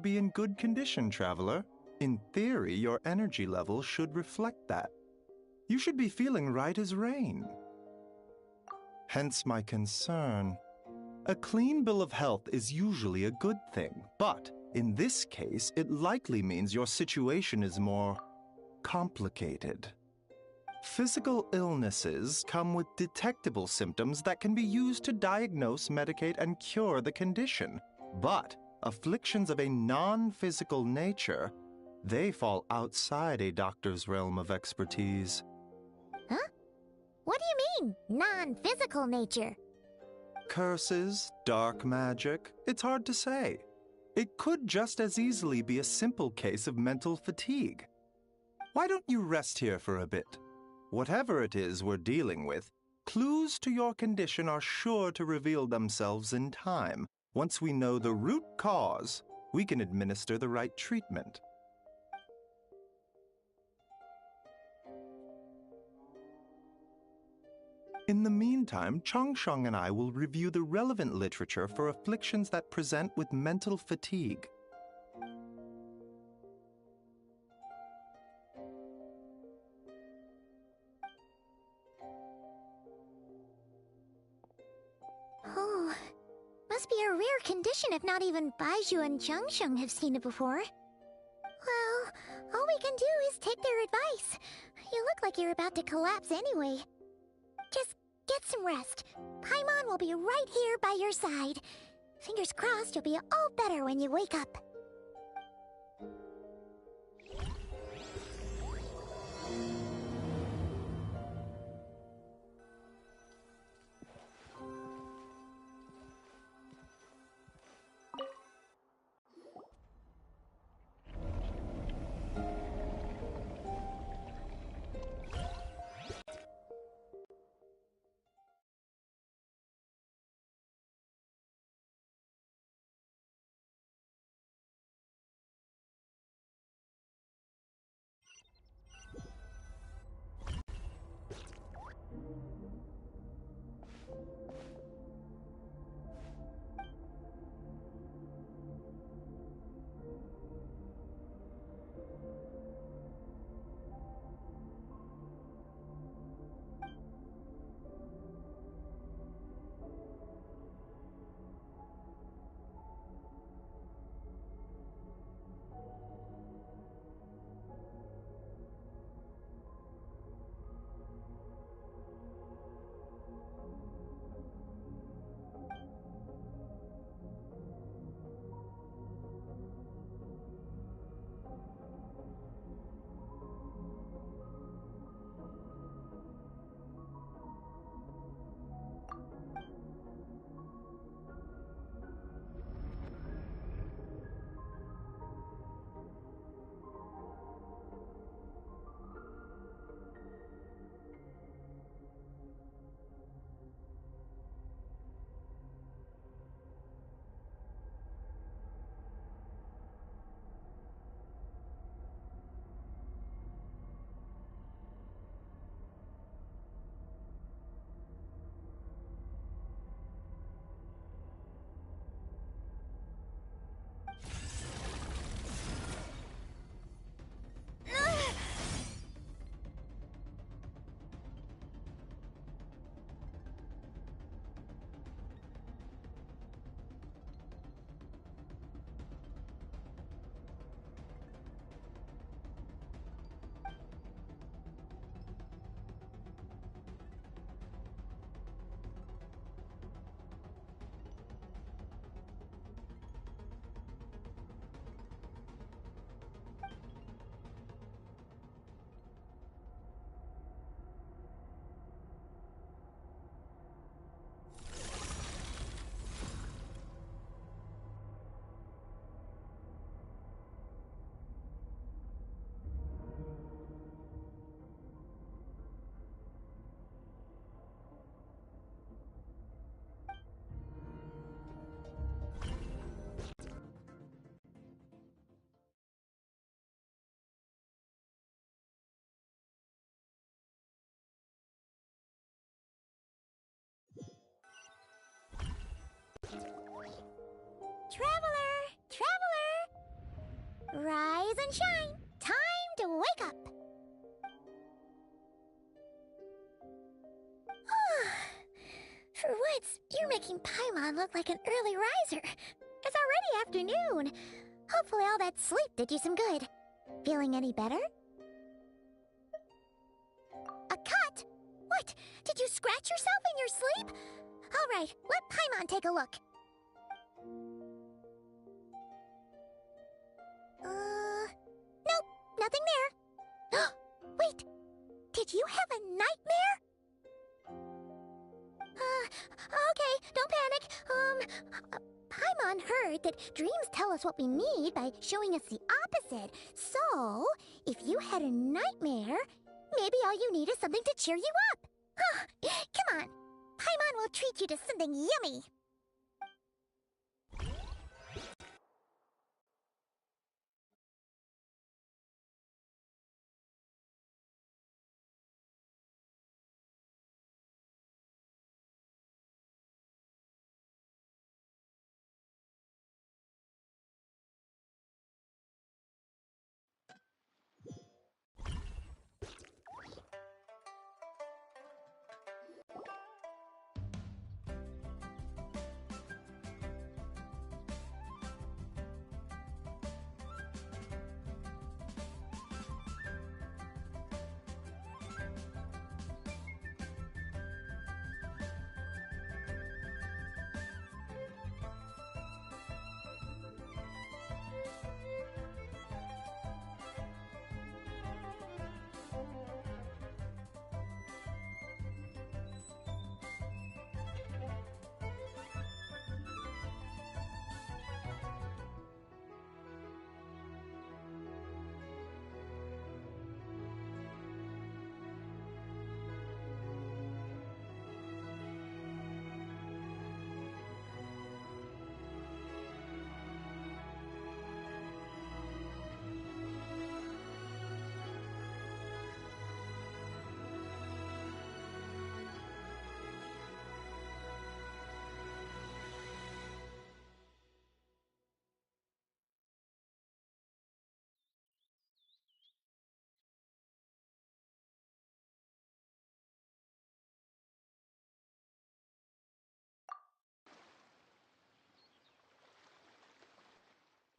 Be in good condition, traveler. In theory, your energy level should reflect that. You should be feeling right as rain. Hence my concern. A clean bill of health is usually a good thing, but in this case, it likely means your situation is more complicated. Physical illnesses come with detectable symptoms that can be used to diagnose, medicate, and cure the condition. But afflictions of a non-physical nature, they fall outside a doctor's realm of expertise. Huh? What do you mean, non-physical nature? Curses, dark magic, it's hard to say. It could just as easily be a simple case of mental fatigue. Why don't you rest here for a bit? Whatever it is we're dealing with, clues to your condition are sure to reveal themselves in time. Once we know the root cause, we can administer the right treatment. In the meantime, Changsheng and I will review the relevant literature for afflictions that present with mental fatigue. Oh, must be a rare condition if not even Baizhu and Changsheng have seen it before. Well, all we can do is take their advice. You look like you're about to collapse anyway. Just get some rest. Paimon will be right here by your side. Fingers crossed you'll be all better when you wake up. Rise and shine. Time to wake up. For once, you're making Paimon look like an early riser. It's already afternoon. Hopefully all that sleep did you some good. Feeling any better? A cut? What? Did you scratch yourself in your sleep? All right, let Paimon take a look. Nope, nothing there. Wait, did you have a nightmare? Okay, don't panic. Paimon heard that dreams tell us what we need by showing us the opposite. So, if you had a nightmare, maybe all you need is something to cheer you up. Come on, Paimon will treat you to something yummy.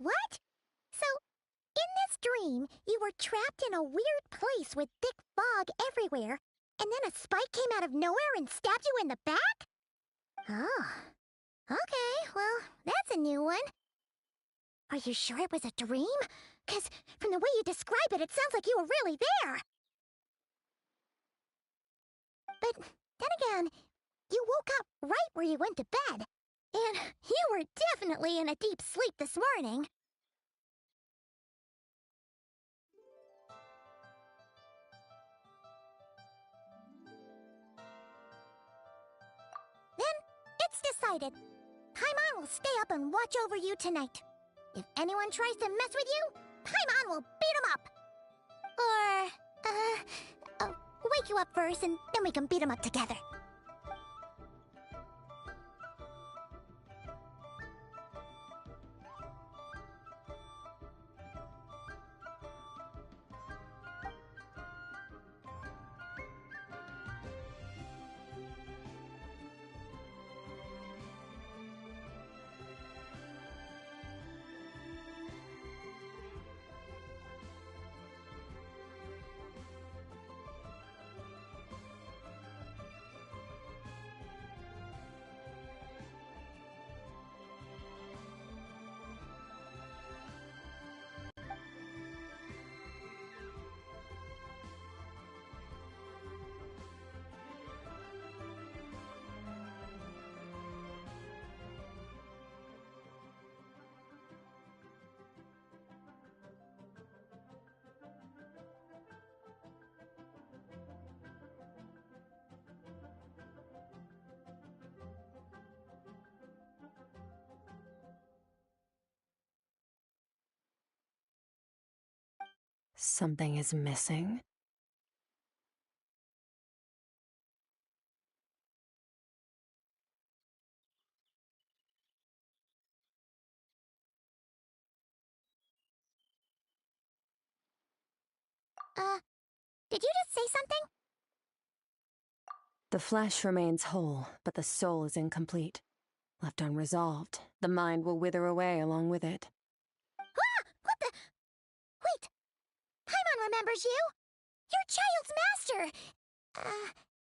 What? So, in this dream, you were trapped in a weird place with thick fog everywhere, and then a spike came out of nowhere and stabbed you in the back? Oh. Okay, well, that's a new one. Are you sure it was a dream? 'Cause from the way you describe it, it sounds like you were really there. But then again, you woke up right where you went to bed. And you were definitely in a deep sleep this morning. Then, it's decided. Paimon will stay up and watch over you tonight. If anyone tries to mess with you, Paimon will beat him up. Or, wake you up first and then we can beat him up together. Something is missing? Did you just say something? The flesh remains whole, but the soul is incomplete. Left unresolved, the mind will wither away along with it. Ah! What the? Wait! Paimon remembers you! Your child's master!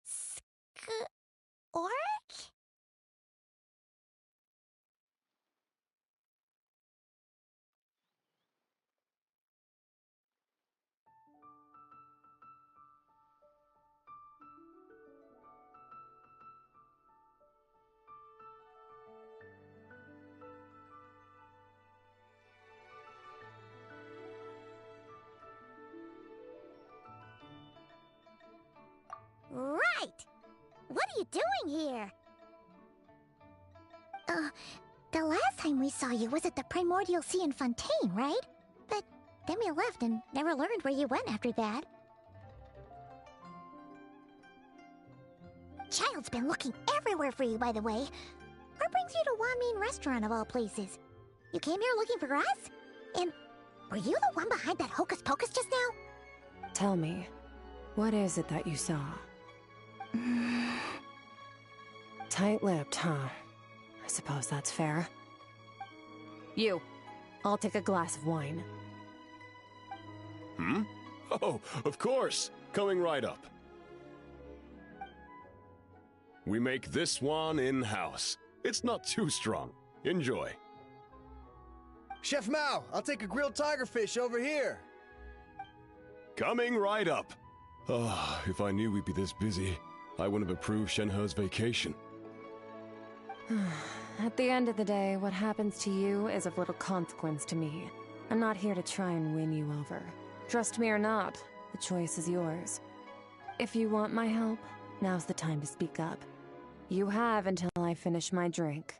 Skirk? Right! What are you doing here? The last time we saw you was at the Primordial Sea in Fontaine, right? But then we left and never learned where you went after that. Child's been looking everywhere for you, by the way. What brings you to Wanmin Restaurant of all places? You came here looking for us? And were you the one behind that hocus pocus just now? Tell me, what is it that you saw? Tight-lipped, huh? I suppose that's fair. You, I'll take a glass of wine. Hmm? Oh, of course! Coming right up. We make this one in-house. It's not too strong. Enjoy. Chef Mao, I'll take a grilled tigerfish over here. Coming right up. Ah, if I knew we'd be this busy, I wouldn't have approved Shenhe's vacation. At the end of the day, what happens to you is of little consequence to me. I'm not here to try and win you over. Trust me or not, the choice is yours. If you want my help, now's the time to speak up. You have until I finish my drink.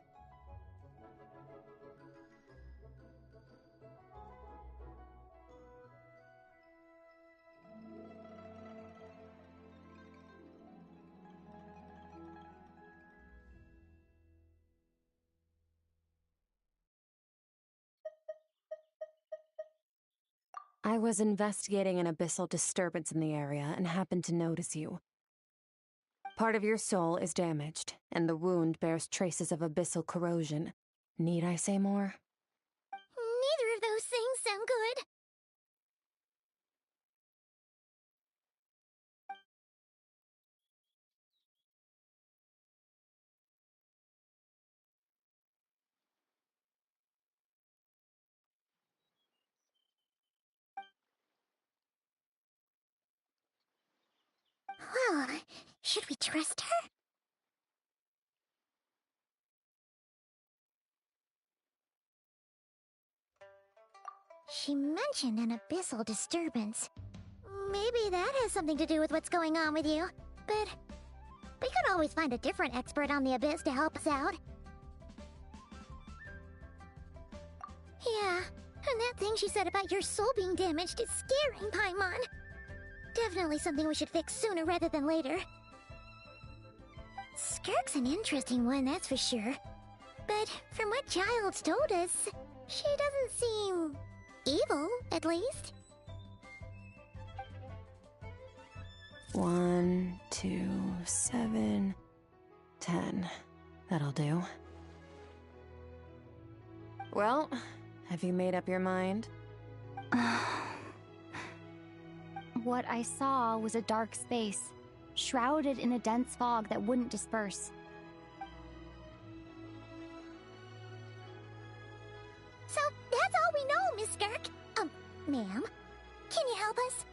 I was investigating an abyssal disturbance in the area and happened to notice you. Part of your soul is damaged, and the wound bears traces of abyssal corrosion. Need I say more? Neither of those things sound good. Well, should we trust her? She mentioned an abyssal disturbance. Maybe that has something to do with what's going on with you. But we could always find a different expert on the abyss to help us out. Yeah, and that thing she said about your soul being damaged is scaring, Paimon. Definitely something we should fix sooner rather than later. Skirk's an interesting one, that's for sure. But from what Child's told us, she doesn't seem evil, at least. 1, 2, 7, 10. That'll do. Well, have you made up your mind? What I saw was a dark space, shrouded in a dense fog that wouldn't disperse. So that's all we know, Miss Skirk. Ma'am, can you help us?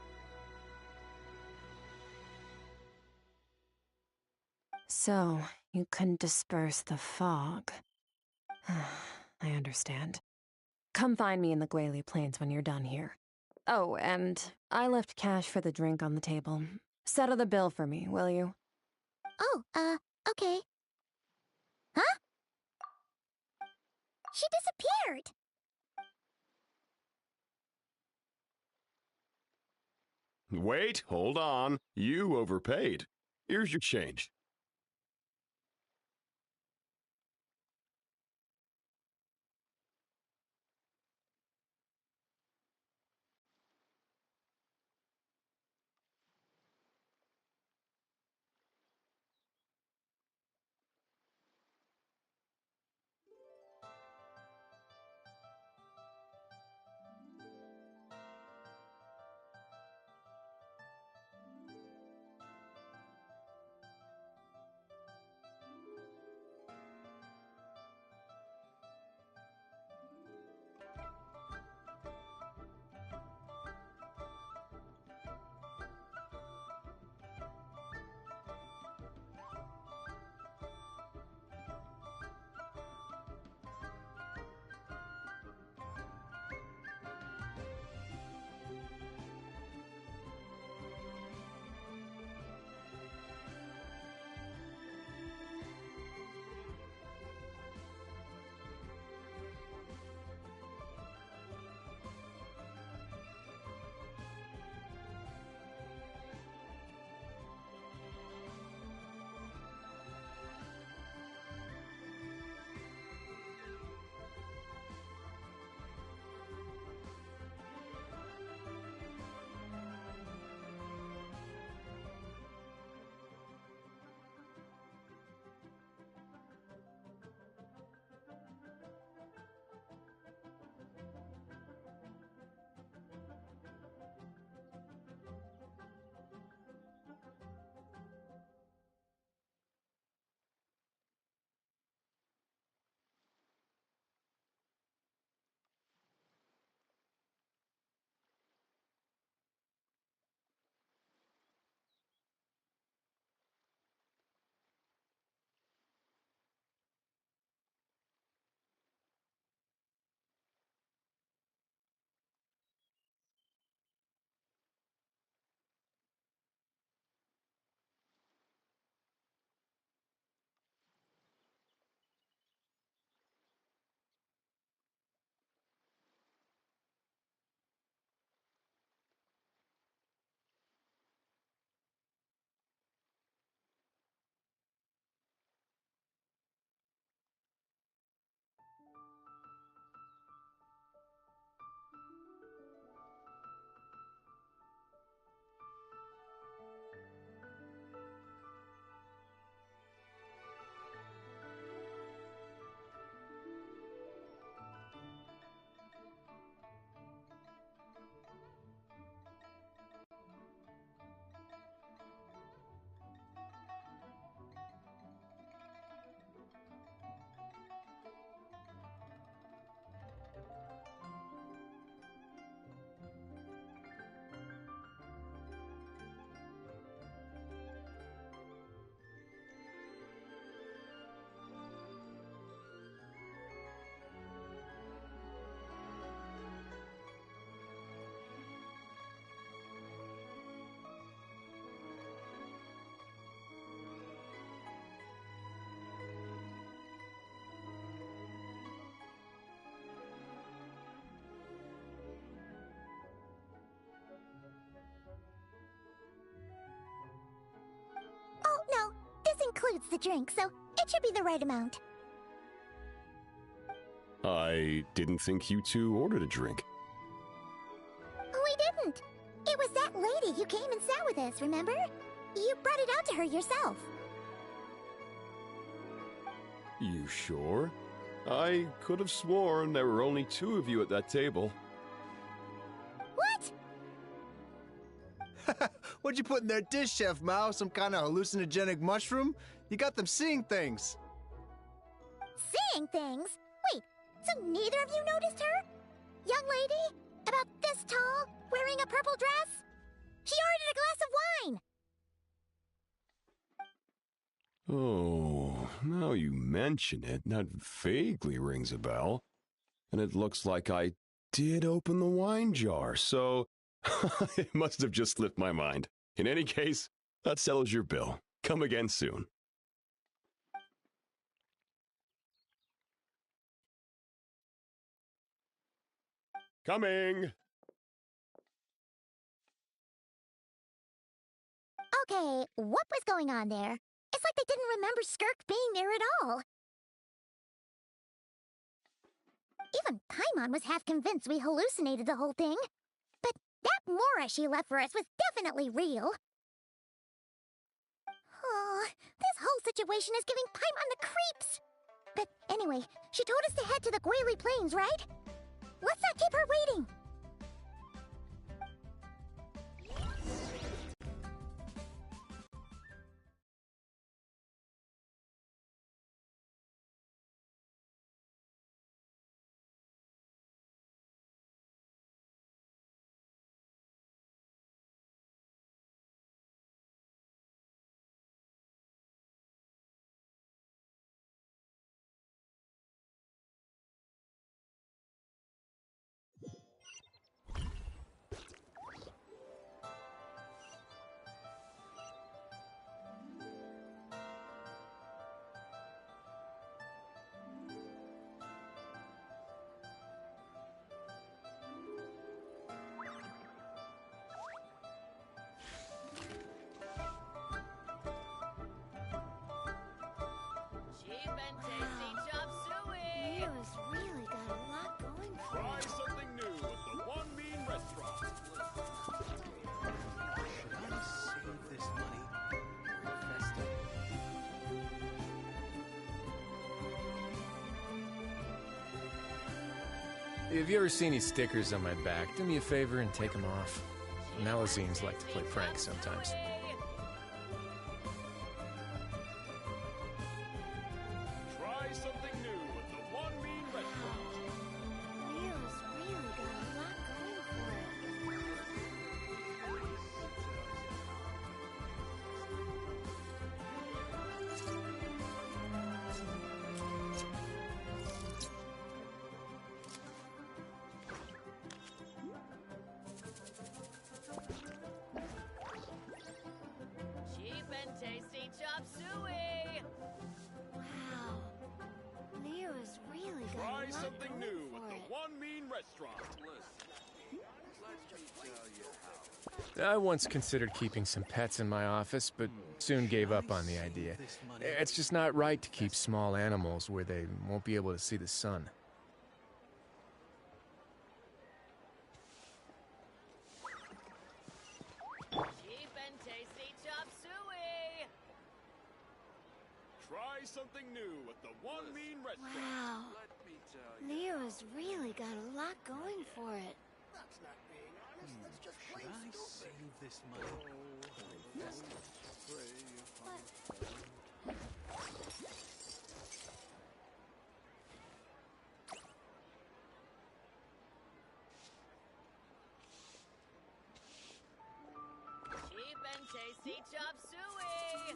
So, you couldn't disperse the fog. I understand. Come find me in the Guili Plains when you're done here. Oh, and I left cash for the drink on the table. Settle the bill for me, will you? Oh, okay. Huh? She disappeared! Wait, hold on. You overpaid. Here's your change. includes the drink, so it should be the right amount. I didn't think you two ordered a drink. We didn't. It was that lady who came and sat with us, remember? You brought it out to her yourself. You sure? I could have sworn there were only two of you at that table. What? What'd you put in their dish, Chef Mao? Some kind of hallucinogenic mushroom? You got them seeing things. Seeing things? Wait, so neither of you noticed her? Young lady? About this tall, wearing a purple dress? She ordered a glass of wine! Oh, now you mention it, that vaguely rings a bell. And it looks like I did open the wine jar, so it must have just slipped my mind. In any case, that settles your bill. Come again soon. Coming! Okay, what was going on there? It's like they didn't remember Skirk being there at all. Even Paimon was half convinced we hallucinated the whole thing. But that Mora she left for us was definitely real. Oh, this whole situation is giving Paimon the creeps. But anyway, she told us to head to the Guili Plains, right? Let's not keep her waiting. If you ever see any stickers on my back, do me a favor and take them off. Melusines like to play pranks sometimes. Try something new at the One Mean Restaurant. Leo's really got a lot going for it. Cheap and tasty chop suey. Wow. Leo is really got a Try lot something going new for at the it. One Mean Restaurant. I once considered keeping some pets in my office, but soon gave up on the idea. It's just not right to keep small animals where they won't be able to see the sun. Cheap and tasty chop suey. Try something new at the One Mean Restaurant. Wow. Leo's really got a lot going for it. Should I save this money? Cheap and tasty chop suey.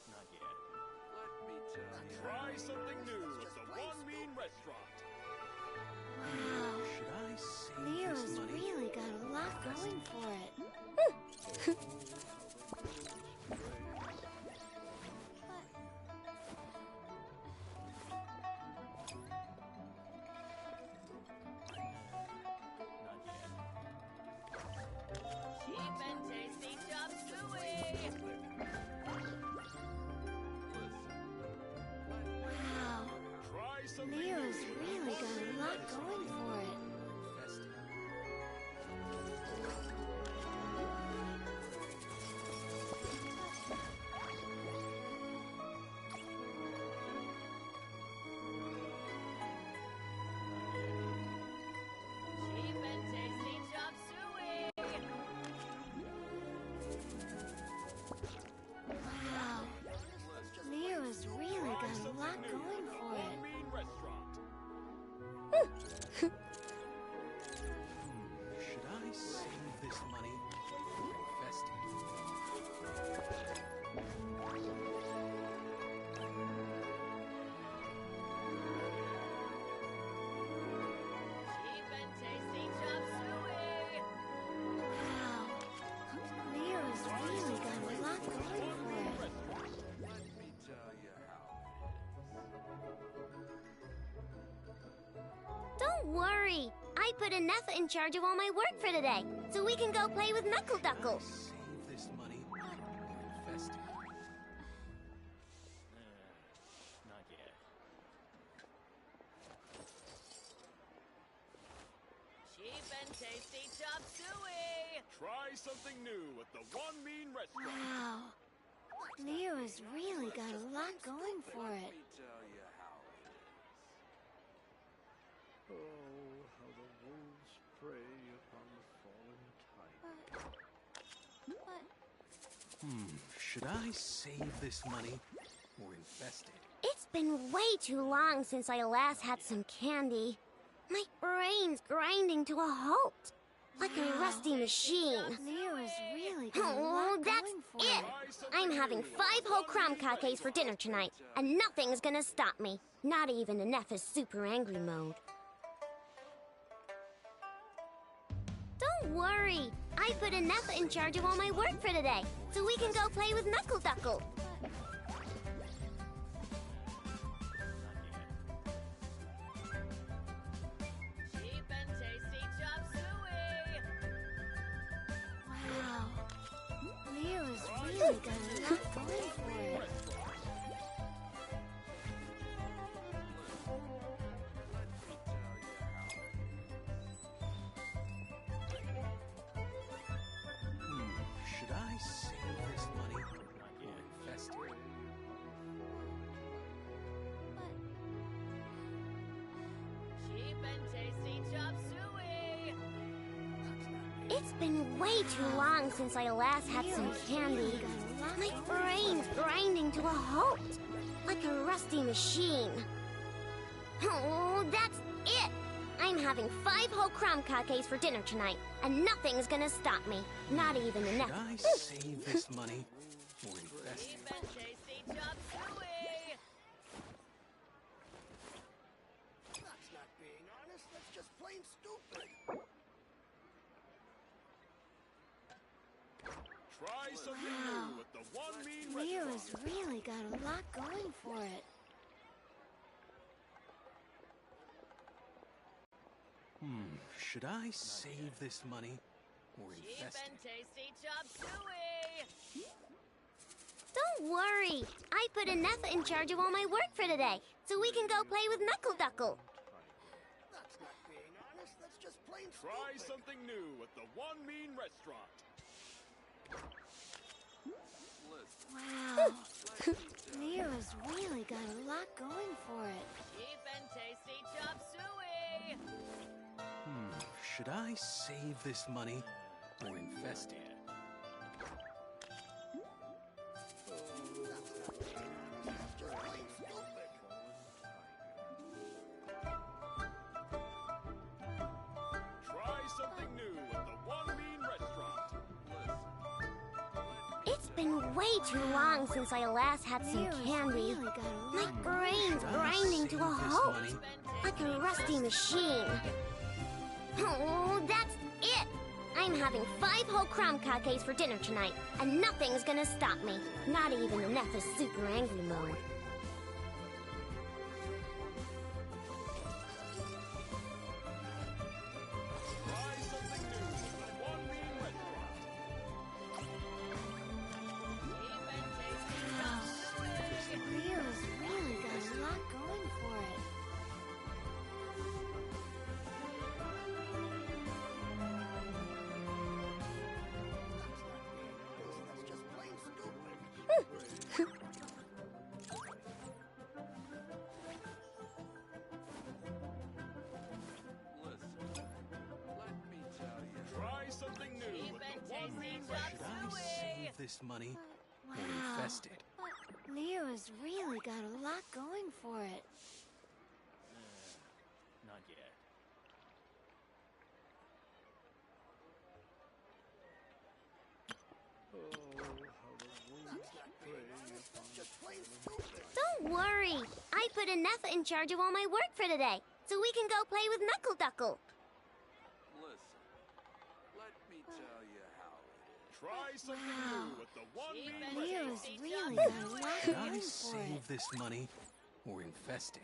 Not yet. Let me tell you. Try something new at the One Mean Restaurant. Wow. Should I save Leo's this money? really got a lot going for it. Cheap and tasty chop suey. Should I save this money or invest it? Cheap and tasty chop suey. Wow. Leo's really got a lot going for it. Let me tell you how. Don't worry. I put enough in charge of all my work for today, so we can go play with Knuckle Duckle. Save this money or invest it? Not yet. Cheap and tasty chop suey. Try something new at the One Mean Restaurant. Wow. Leo has really got a lot going for it. Let me tell you how it is. Oh, how the wolves prey upon the fallen tiger. What? Should I save this money or invest it? It's been way too long since I last had some candy. My brain's grinding to a halt, like a rusty machine. Leo has really got a Oh, lot that's going for it! I'm having 5 whole crumb cakes for dinner tonight, and nothing's gonna stop me. Not even in Neff's super angry mode. Don't worry! I put enough in charge of all my work for today, so we can go play with Knuckle Duckle. Cheap and tasty chop suey. Wow. Leo has really got a lot going for it. Should I save this money or invest it? Cheap and tasty chop suey. It's been way too long since I last had some candy. My brain's grinding to a halt, like a rusty machine. Oh, that's it! I'm having 5 whole crumb cakes for dinner tonight, and nothing's gonna stop me. Not even Should enough. I save this money or invest Cheap it? and tasty chop suey. That's not being honest. That's just plain stupid. Try something new at the One Mean Leo Restaurant. has really got a lot going for it. Should I save this money or Cheap invest and it? tasty chop suey. Don't worry. I put enough in charge of all my work for today, so we can go play with Knuckle Duckle. That's not being honest. That's just plain Try something new at the One Mean Restaurant. Wow. Leo has really got a lot going for it. Cheap and tasty chop suey. Should I save this money or invest it? Try something new at the One Mean Restaurant. It's been way too long since I last had some Leo has candy. really got a My lot. brain's Should I grinding to a save this halt, money? like a rusty machine. Oh, that's it! I'm having 5 whole crumb cakes for dinner tonight, and nothing's gonna stop me. Not even in Neff's super angry mode. Try something new at the One Mean Restaurant. Cheap and tasty chop suey. Leo's really got a lot going for it. That's just plain stupid. Listen, let me tell you. Try something new Cheap at and the One tasty Mean chop Should I suey. save this money or Wow. invest it? Leo has really got a lot going for it. Not yet. worry. I put Anetha in charge of all my work for today, so we can go play with Knuckle Duckle. Listen, let me tell you how it is. Try something new with the one mean Leo's restaurant. really got a lot Should I going for save it. this money or invest it?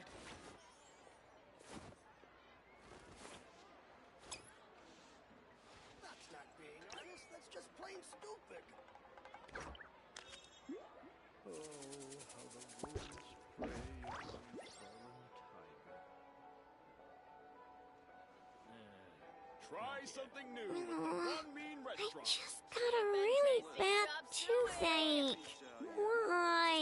That's not being honest, that's just plain stupid. Oh, how the wolves prey upon fallen tiger. Try something new with the one mean I restaurant. just got a really bad toothache. Why?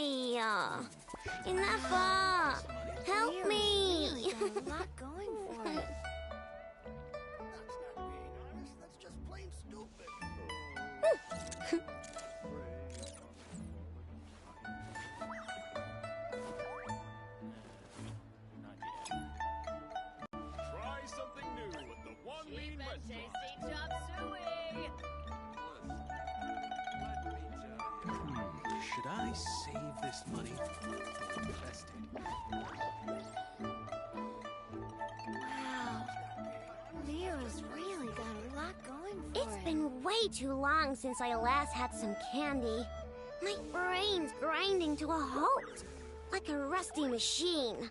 Enough! Help me! Really got a lot going for it. That's not being honest, that's just plain stupid. Try something new with the one Cheap mean and restaurant. tasty chop suey. Should I save this money or invest it? Wow. Leo's really got a lot going for It's it. been way too long since I last had some candy. My brain's grinding to a halt, like a rusty machine.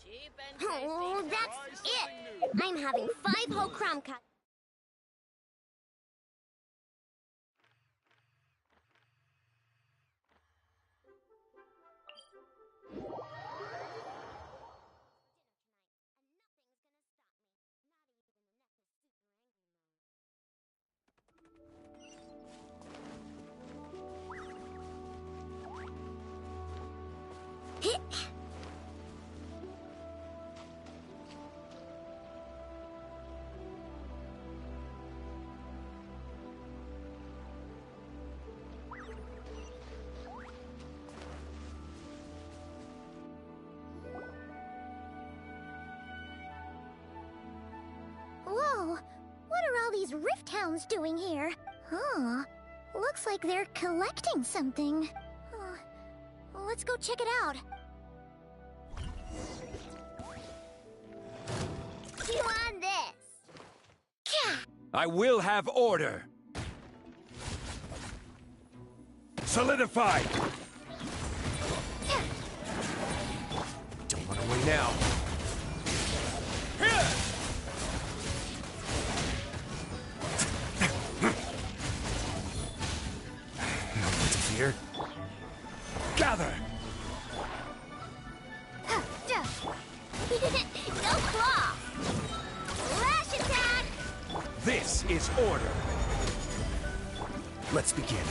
Cheap and tasty Oh, chop that's suey. it! I'm having 5 whole crumb cuts. Whoa! What are all these Rift Hounds doing here? Huh. Looks like they're collecting something. Let's go check it out. You on this? I will have order. Solidified. Don't run away now. No one to fear. Gather. No claw! Lash attack! This is order. Let's begin.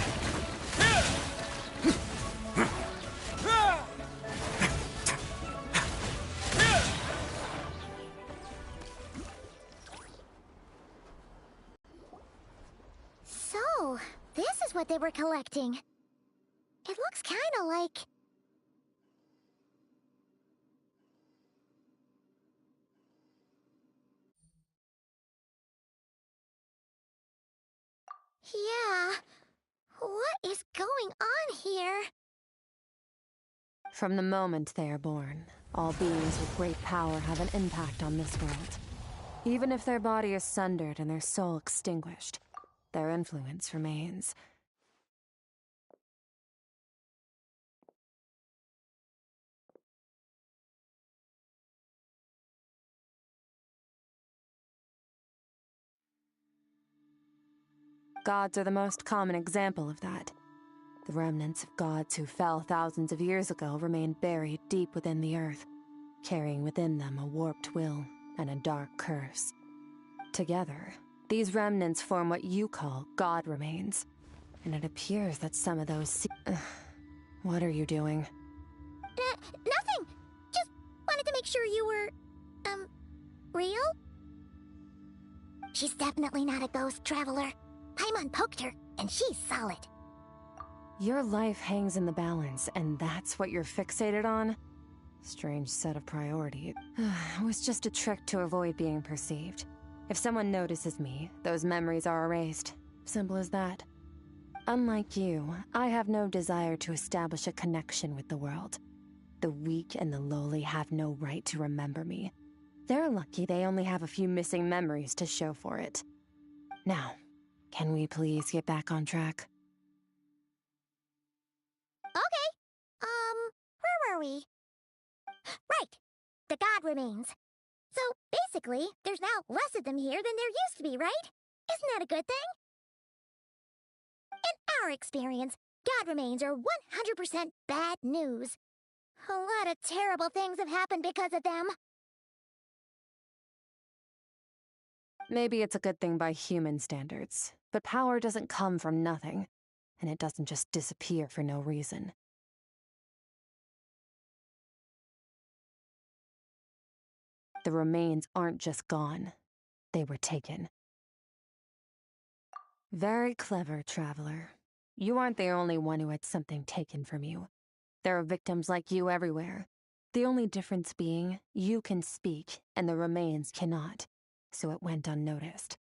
So, this is what they were collecting. It looks kinda like... Yeah. What is going on here? From the moment they are born, all beings with great power have an impact on this world. Even if their body is sundered and their soul extinguished, their influence remains. Gods are the most common example of that. The remnants of gods who fell thousands of years ago remain buried deep within the earth, carrying within them a warped will and a dark curse. Together, these remnants form what you call god remains, and it appears that some of those What are you doing? Nothing! Just wanted to make sure you were... real? She's definitely not a ghost traveler. Paimon poked her, and she's solid. Your life hangs in the balance, and that's what you're fixated on? Strange set of priorities. It was just a trick to avoid being perceived. If someone notices me, those memories are erased. Simple as that. Unlike you, I have no desire to establish a connection with the world. The weak and the lowly have no right to remember me. They're lucky they only have a few missing memories to show for it. Now, can we please get back on track? Okay. Where were we? Right. The god remains. So, basically, there's now less of them here than there used to be, right? Isn't that a good thing? In our experience, god remains are 100% bad news. A lot of terrible things have happened because of them. Maybe it's a good thing by human standards, but power doesn't come from nothing, and it doesn't just disappear for no reason. The remains aren't just gone, they were taken. Very clever, Traveler. You aren't the only one who had something taken from you. There are victims like you everywhere. The only difference being, you can speak, and the remains cannot, so it went unnoticed.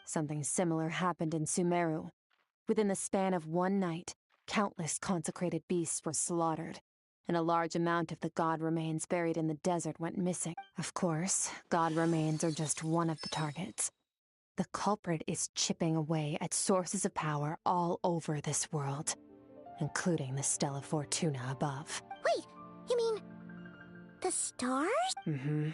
Something similar happened in Sumeru. Within the span of one night, countless consecrated beasts were slaughtered, and a large amount of the god remains buried in the desert went missing. Of course, god remains are just one of the targets. The culprit is chipping away at sources of power all over this world, including the Stella Fortuna above. Wait, you mean the stars? Mm-hmm.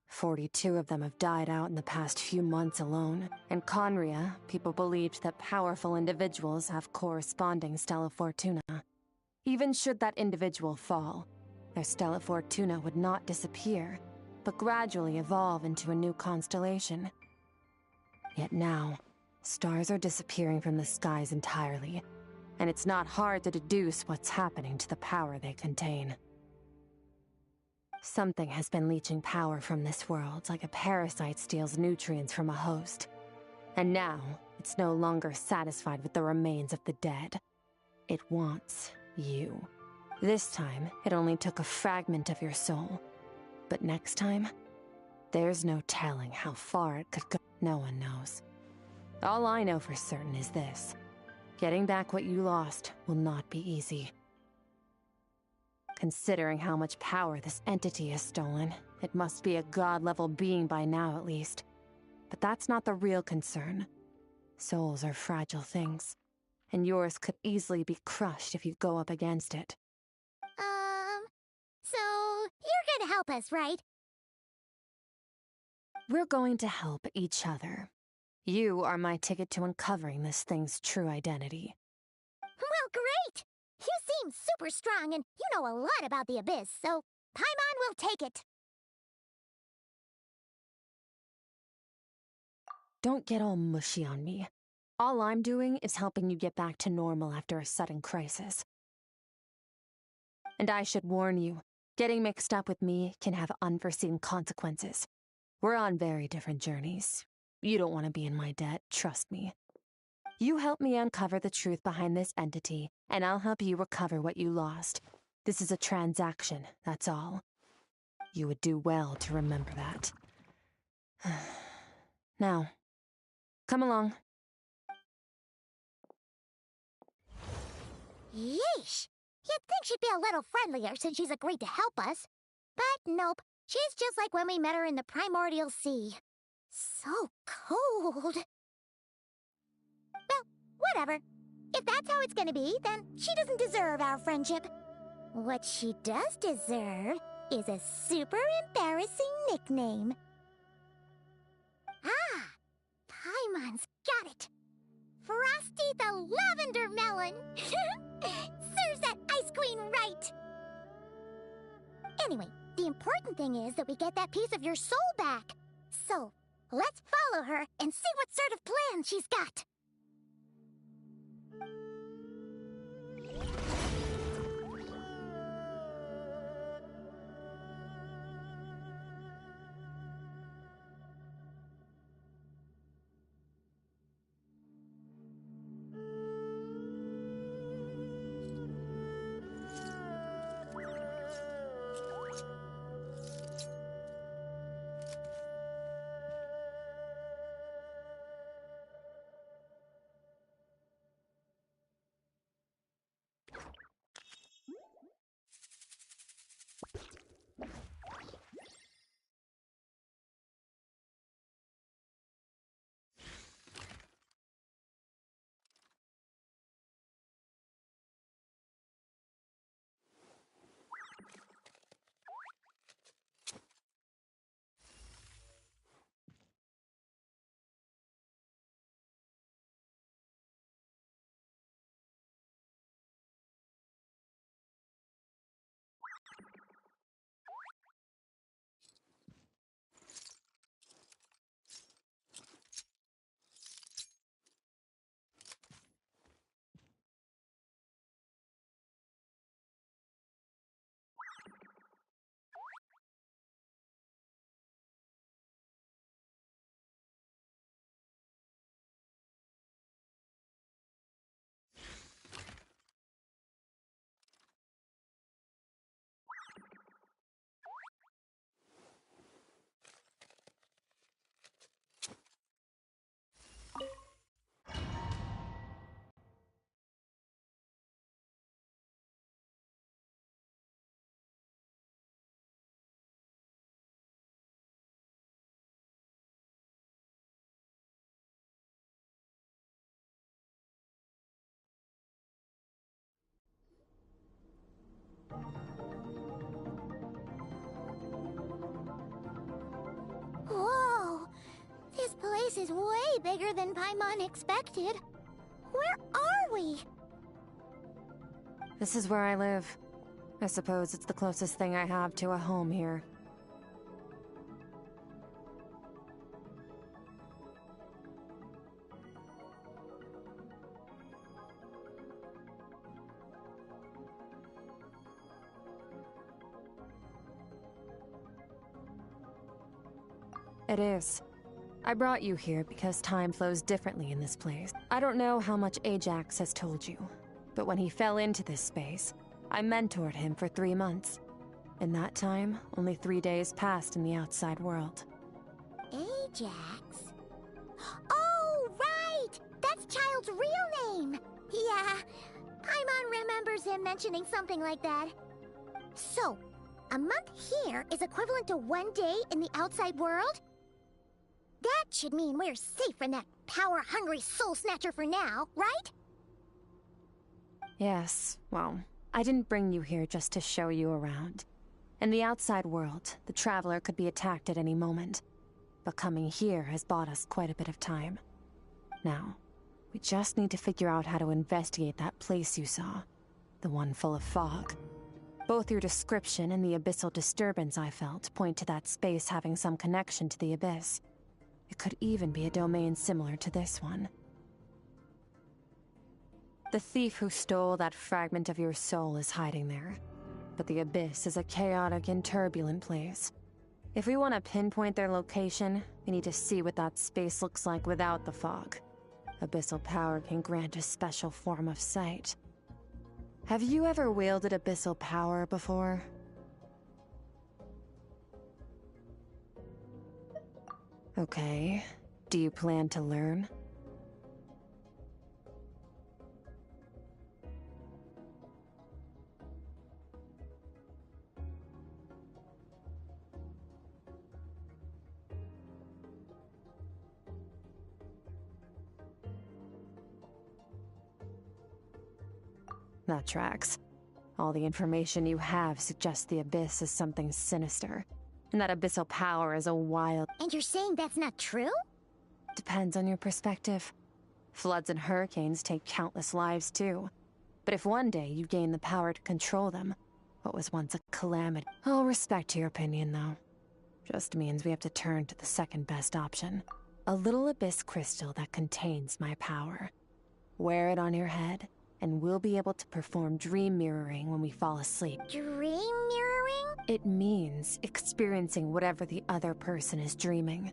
42 of them have died out in the past few months alone. In Conria, people believed that powerful individuals have corresponding Stella Fortuna. Even should that individual fall, their Stella Fortuna would not disappear, but gradually evolve into a new constellation. Yet now, stars are disappearing from the skies entirely, and it's not hard to deduce what's happening to the power they contain. Something has been leeching power from this world like a parasite steals nutrients from a host. And now, it's no longer satisfied with the remains of the dead. It wants you. This time, it only took a fragment of your soul. But next time, there's no telling how far it could go. No one knows. All I know for certain is this. Getting back what you lost will not be easy. Considering how much power this entity has stolen, it must be a god-level being by now at least. But that's not the real concern. Souls are fragile things, and yours could easily be crushed if you go up against it. So you're gonna help us, right? We're going to help each other. You are my ticket to uncovering this thing's true identity. Well, great! You seem super strong, and you know a lot about the Abyss, so Paimon will take it. Don't get all mushy on me. All I'm doing is helping you get back to normal after a sudden crisis. And I should warn you, getting mixed up with me can have unforeseen consequences. We're on very different journeys. You don't want to be in my debt, trust me. You help me uncover the truth behind this entity, and I'll help you recover what you lost. This is a transaction, that's all. You would do well to remember that. Now, come along. Yeesh! You'd think she'd be a little friendlier since she's agreed to help us. But nope, she's just like when we met her in the primordial sea. So cold. Well, whatever. If that's how it's gonna be, then she doesn't deserve our friendship. What she does deserve is a super embarrassing nickname. Ah! Paimon's got it! Frosty the Lavender Melon! Serves that ice queen right! Anyway, the important thing is that we get that piece of your soul back. So, let's follow her and see what sort of plan she's got. abyss is way bigger than Paimon expected. Where are we? This is where I live. I suppose it's the closest thing I have to a home here. It is. I brought you here because time flows differently in this place. I don't know how much Ajax has told you, but when he fell into this space, I mentored him for 3 months. In that time, only 3 days passed in the outside world. Ajax? Oh, right! That's Child's real name! Yeah, Paimon remembers him mentioning something like that. So, a month here is equivalent to 1 day in the outside world? That should mean we're safe from that power-hungry soul snatcher for now, right? Yes, well, I didn't bring you here just to show you around. In the outside world, the Traveler could be attacked at any moment. But coming here has bought us quite a bit of time. Now, we just need to figure out how to investigate that place you saw. The one full of fog. Both your description and the abyssal disturbance I felt point to that space having some connection to the abyss. It could even be a domain similar to this one. The thief who stole that fragment of your soul is hiding there. But the abyss is a chaotic and turbulent place. If we want to pinpoint their location, we need to see what that space looks like without the fog. Abyssal power can grant a special form of sight. Have you ever wielded abyssal power before? Okay. Do you plan to learn? That tracks. All the information you have suggests the abyss is something sinister, and that abyssal power is a wild... And you're saying that's not true? Depends on your perspective. Floods and hurricanes take countless lives too. But if one day you gain the power to control them, what was once a calamity... I'll respect your opinion, though. Just means we have to turn to the second best option. A little abyss crystal that contains my power. Wear it on your head, and we'll be able to perform dream mirroring when we fall asleep. Dream mirroring? It means experiencing whatever the other person is dreaming.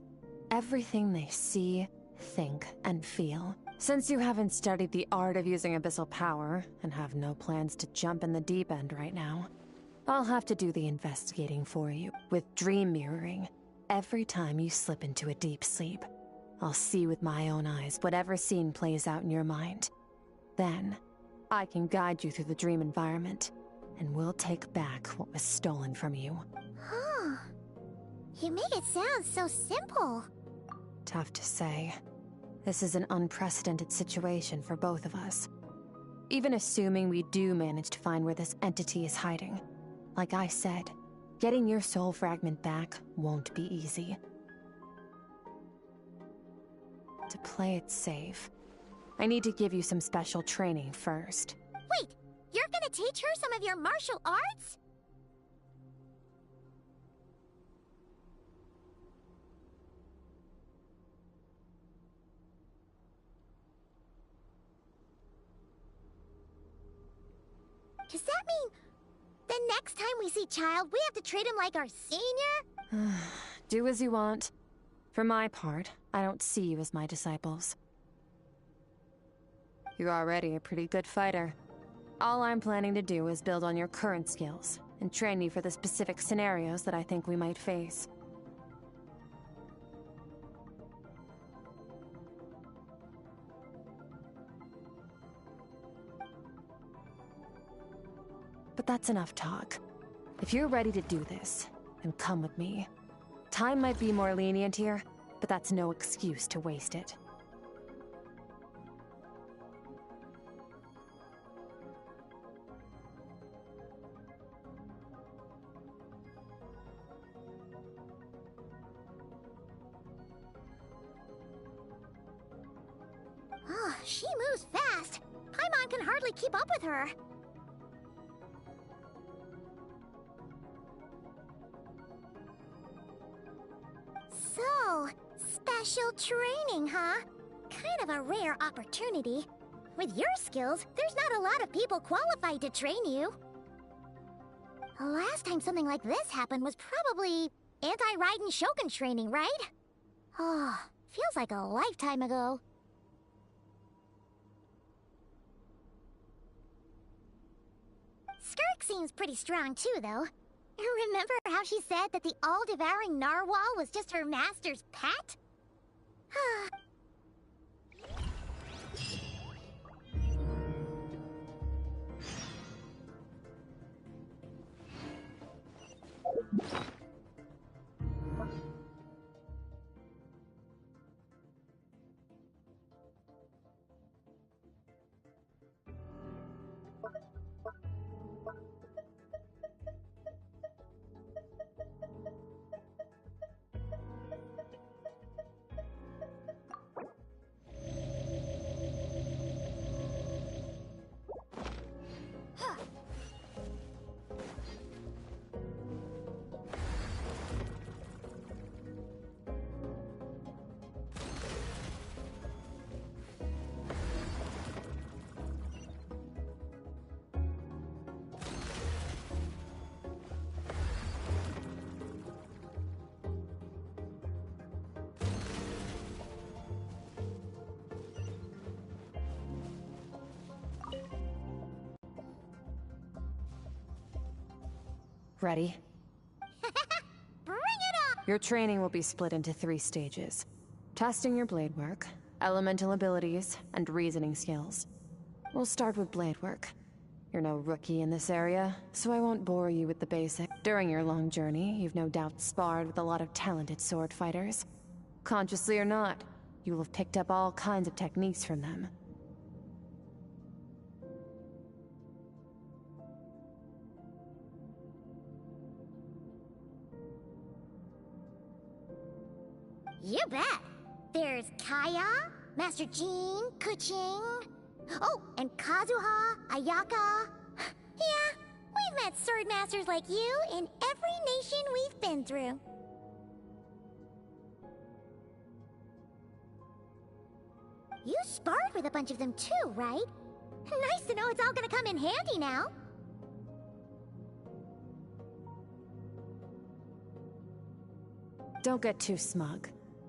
Everything they see, think, and feel. Since you haven't studied the art of using abyssal power, and have no plans to jump in the deep end right now, I'll have to do the investigating for you. With dream mirroring, every time you slip into a deep sleep, I'll see with my own eyes whatever scene plays out in your mind. Then, I can guide you through the dream environment, and we'll take back what was stolen from you. Huh. You make it sound so simple. Tough to say. This is an unprecedented situation for both of us. Even assuming we do manage to find where this entity is hiding, like I said, getting your soul fragment back won't be easy. To play it safe, I need to give you some special training first. Wait, you're gonna teach her some of your martial arts? Does that mean the next time we see Child, we have to treat him like our senior? Do as you want. For my part, I don't see you as my disciples. You're already a pretty good fighter. All I'm planning to do is build on your current skills, and train you for the specific scenarios that I think we might face. But that's enough talk. If you're ready to do this, then come with me. Time might be more lenient here, but that's no excuse to waste it. She moves fast. Paimon can hardly keep up with her. So, special training, huh? Kind of a rare opportunity. With your skills, there's not a lot of people qualified to train you. The last time something like this happened was probably anti-Raiden Shogun training, right? Oh, feels like a lifetime ago. Skirk seems pretty strong too, though. Remember how she said that the all-devouring narwhal was just her master's pet? Ready? Bring it on! Your training will be split into 3 stages. Testing your blade work, elemental abilities, and reasoning skills. We'll start with blade work. You're no rookie in this area, so I won't bore you with the basics. During your long journey, you've no doubt sparred with a lot of talented sword fighters. Consciously or not, you will have picked up all kinds of techniques from them. You bet. There's Kaya, Master Jean, Kuching. Oh, and Kazuha, Ayaka. Yeah, we've met sword masters like you in every nation we've been through. You sparred with a bunch of them too, right? Nice to know it's all gonna come in handy now. Don't get too smug.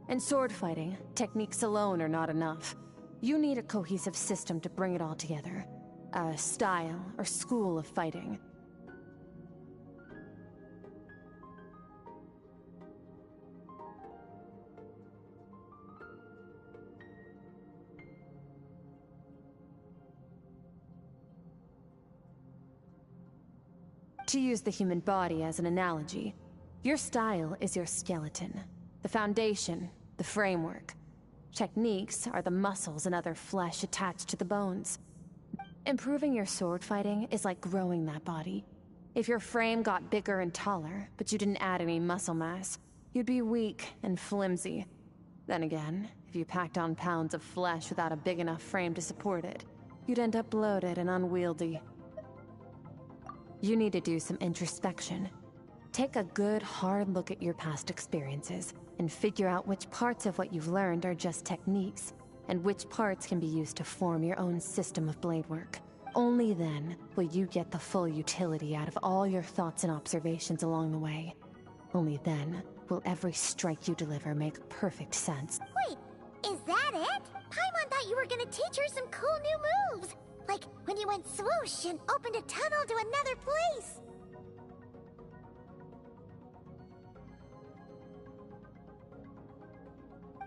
In sword fighting, techniques alone are not enough. You need a cohesive system to bring it all together. A style or school of fighting. To use the human body as an analogy, your style is your skeleton, the foundation, the framework. Techniques are the muscles and other flesh attached to the bones. Improving your sword fighting is like growing that body. If your frame got bigger and taller, but you didn't add any muscle mass, you'd be weak and flimsy. Then again, if you packed on pounds of flesh without a big enough frame to support it, you'd end up bloated and unwieldy. You need to do some introspection. Take a good, hard look at your past experiences and figure out which parts of what you've learned are just techniques, and which parts can be used to form your own system of blade work. Only then will you get the full utility out of all your thoughts and observations along the way. Only then will every strike you deliver make perfect sense. Wait, is that it? Paimon thought you were gonna teach her some cool new moves. Like when you went swoosh and opened a tunnel to another place.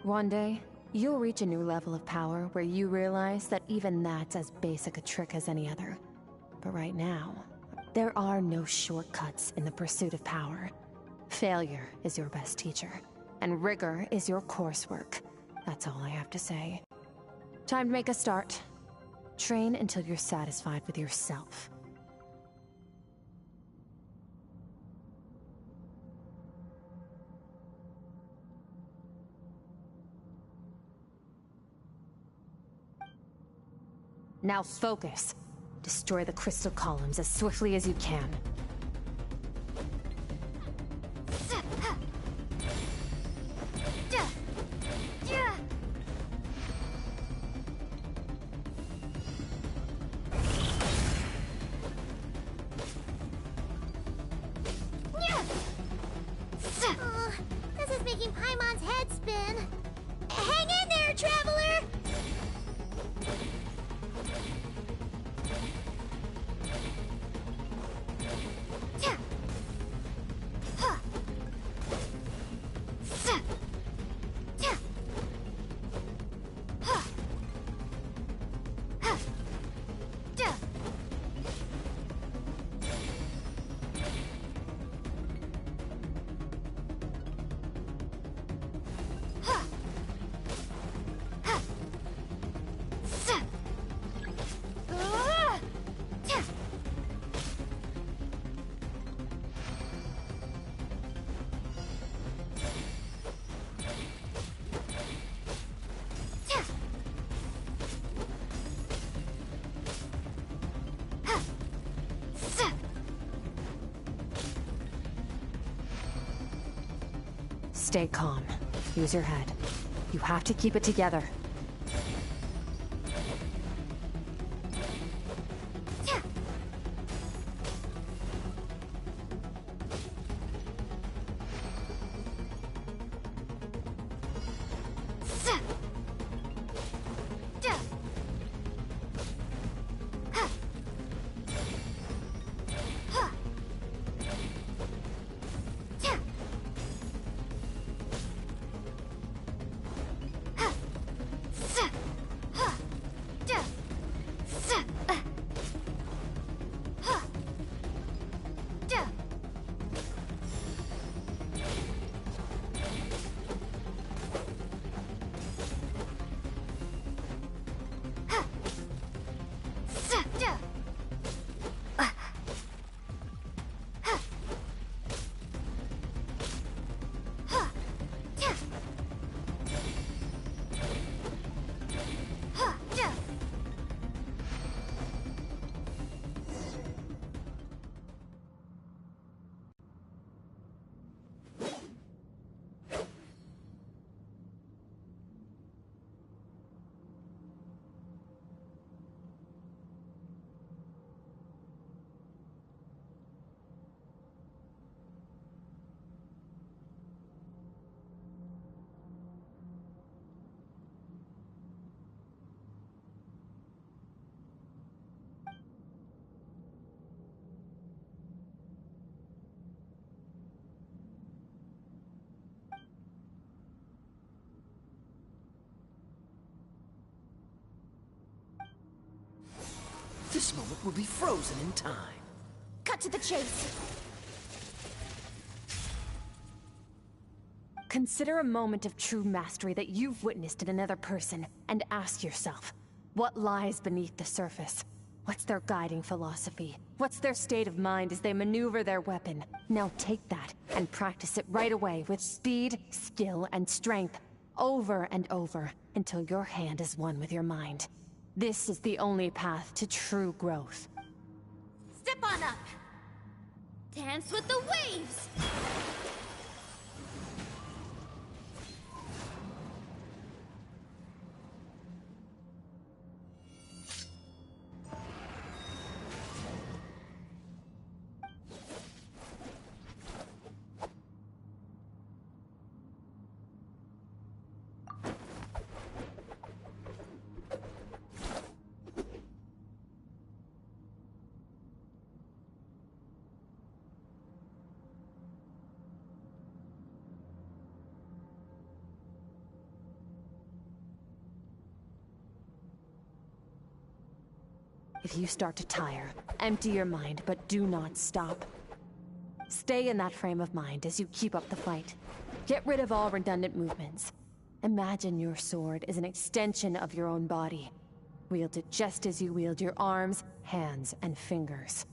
One day, you'll reach a new level of power where you realize that even that's as basic a trick as any other. But right now, there are no shortcuts in the pursuit of power. Failure is your best teacher, and rigor is your coursework. That's all I have to say. Time to make a start. Train until you're satisfied with yourself. Now focus. Destroy the crystal columns as swiftly as you can. Oh, this is making Paimon's head spin. Hang in there, Traveler! Stay calm. Use your head. You have to keep it together. This moment will be frozen in time. Cut to the chase. Consider a moment of true mastery that you've witnessed in another person, and ask yourself, what lies beneath the surface? What's their guiding philosophy? What's their state of mind as they maneuver their weapon? Now take that and practice it right away with speed, skill, and strength, over and over, until your hand is one with your mind. This is the only path to true growth. Step on up! Dance with the waves! If you start to tire, empty your mind, but do not stop. Stay in that frame of mind as you keep up the fight. Get rid of all redundant movements. Imagine your sword is an extension of your own body. Wield it just as you wield your arms, hands, and fingers.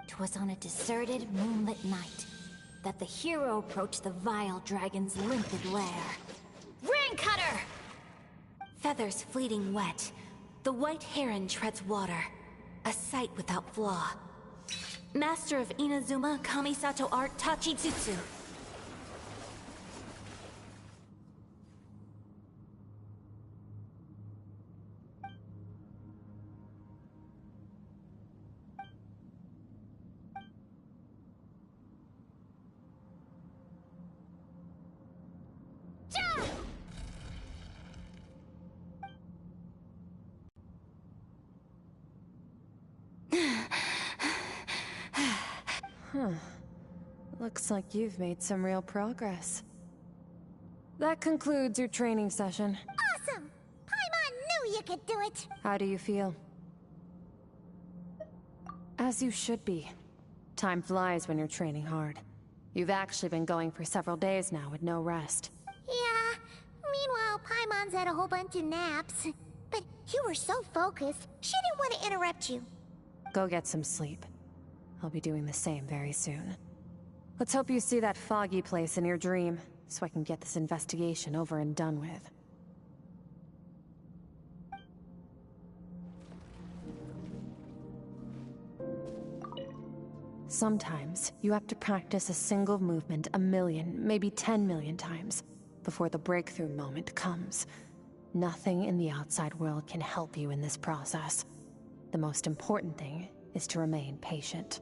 'Twas on a deserted, moonlit night that the hero approached the vile dragon's limpid lair. Ring Cutter! feathers fleeting wet. The white heron treads water. A sight without flaw. Master of Inazuma Kamisato art Tachijutsu. Huh. Looks like you've made some real progress. That concludes your training session. Awesome! Paimon knew you could do it! How do you feel? As you should be. Time flies when you're training hard. You've actually been going for several days now with no rest. Yeah. Meanwhile, Paimon's had a whole bunch of naps. But you were so focused, she didn't want to interrupt you. Go get some sleep. I'll be doing the same very soon. Let's hope you see that foggy place in your dream, so I can get this investigation over and done with. Sometimes, you have to practice a single movement 1,000,000, maybe 10,000,000 times, before the breakthrough moment comes. Nothing in the outside world can help you in this process. The most important thing is to remain patient.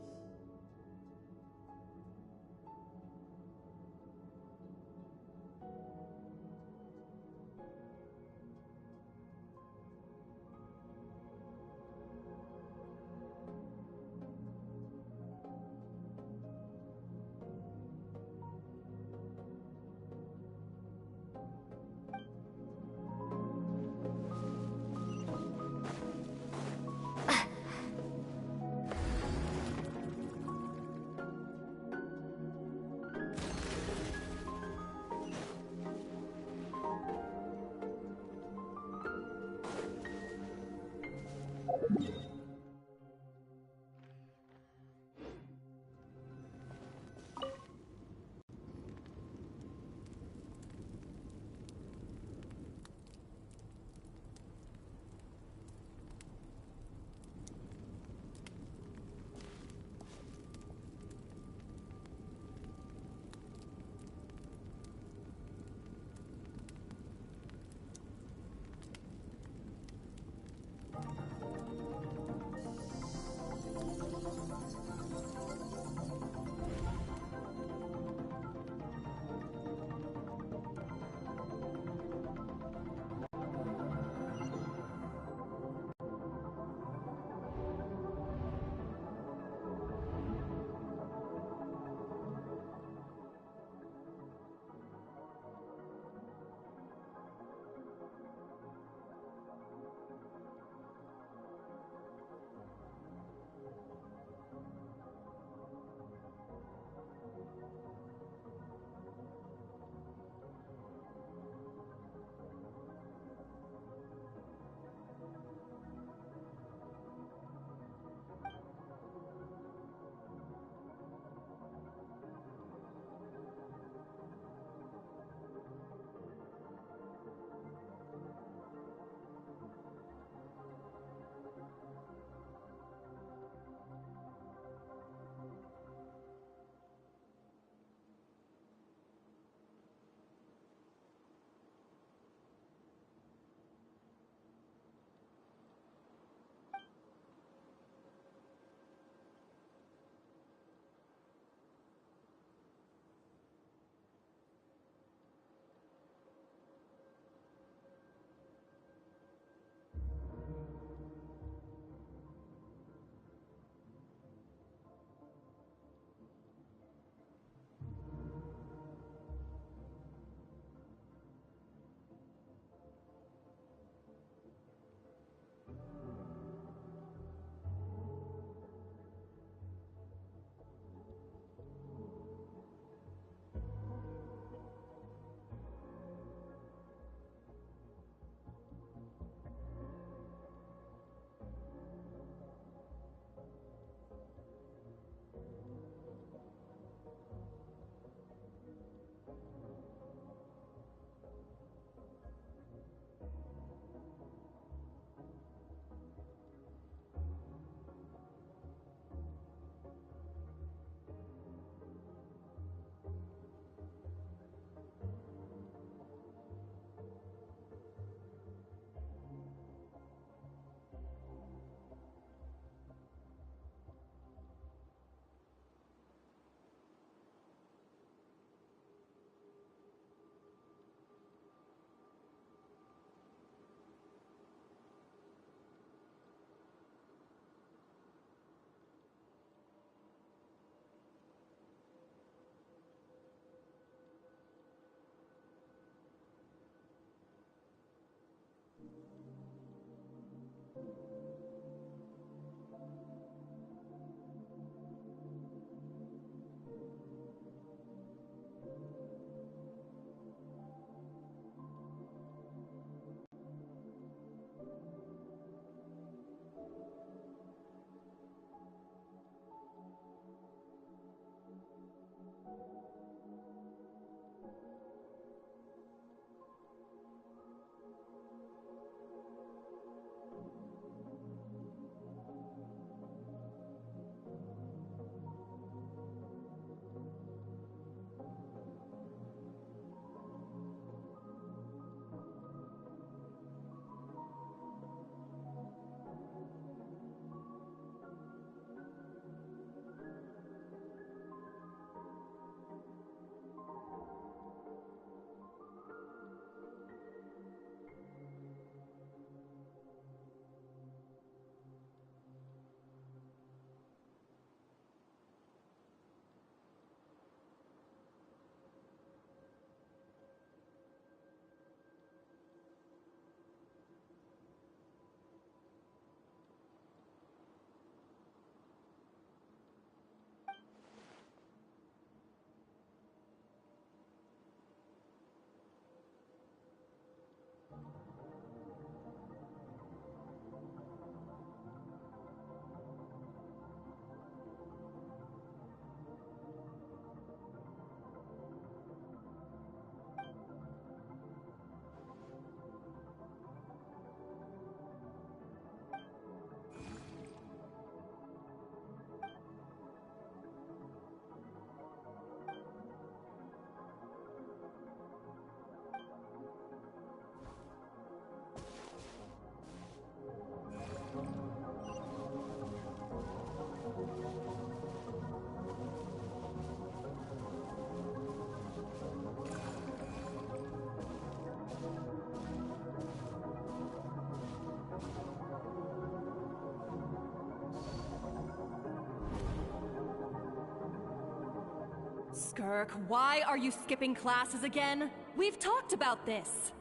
Skirk, why are you skipping classes again? We've talked about this.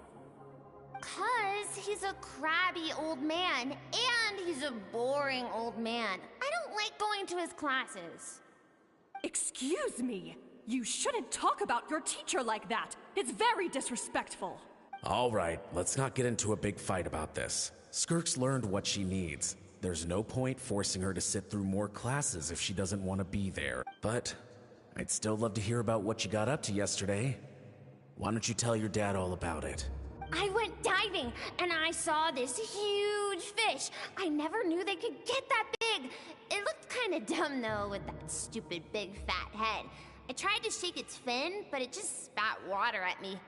'Cause he's a crabby old man, and he's a boring old man. I don't like going to his classes. Excuse me. You shouldn't talk about your teacher like that. It's very disrespectful. All right, let's not get into a big fight about this. Skirk's learned what she needs. There's no point forcing her to sit through more classes if she doesn't want to be there. But I'd still love to hear about what you got up to yesterday. Why don't you tell your dad all about it? I went diving, and I saw this huge fish. I never knew they could get that big. It looked kind of dumb, though, with that stupid big fat head. I tried to shake its fin, but it just spat water at me.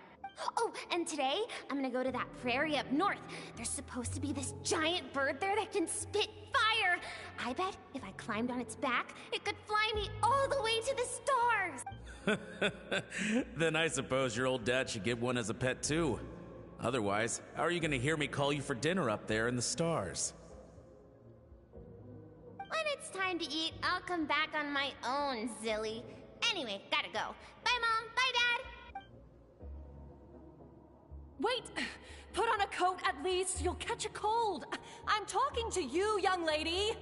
Oh, and today, I'm gonna go to that prairie up north. There's supposed to be this giant bird there that can spit fire. I bet if I climbed on its back, it could fly me all the way to the stars. Then I suppose your old dad should get one as a pet too. Otherwise, how are you gonna hear me call you for dinner up there in the stars? When it's time to eat, I'll come back on my own, Zilly. Anyway, gotta go. Bye, Mom. Bye, Dad. Wait! Put on a coat at least. You'll catch a cold. I'm talking to you, young lady.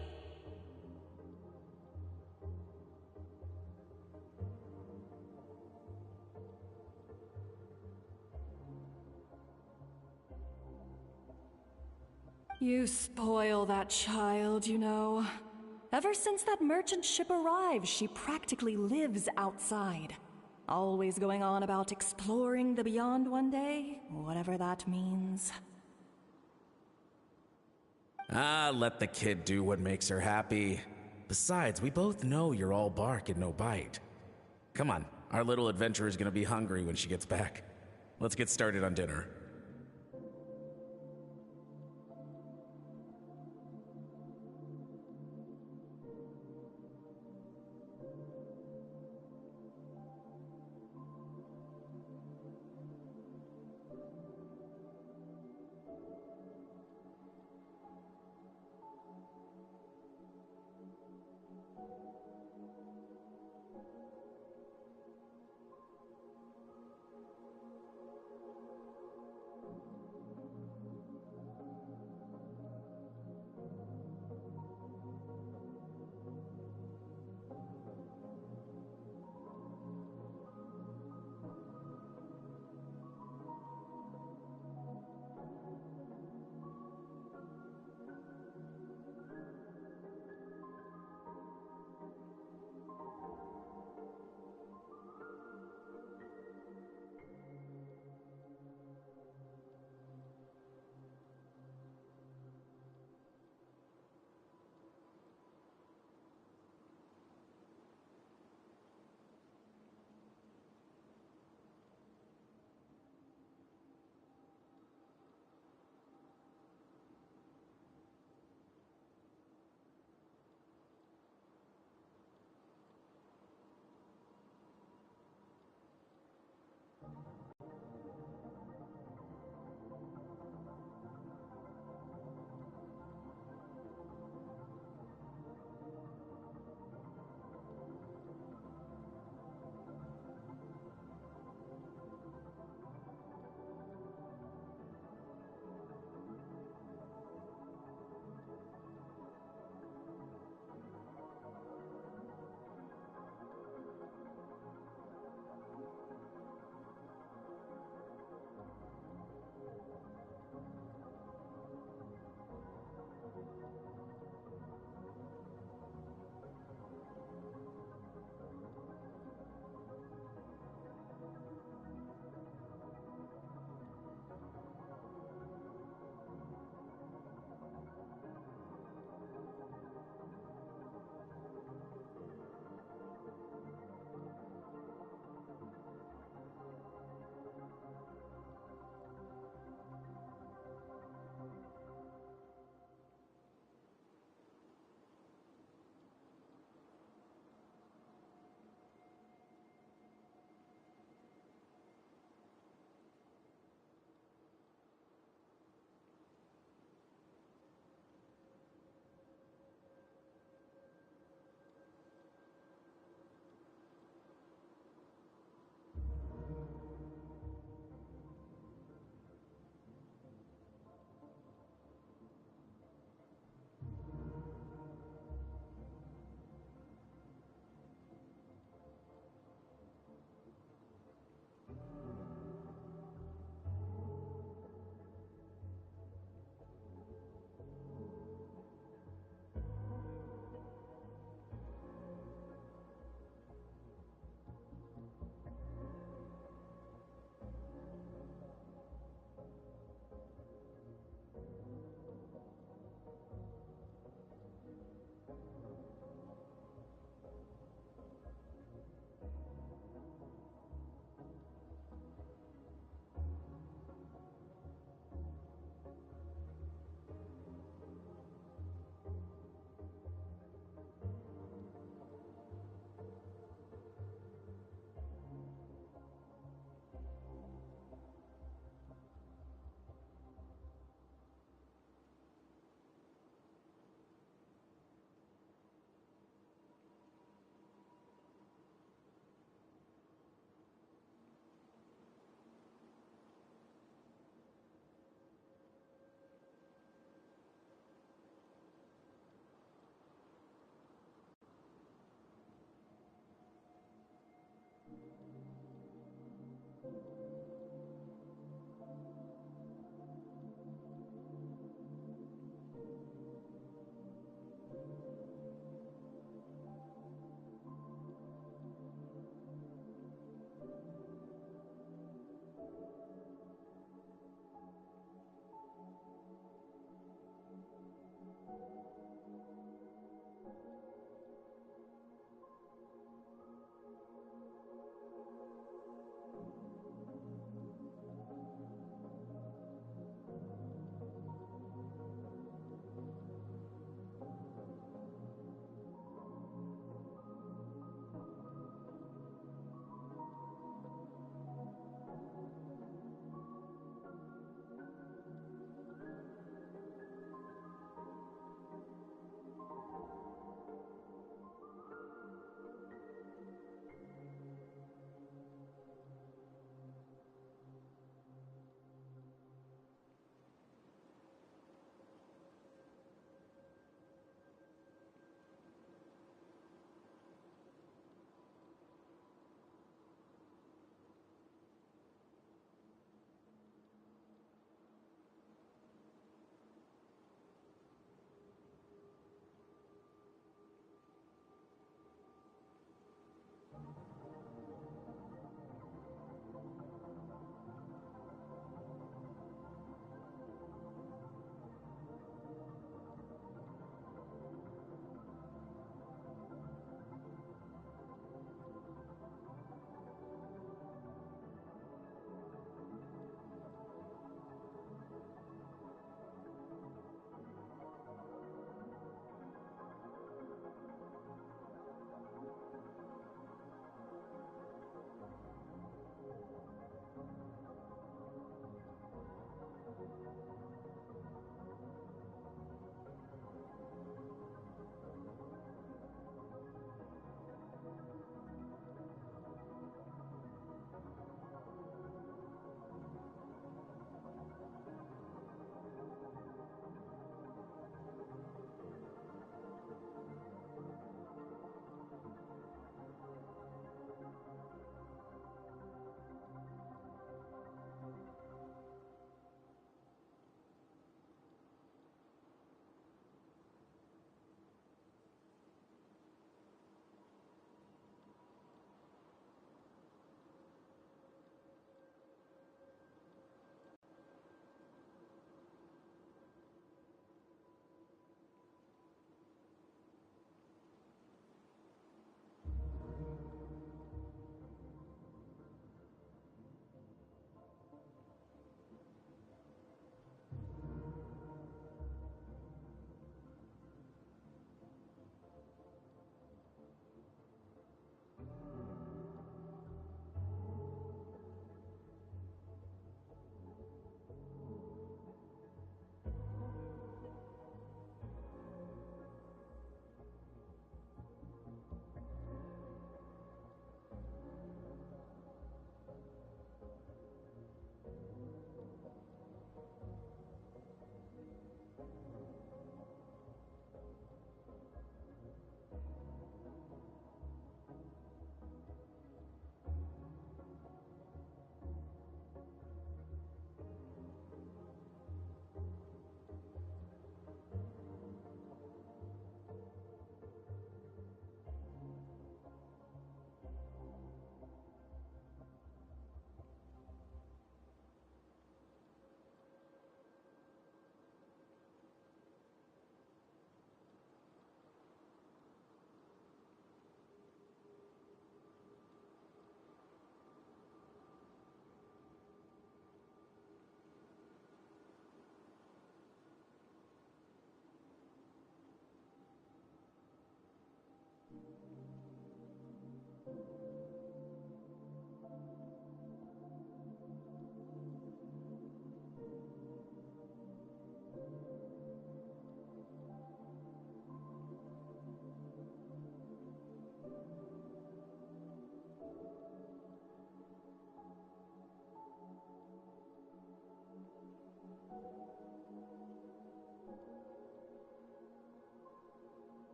You spoil that child, you know. Ever since that merchant ship arrived, she practically lives outside. Always going on about exploring the beyond one day, whatever that means. Let the kid do what makes her happy. Besides, we both know you're all bark and no bite. Come on, our little adventurer is gonna be hungry when she gets back. Let's get started on dinner.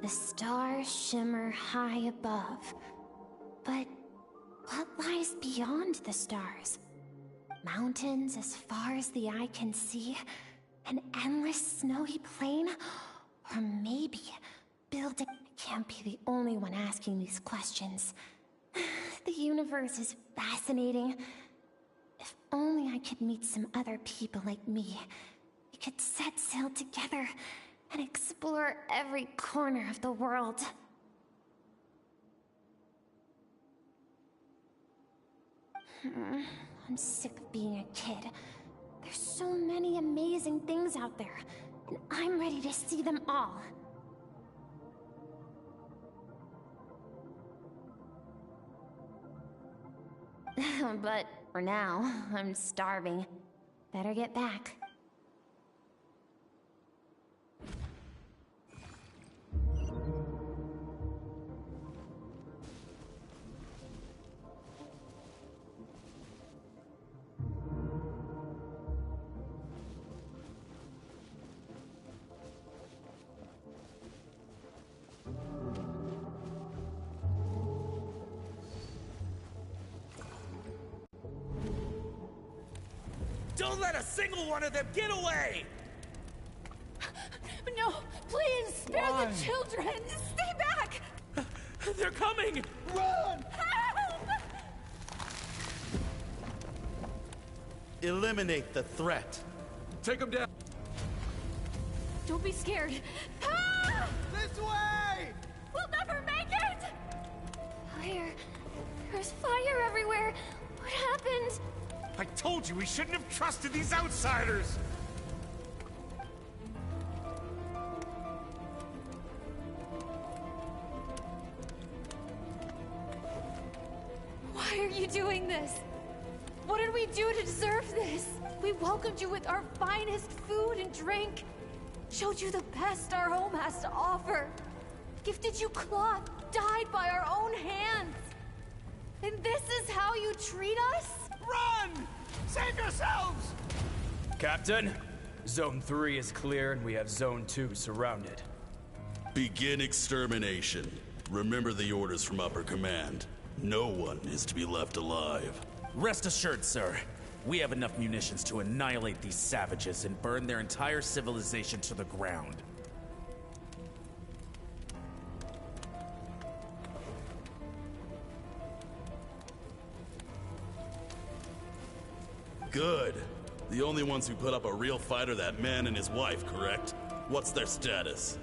The stars shimmer high above. But what lies beyond the stars? Mountains as far as the eye can see? An endless snowy plain? Or maybe building... I can't be the only one asking these questions. The universe is fascinating. If only I could meet some other people like me. We could set sail together and explore every corner of the world. I'm sick of being a kid. There's so many amazing things out there, and I'm ready to see them all. But for now, I'm starving. Better get back. Don't let a single one of them get away! No, please, spare the children! Stay back! They're coming! Run! Help! Eliminate the threat. Take them down. Don't be scared. Ah! This way! We'll never make it! Fire. There's fire everywhere. What happened? I told you we shouldn't have trusted these outsiders! Why are you doing this? What did we do to deserve this? We welcomed you with our finest food and drink. Showed you the best our home has to offer. Gifted you cloth dyed by our own hands. And this is how you treat us? Run! Save yourselves! Captain, Zone 3 is clear and we have Zone 2 surrounded. Begin extermination. Remember the orders from upper command. No one is to be left alive. Rest assured, sir. We have enough munitions to annihilate these savages and burn their entire civilization to the ground. Good. The only ones who put up a real fight are that man and his wife, correct? What's their status?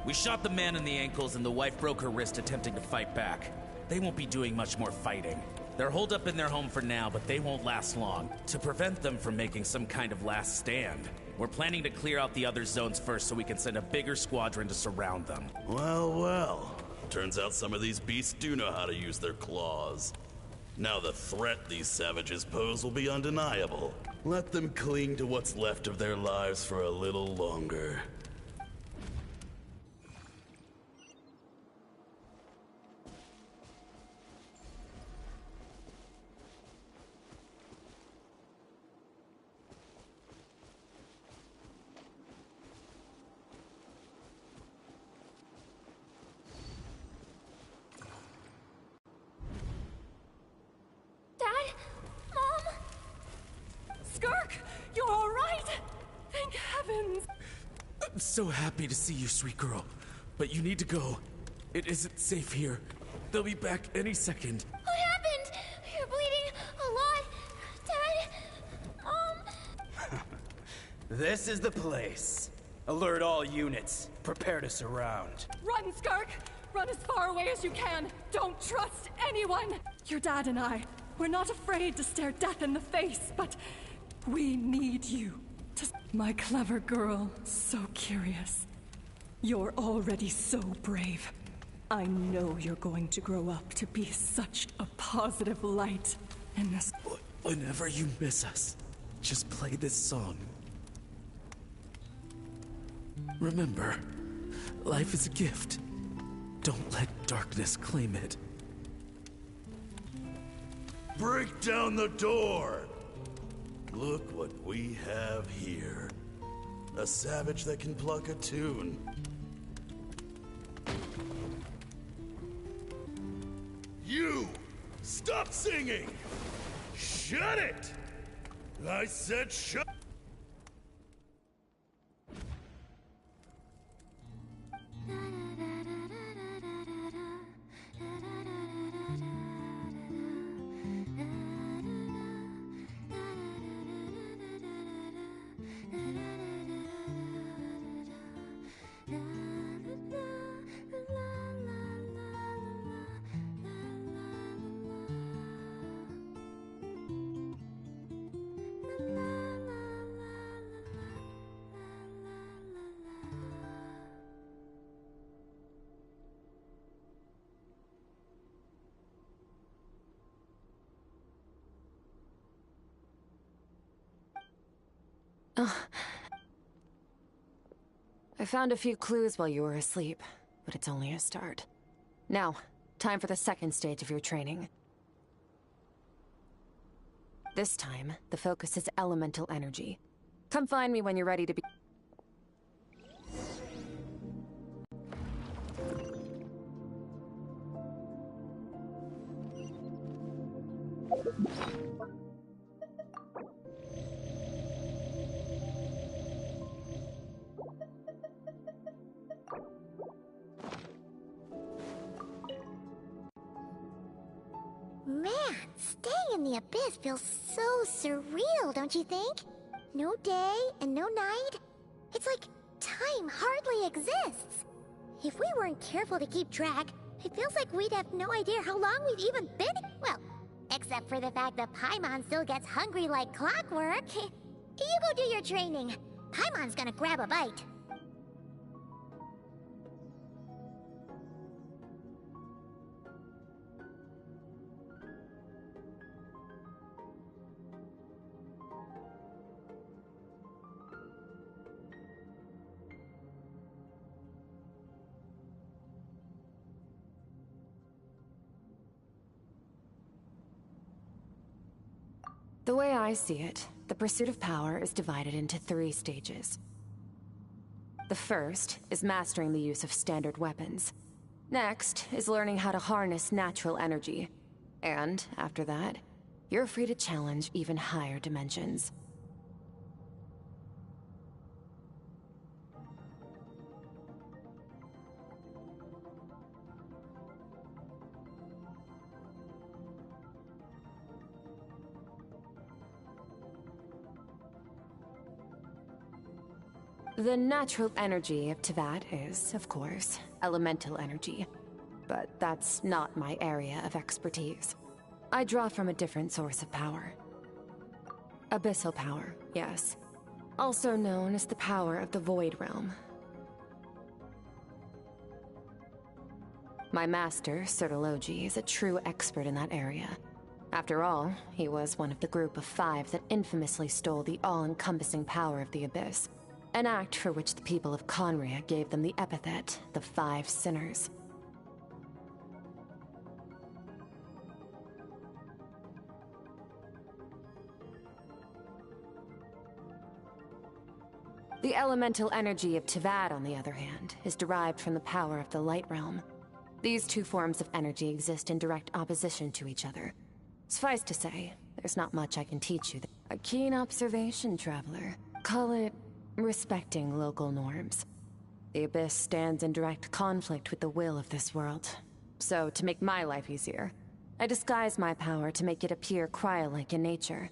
We shot the man in the ankles and the wife broke her wrist attempting to fight back. They won't be doing much more fighting. They're holed up in their home for now, but they won't last long. To prevent them from making some kind of last stand, we're planning to clear out the other zones first so we can send a bigger squadron to surround them. Well, well. Turns out some of these beasts do know how to use their claws. Now the threat these savages pose will be undeniable. Let them cling to what's left of their lives for a little longer. Skirk, you're all right? Thank heavens. I'm so happy to see you, sweet girl. But you need to go. It isn't safe here. They'll be back any second. What happened? You're bleeding a lot. Dad? This is the place. Alert all units. Prepare to surround. Run, Skirk! Run as far away as you can. Don't trust anyone. Your dad and I, we're not afraid to stare death in the face, but we need you to... My clever girl, so curious. You're already so brave. I know you're going to grow up to be such a positive light in this... Whenever you miss us, just play this song. Remember, life is a gift. Don't let darkness claim it. Break down the door! Look what we have here. A savage that can pluck a tune. Stop singing! Shut it! I said shut. I found a few clues while you were asleep, but it's only a start. Now, time for the second stage of your training. This time, the focus is elemental energy. Come find me when you're ready to be... Man, staying in the abyss feels so surreal, don't you think? No day and no night. It's like time hardly exists. If we weren't careful to keep track, it feels like we'd have no idea how long we've even been. Well, except for the fact that Paimon still gets hungry like clockwork. You go do your training. Paimon's gonna grab a bite. The way I see it, the pursuit of power is divided into 3 stages. The first is mastering the use of standard weapons. Next is learning how to harness natural energy. And after that, you're free to challenge even higher dimensions. The natural energy of Teyvat is, of course, elemental energy. But that's not my area of expertise. I draw from a different source of power. Abyssal power, yes. Also known as the power of the Void Realm. My master, Sertologi, is a true expert in that area. After all, he was one of the group of 5 that infamously stole the all-encompassing power of the Abyss. An act for which the people of Conria gave them the epithet, the 5 Sinners. The elemental energy of Teyvat, on the other hand, is derived from the power of the Light Realm. These 2 forms of energy exist in direct opposition to each other. Suffice to say, there's not much I can teach you. A keen observation, traveler. Call it respecting local norms. The Abyss stands in direct conflict with the will of this world. So, to make my life easier, I disguise my power to make it appear cryo-like in nature.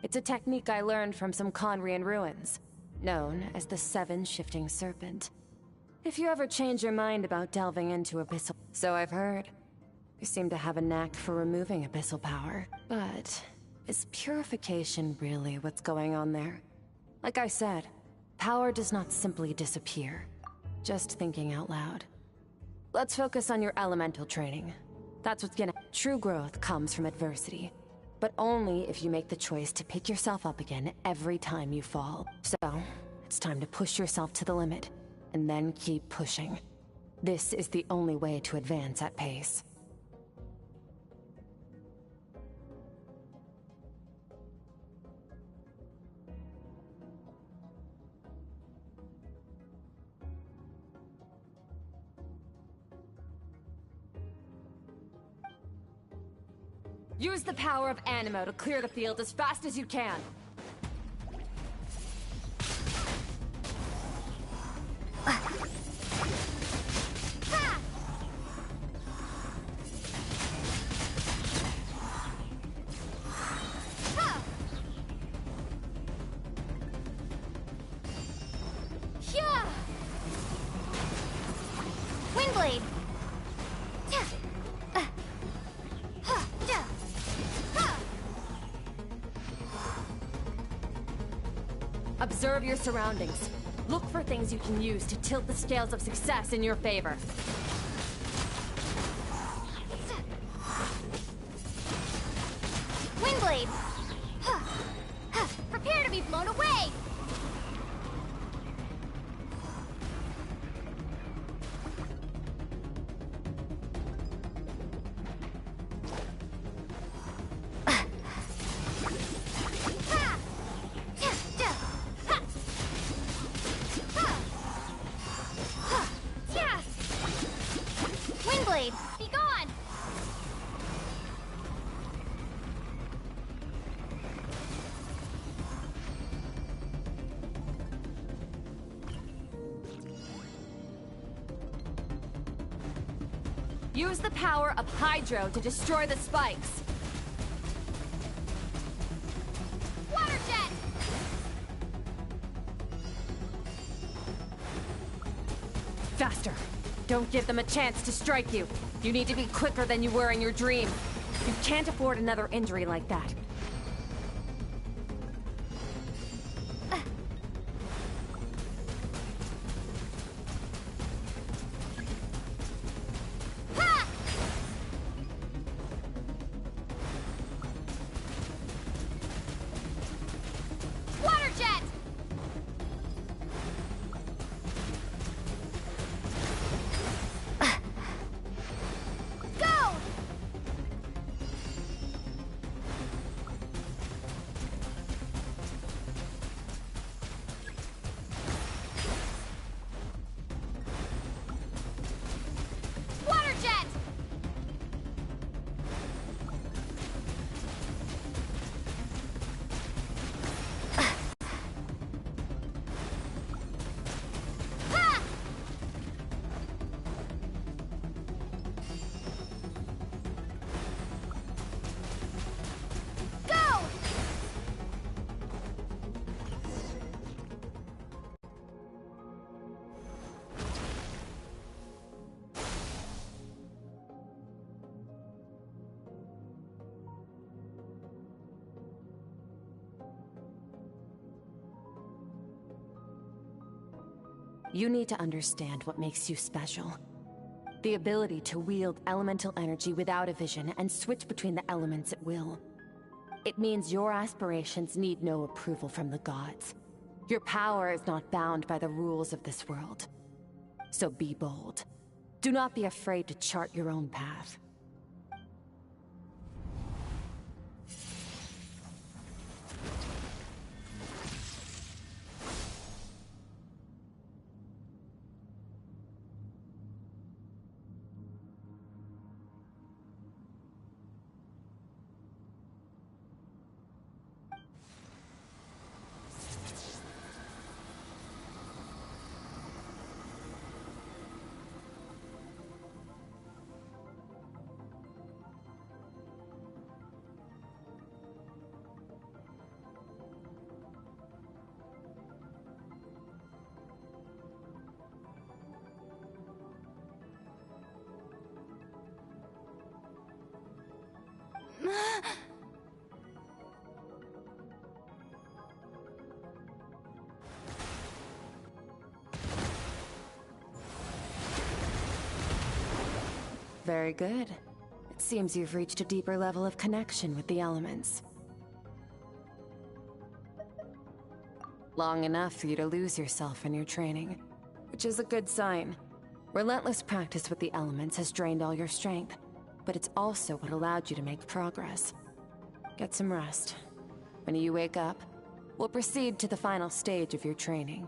It's a technique I learned from some Conrian ruins, known as the 7 Shifting Serpent. If you ever change your mind about delving into abyssal... So I've heard. You seem to have a knack for removing abyssal power. But is purification really what's going on there? Like I said, power does not simply disappear. Just thinking out loud. Let's focus on your elemental training. That's what's gonna... True growth comes from adversity. But only if you make the choice to pick yourself up again every time you fall. So, it's time to push yourself to the limit, and then keep pushing. This is the only way to advance at pace. Use the power of Animo to clear the field as fast as you can. Windblade! Observe your surroundings. Look for things you can use to tilt the scales of success in your favor. Windblade! Prepare to be blown away! Windblade, be gone! Use the power of Hydro to destroy the spikes. Water jet! Faster! Don't give them a chance to strike you. You need to be quicker than you were in your dream. You can't afford another injury like that. Water jet! Go! Water jet! Go! You need to understand what makes you special. The ability to wield elemental energy without a vision and switch between the elements at will. It means your aspirations need no approval from the gods. Your power is not bound by the rules of this world. So be bold. Do not be afraid to chart your own path. Very good. It seems you've reached a deeper level of connection with the elements. Long enough for you to lose yourself in your training, which is a good sign. Relentless practice with the elements has drained all your strength, but it's also what allowed you to make progress. Get some rest. When you wake up, we'll proceed to the final stage of your training.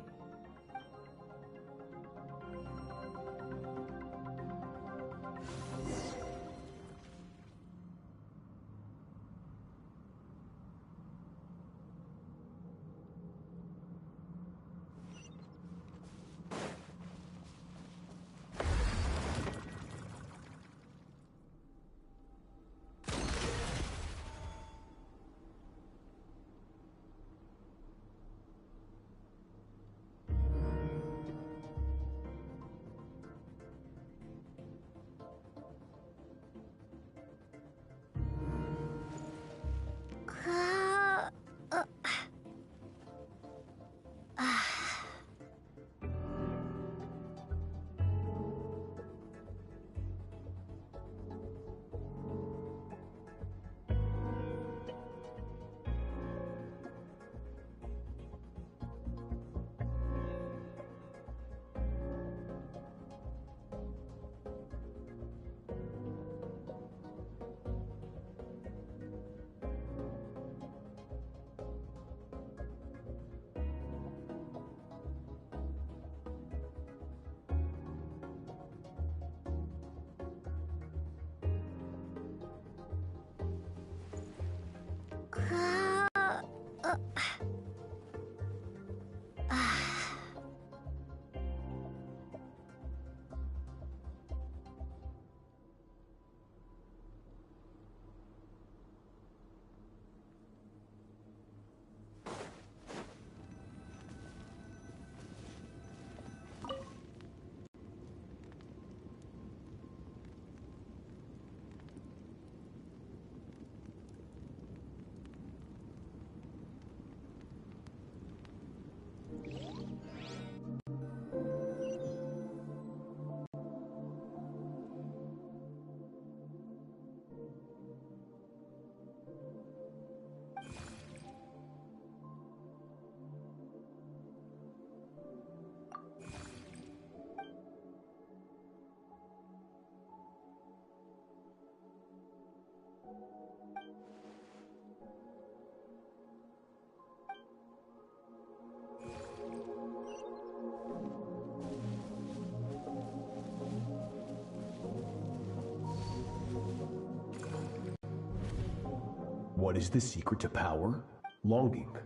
What is the secret to power? Longing.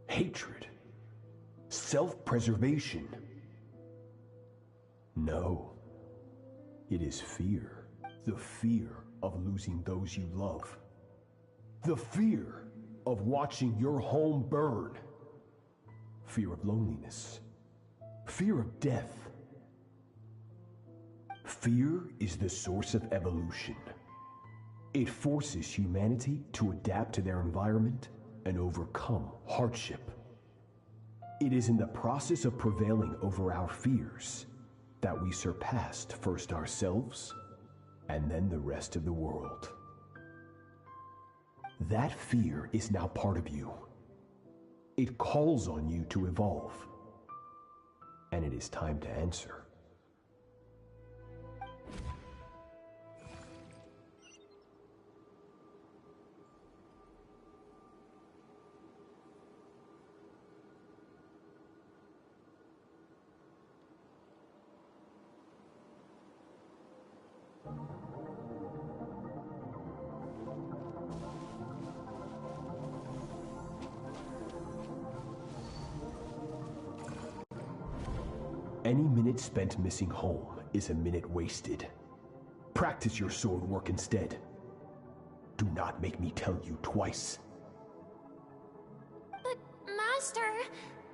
Hatred. Self-preservation. No. It is fear. The fear of losing those you love. The fear of watching your home burn. Fear of loneliness. Fear of death. Fear is the source of evolution. It forces humanity to adapt to their environment and overcome hardship. It is in the process of prevailing over our fears that we surpassed first ourselves and then the rest of the world. That fear is now part of you. It calls on you to evolve. And it is time to answer. Any minute spent missing home is a minute wasted. Practice your sword work instead. Do not make me tell you twice. But, Master,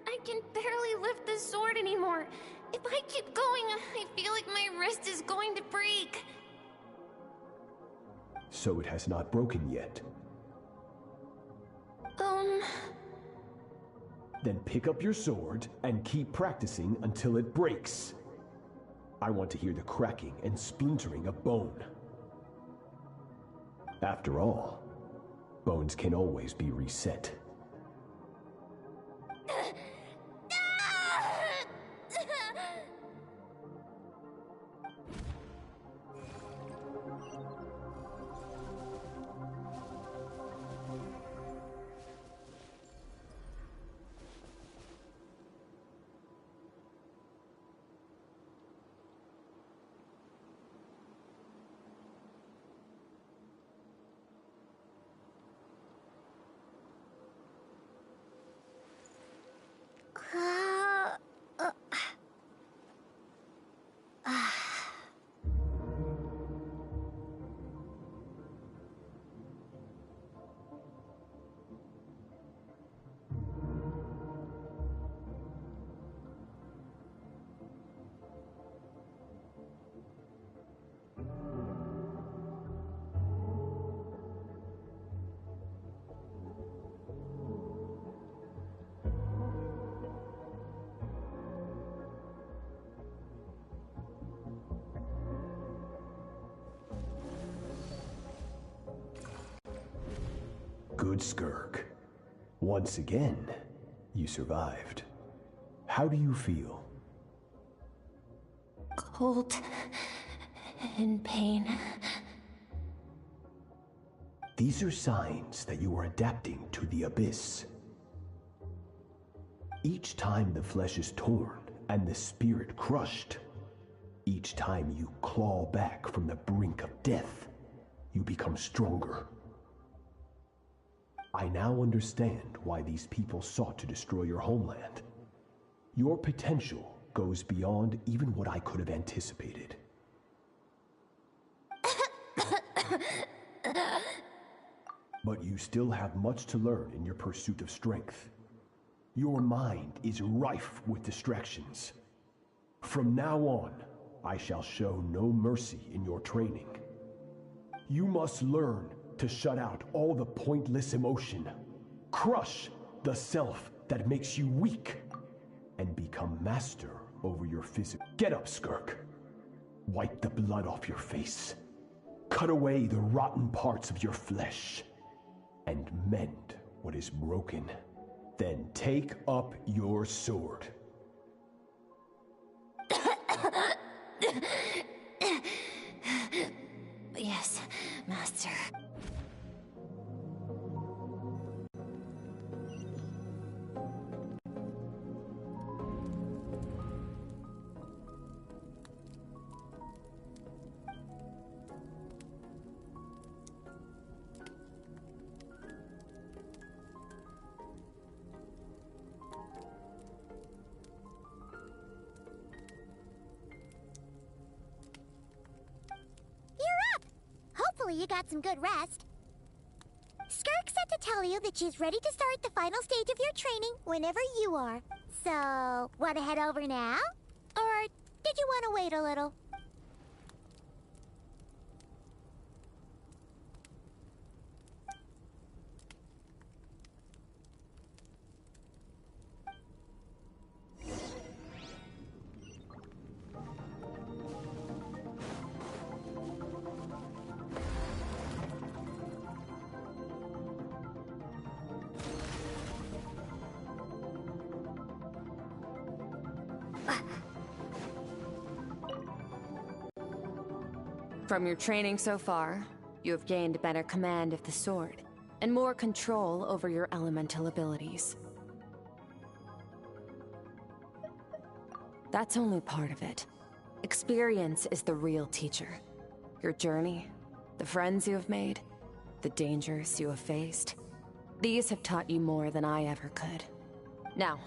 I can barely lift the sword anymore. If I keep going, I feel like my wrist is going to break. So it has not broken yet. Then pick up your sword and keep practicing until it breaks. I want to hear the cracking and splintering of bone. After all, bones can always be reset. Good Skirk. Once again, you survived. How do you feel? Cold and pain. These are signs that you are adapting to the abyss. Each time the flesh is torn and the spirit crushed, each time you claw back from the brink of death, you become stronger. I now understand why these people sought to destroy your homeland. Your potential goes beyond even what I could have anticipated. But you still have much to learn in your pursuit of strength. Your mind is rife with distractions. From now on, I shall show no mercy in your training. You must learn to shut out all the pointless emotion, crush the self that makes you weak, and become master over your physical. Get up, Skirk. Wipe the blood off your face. Cut away the rotten parts of your flesh, and mend what is broken. Then take up your sword. Yes, Master. Hopefully you got some good rest. Skirk said to tell you that she's ready to start the final stage of your training whenever you are. So, want to head over now? Or did you want to wait a little? From your training so far, you have gained better command of the sword, and more control over your elemental abilities. That's only part of it. Experience is the real teacher. Your journey, the friends you have made, the dangers you have faced. These have taught you more than I ever could. Now,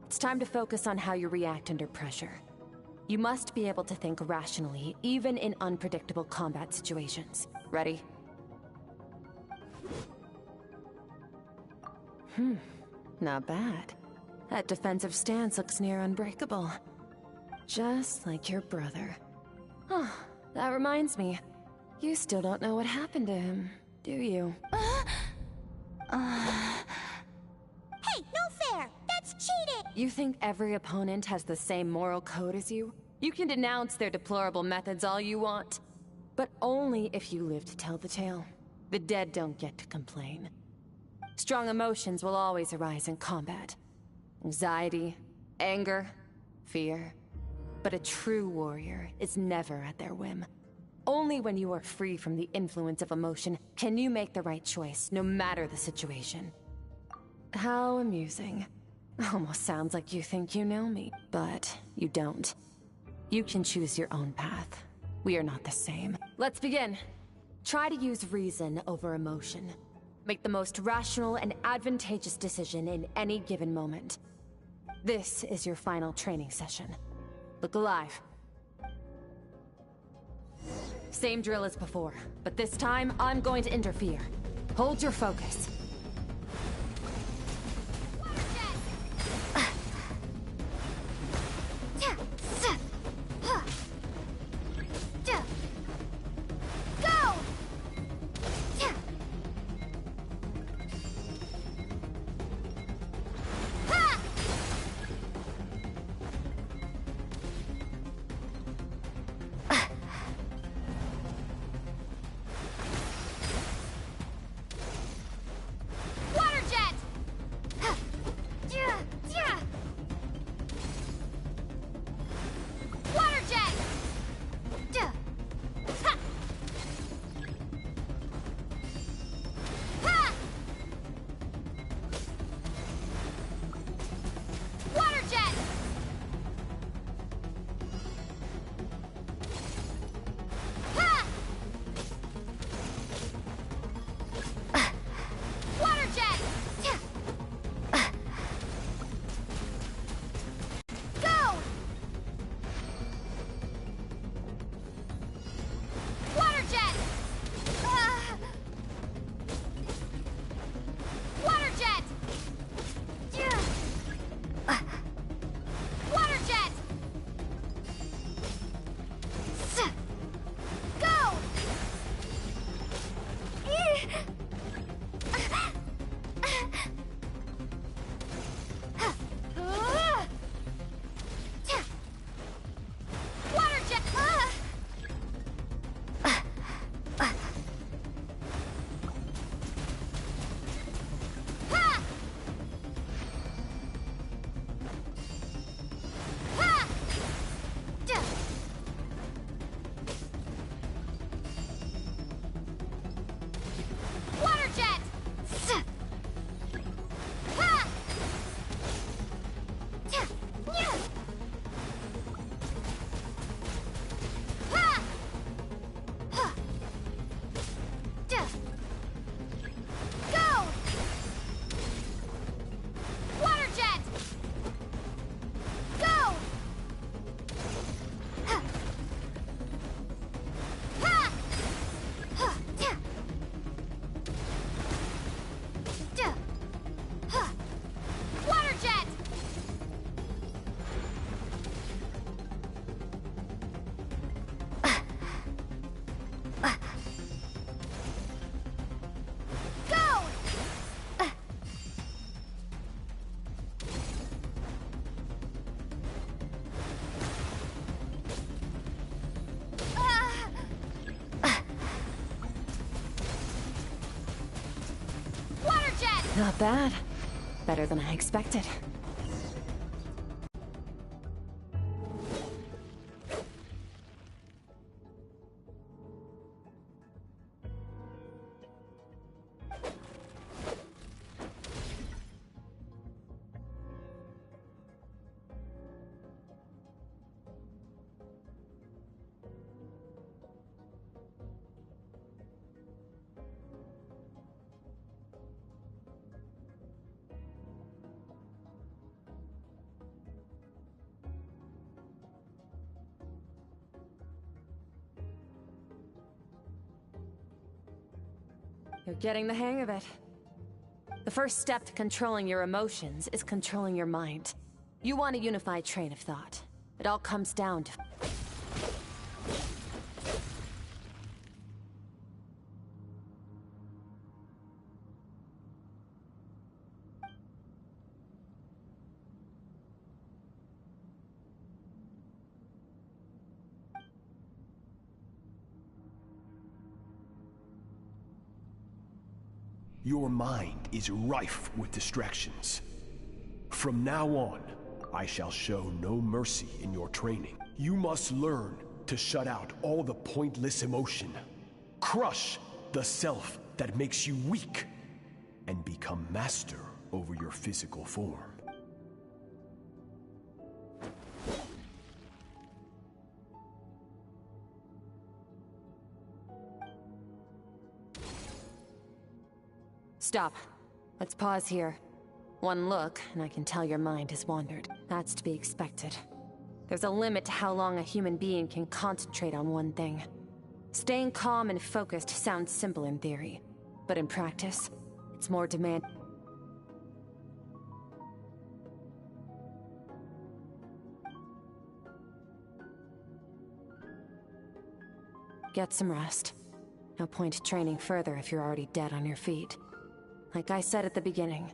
it's time to focus on how you react under pressure. You must be able to think rationally, even in unpredictable combat situations. Ready? Not bad. That defensive stance looks near unbreakable. Just like your brother. Oh, that reminds me. You still don't know what happened to him, do you? Hey, no fair! That's cheating! You think every opponent has the same moral code as you? You can denounce their deplorable methods all you want, but only if you live to tell the tale. The dead don't get to complain. Strong emotions will always arise in combat. Anxiety, anger, fear. But a true warrior is never at their whim. Only when you are free from the influence of emotion can you make the right choice, no matter the situation. How amusing. Almost sounds like you think you know me, but you don't. You can choose your own path. We are not the same. Let's begin. Try to use reason over emotion. Make the most rational and advantageous decision in any given moment. This is your final training session. Look alive. Same drill as before, but this time I'm going to interfere. Hold your focus. Not bad. Better than I expected. You're getting the hang of it. The first step to controlling your emotions is controlling your mind. You want a unified train of thought. It all comes down to... Your mind is rife with distractions. From now on, I shall show no mercy in your training. You must learn to shut out all the pointless emotion. Crush the self that makes you weak, and become master over your physical form. Stop. Let's pause here. One look, and I can tell your mind has wandered. That's to be expected. There's a limit to how long a human being can concentrate on one thing. Staying calm and focused sounds simple in theory, but in practice, it's more demanding. Get some rest. No point training further if you're already dead on your feet. Like I said at the beginning,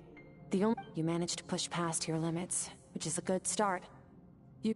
you managed to push past your limits, which is a good start. You...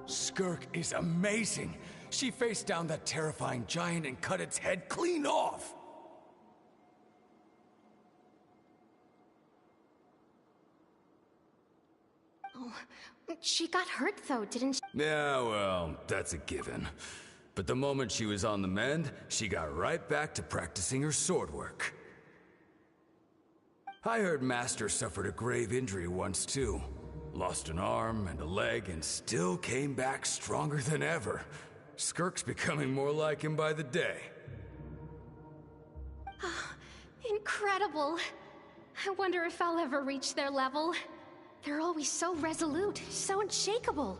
Skirk is amazing. She faced down that terrifying giant and cut its head clean off. Oh, she got hurt though, didn't she? Yeah, well, that's a given. But the moment she was on the mend, she got right back to practicing her sword work. I heard Master suffered a grave injury once too. Lost an arm and a leg and still came back stronger than ever. Skirk's becoming more like him by the day. Incredible. I wonder if I'll ever reach their level. They're always so resolute, so unshakable.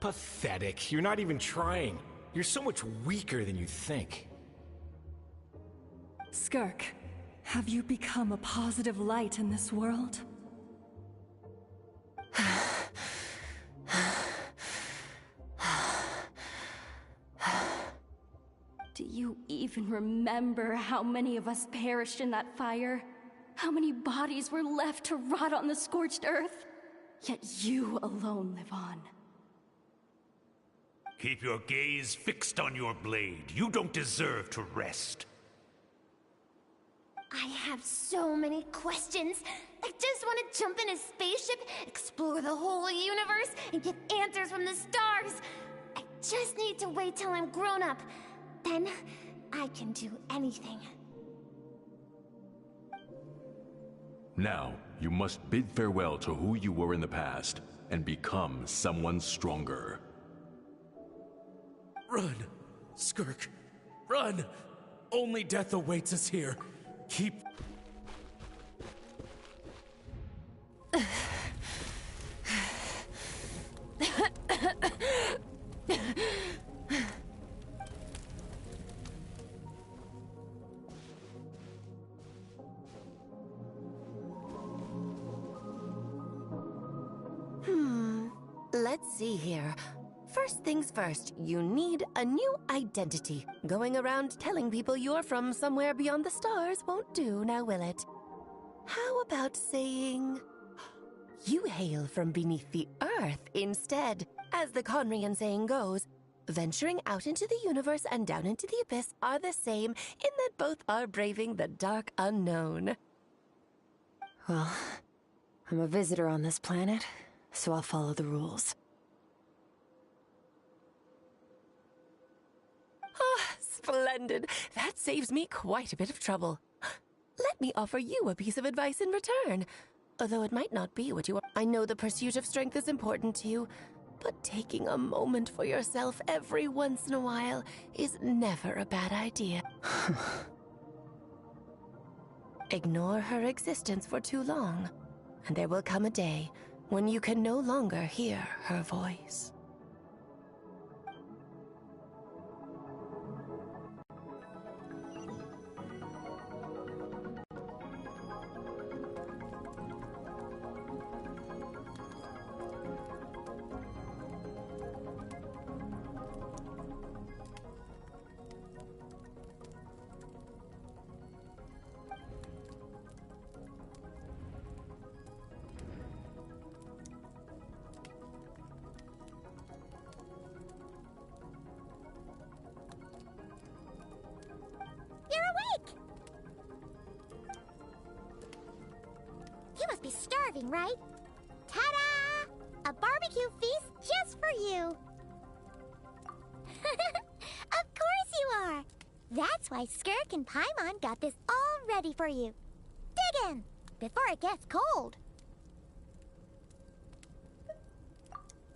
Pathetic. You're not even trying. You're so much weaker than you think. Skirk, have you become a positive light in this world? Do you even remember how many of us perished in that fire? How many bodies were left to rot on the scorched earth? Yet you alone live on. Keep your gaze fixed on your blade. You don't deserve to rest. I have so many questions. I just want to jump in a spaceship, explore the whole universe, and get answers from the stars. I just need to wait till I'm grown up. Then, I can do anything. Now, you must bid farewell to who you were in the past, and become someone stronger. Run! Skirk! Run! Only death awaits us here. Keep... Let's see here. First things first, you need a new identity. Going around telling people you're from somewhere beyond the stars won't do, now will it? How about saying... you hail from beneath the earth instead? As the Conrian saying goes, venturing out into the universe and down into the abyss are the same in that both are braving the dark unknown. Well, I'm a visitor on this planet, so I'll follow the rules. Ah, splendid. That saves me quite a bit of trouble. Let me offer you a piece of advice in return. Although it might not be what you are. I know the pursuit of strength is important to you, but taking a moment for yourself every once in a while is never a bad idea. Ignore her existence for too long, and there will come a day when you can no longer hear her voice. Be starving, right? Ta-da! A barbecue feast just for you! Of course you are! That's why Skirk and Paimon got this all ready for you. Dig in, before it gets cold.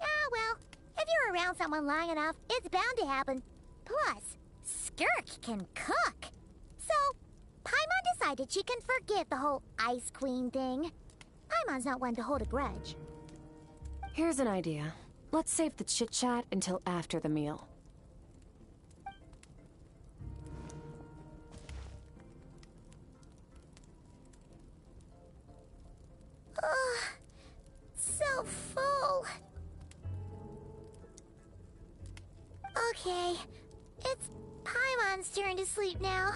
Ah, well, if you're around someone long enough, it's bound to happen. Plus, Skirk can cook. So, Paimon decided she can forget the whole Ice Queen thing. Paimon's not one to hold a grudge. Here's an idea. Let's save the chit-chat until after the meal. Ugh, so full. Okay, it's Paimon's turn to sleep now.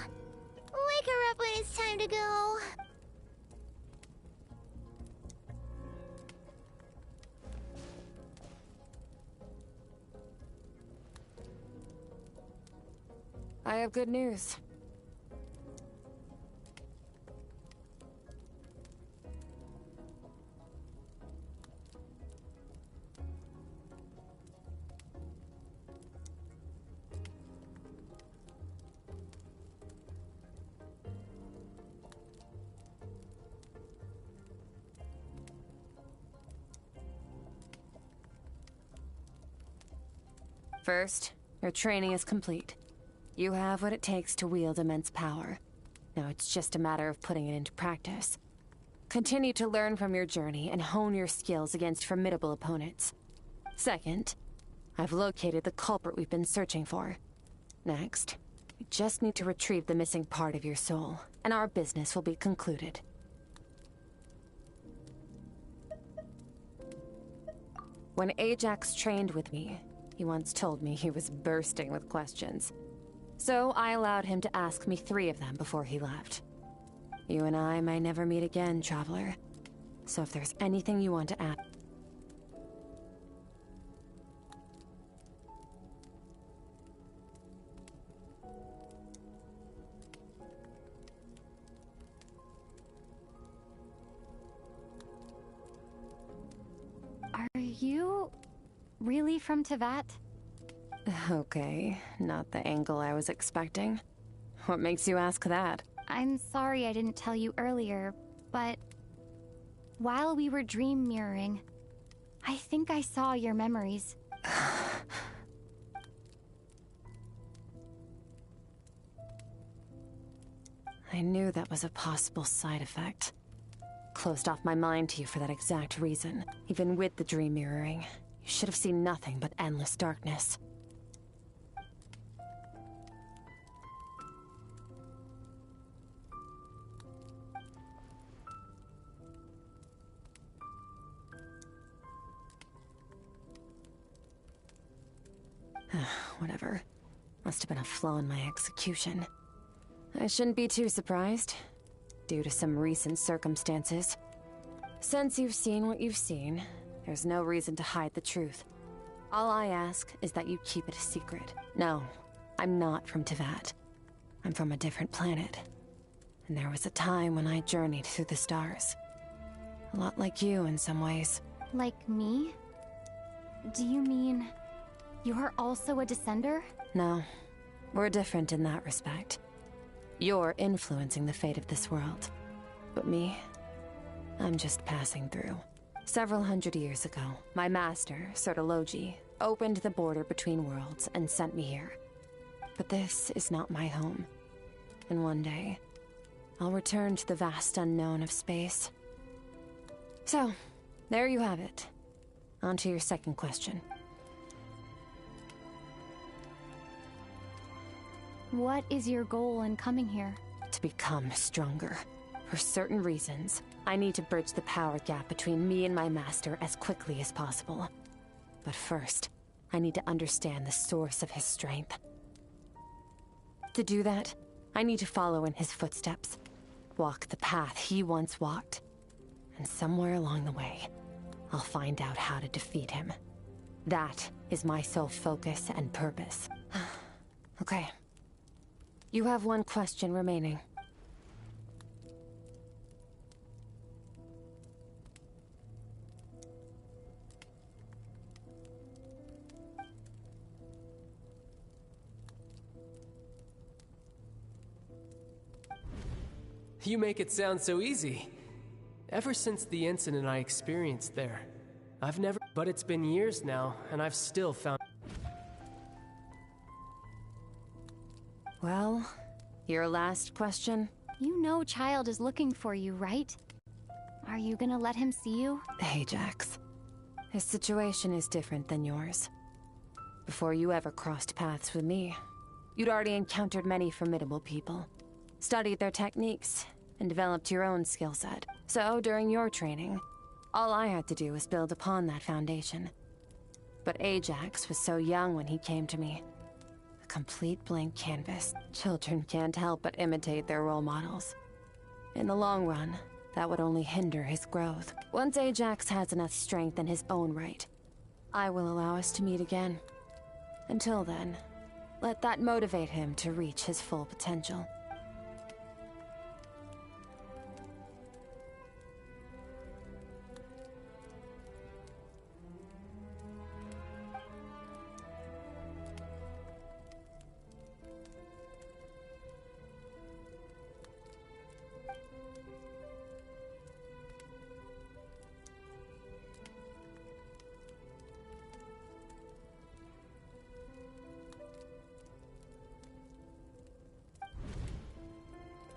Wake her up when it's time to go. I have good news. First, your training is complete. You have what it takes to wield immense power. Now it's just a matter of putting it into practice. Continue to learn from your journey and hone your skills against formidable opponents. Second, I've located the culprit we've been searching for. Next, we just need to retrieve the missing part of your soul, and our business will be concluded. When Ajax trained with me, he once told me he was bursting with questions. So I allowed him to ask me 3 of them before he left. You and I may never meet again, Traveler. So if there's anything you want to add... Are you really from Teyvat? Okay, not the angle I was expecting. What makes you ask that? I'm sorry I didn't tell you earlier, but while we were dream mirroring, I think I saw your memories. I knew that was a possible side effect. Closed off my mind to you for that exact reason. Even with the dream mirroring, you should have seen nothing but endless darkness. Whatever. Must have been a flaw in my execution. I shouldn't be too surprised, due to some recent circumstances. Since you've seen what you've seen, there's no reason to hide the truth. All I ask is that you keep it a secret. No, I'm not from Teyvat. I'm from a different planet. And there was a time when I journeyed through the stars. A lot like you in some ways. Like me? Do you mean you're also a descender? No, we're different in that respect. You're influencing the fate of this world. But me, I'm just passing through. Several hundred years ago, my master, Sertologi, opened the border between worlds and sent me here. But this is not my home. And one day, I'll return to the vast unknown of space. So, there you have it. On to your second question. What is your goal in coming here? To become stronger. For certain reasons, I need to bridge the power gap between me and my master as quickly as possible. But first, I need to understand the source of his strength. To do that, I need to follow in his footsteps. Walk the path he once walked. And somewhere along the way, I'll find out how to defeat him. That is my sole focus and purpose. Okay. You have one question remaining. You make it sound so easy. Ever since the incident I experienced there, I've never... But it's been years now, and I've still found... Well, your last question? You know Child is looking for you, right? Are you gonna let him see you? Ajax. His situation is different than yours. Before you ever crossed paths with me, you'd already encountered many formidable people, studied their techniques, and developed your own skill set. So, during your training, all I had to do was build upon that foundation. But Ajax was so young when he came to me. A complete blank canvas. Children can't help but imitate their role models. In the long run, that would only hinder his growth. Once Ajax has enough strength in his own right, I will allow us to meet again. Until then, let that motivate him to reach his full potential.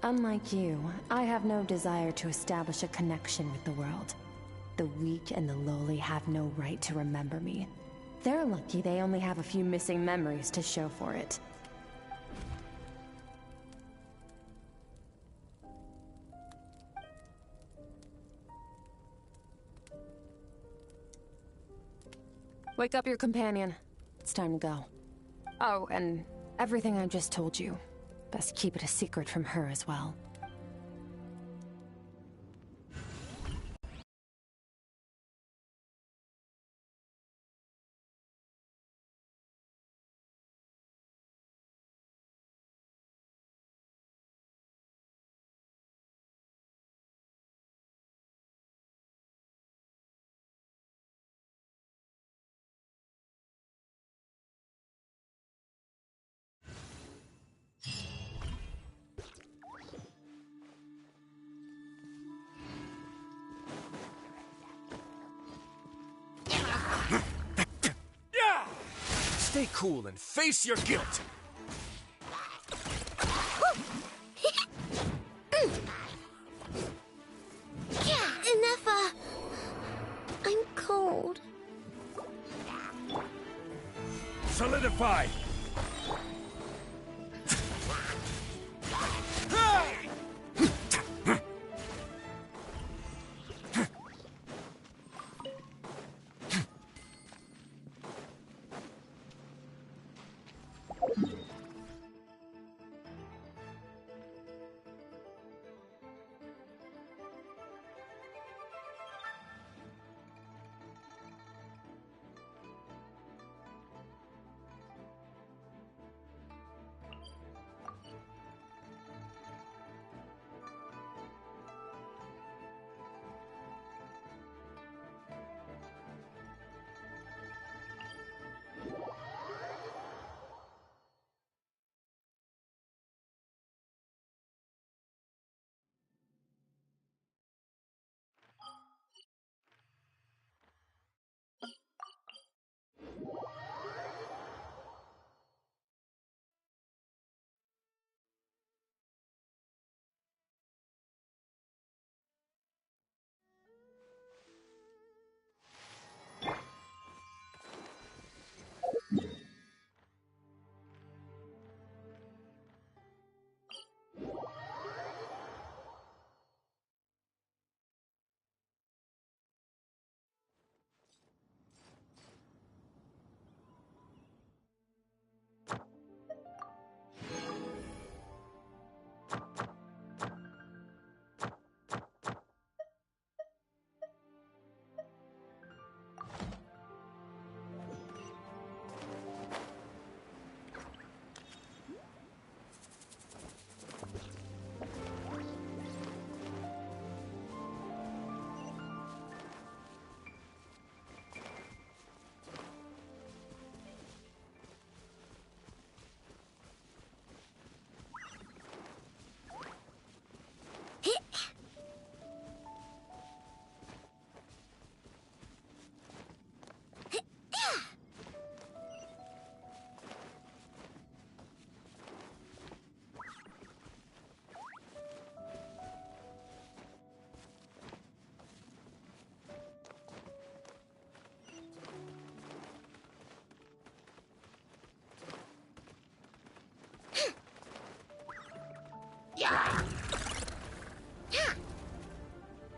Unlike you, I have no desire to establish a connection with the world. The weak and the lowly have no right to remember me. They're lucky they only have a few missing memories to show for it. Wake up your companion. It's time to go. Oh, and everything I just told you. Best keep it a secret from her as well. Stay cool and face your guilt! Enough, I'm cold. Solidify!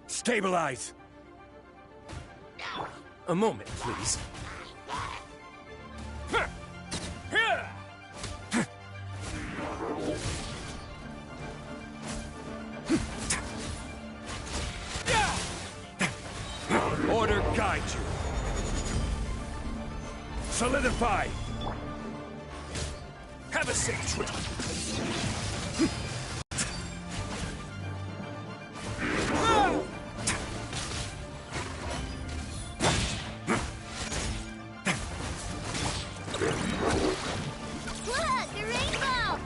Stabilize! A moment, please. Order guide you. Solidify! Have a safe trip! Look, a rainbow!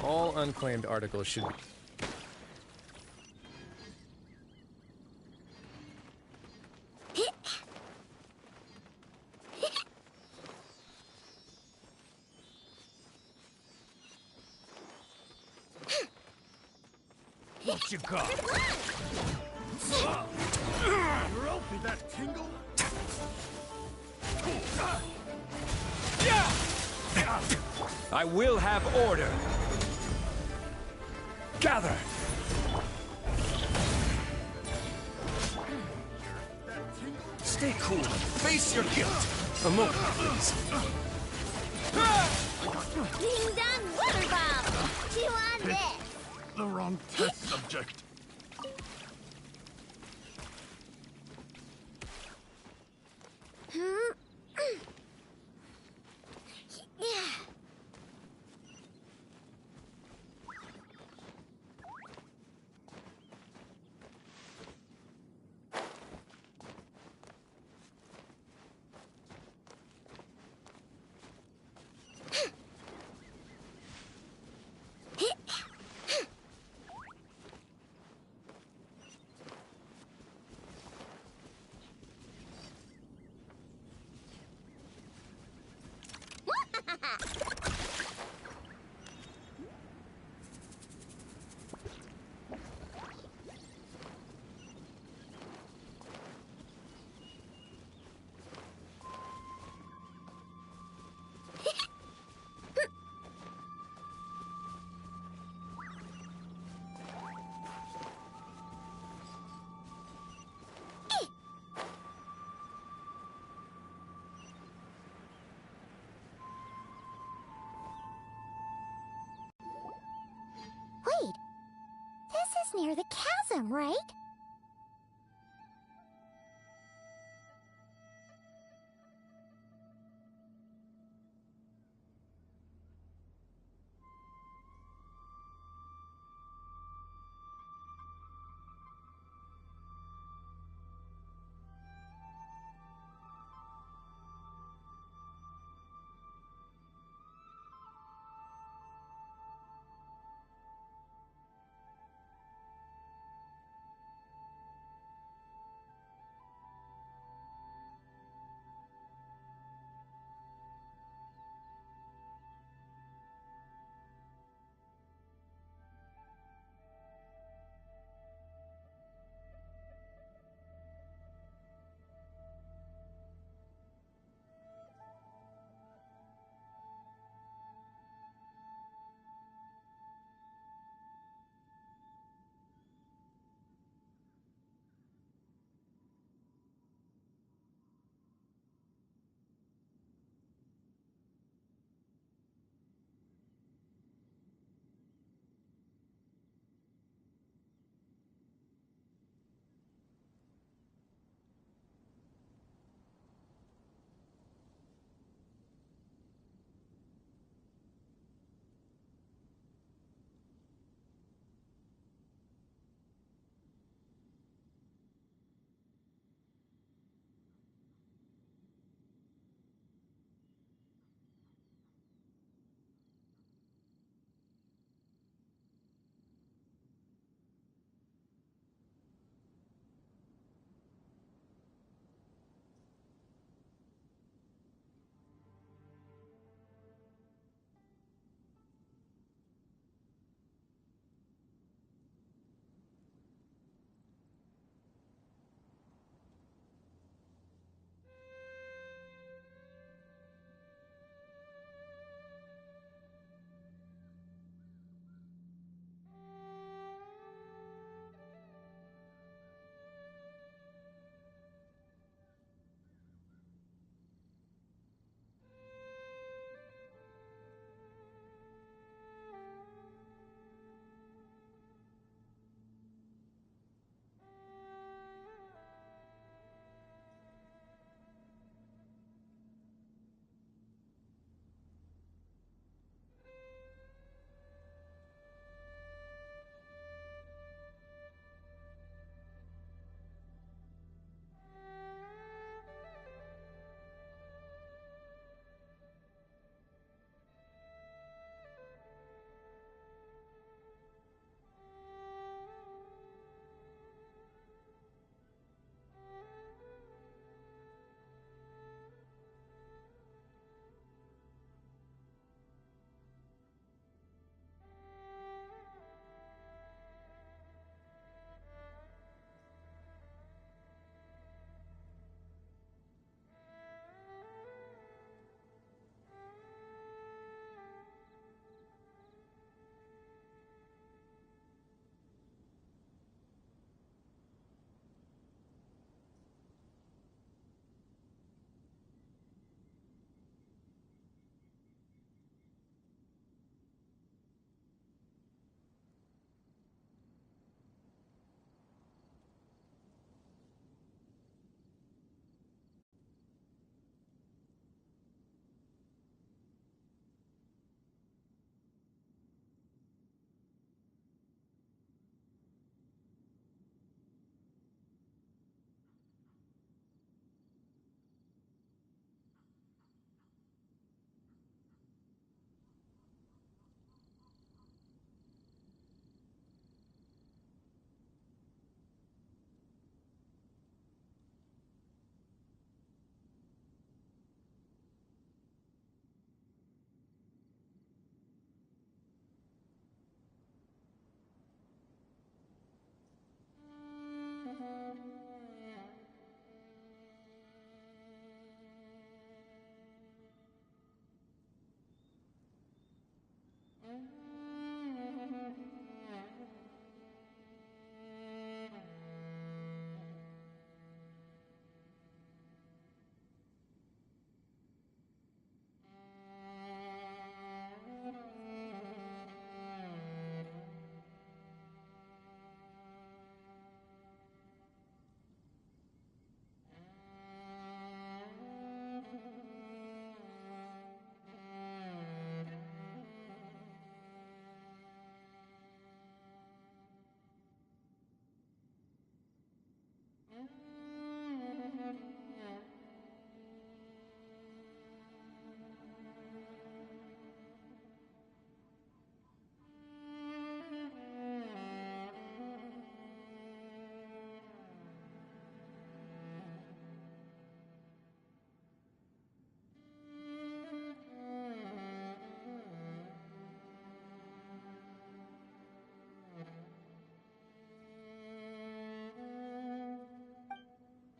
All unclaimed articles should be... what you got. Ropey, that tingle? I will have order. Gather. Stay cool. Face your guilt. A moment, please. Ding dong water bomb! Chew on this! The wrong test subject. Wait, this is near the chasm, right?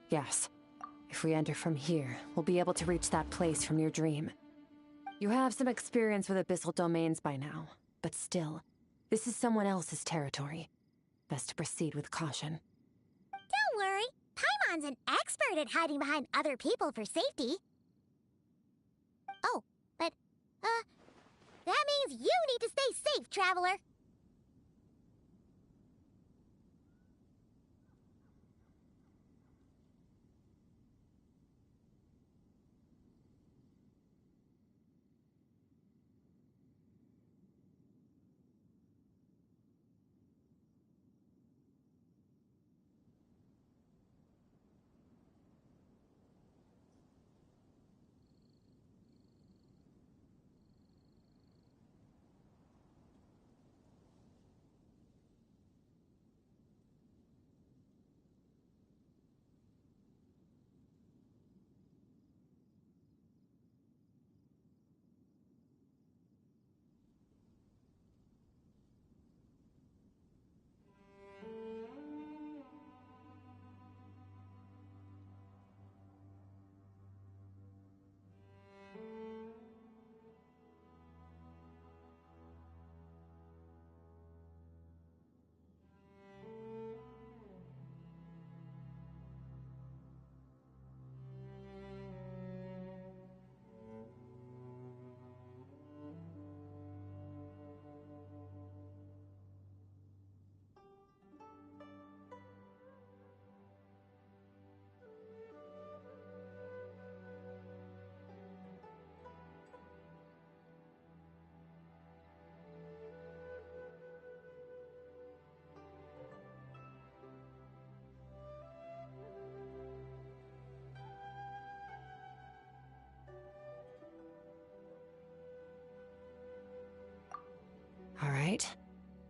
Yes. If we enter from here, we'll be able to reach that place from your dream. You have some experience with abyssal domains by now, but still, this is someone else's territory. Best to proceed with caution. Don't worry. Paimon's an expert at hiding behind other people for safety. Oh, but, that means you need to stay safe, traveler. All right.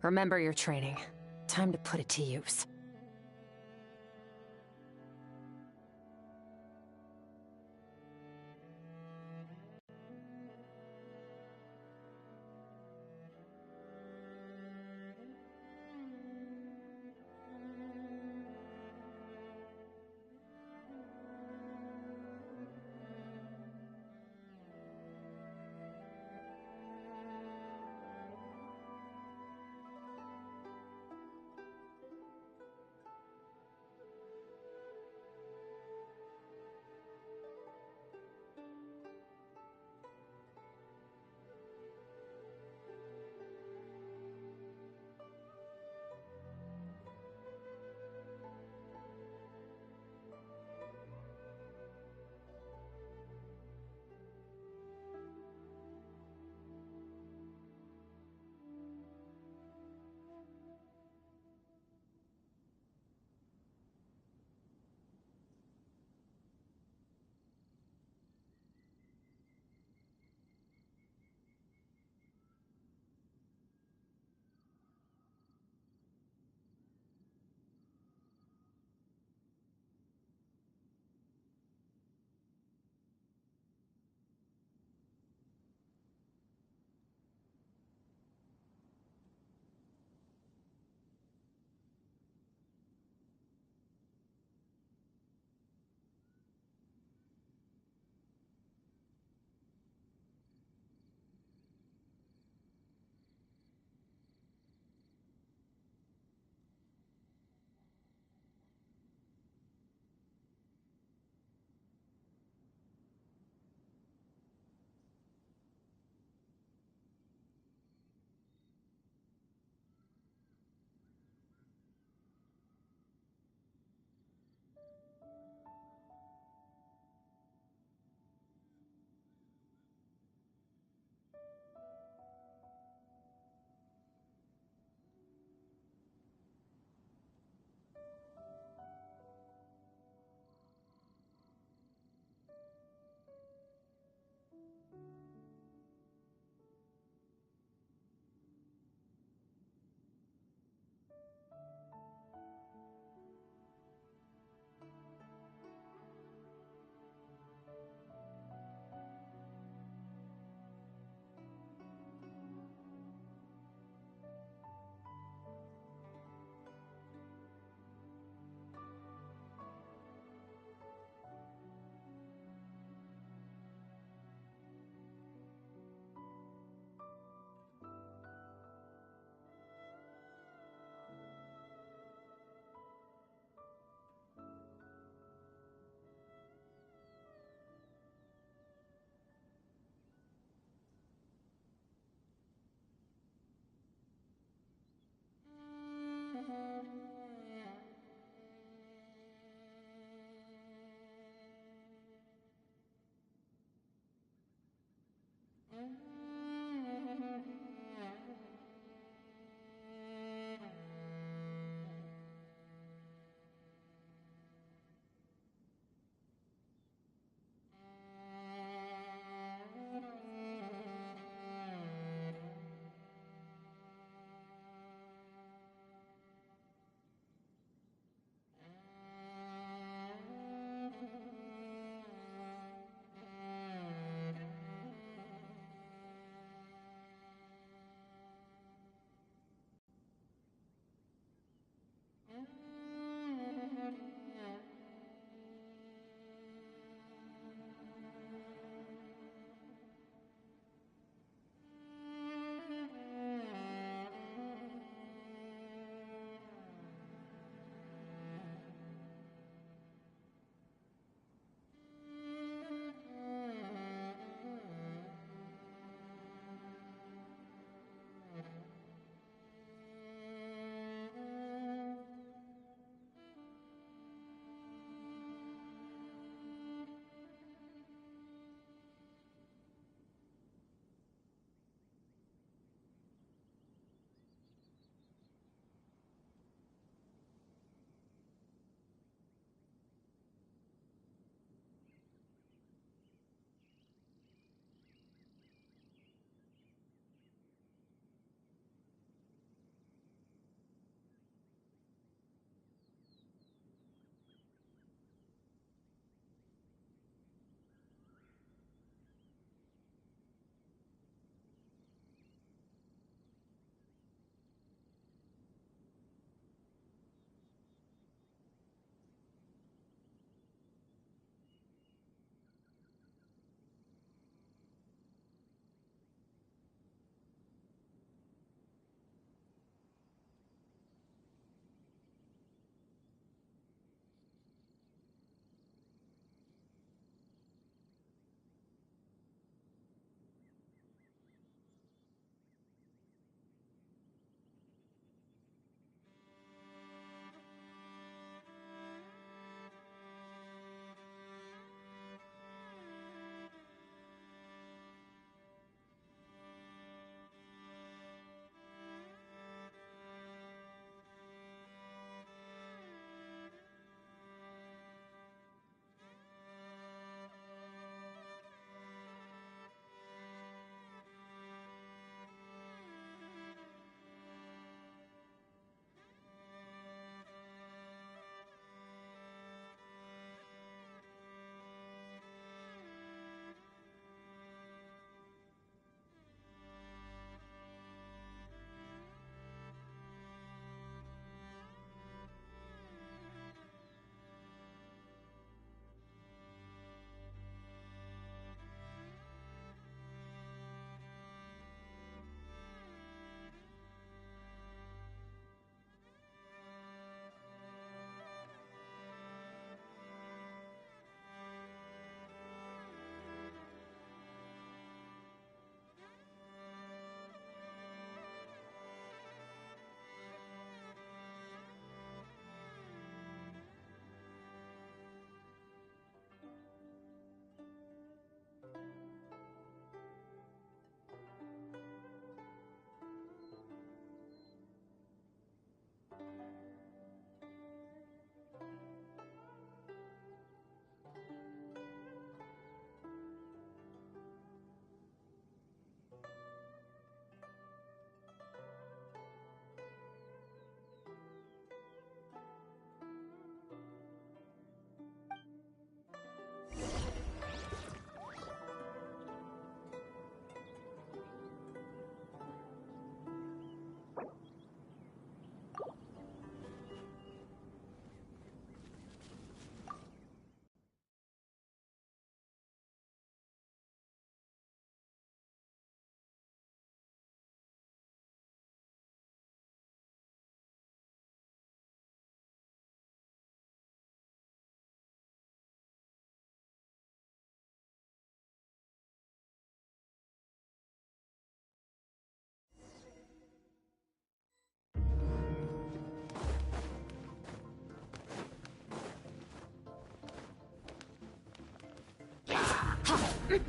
Remember your training. Time to put it to use.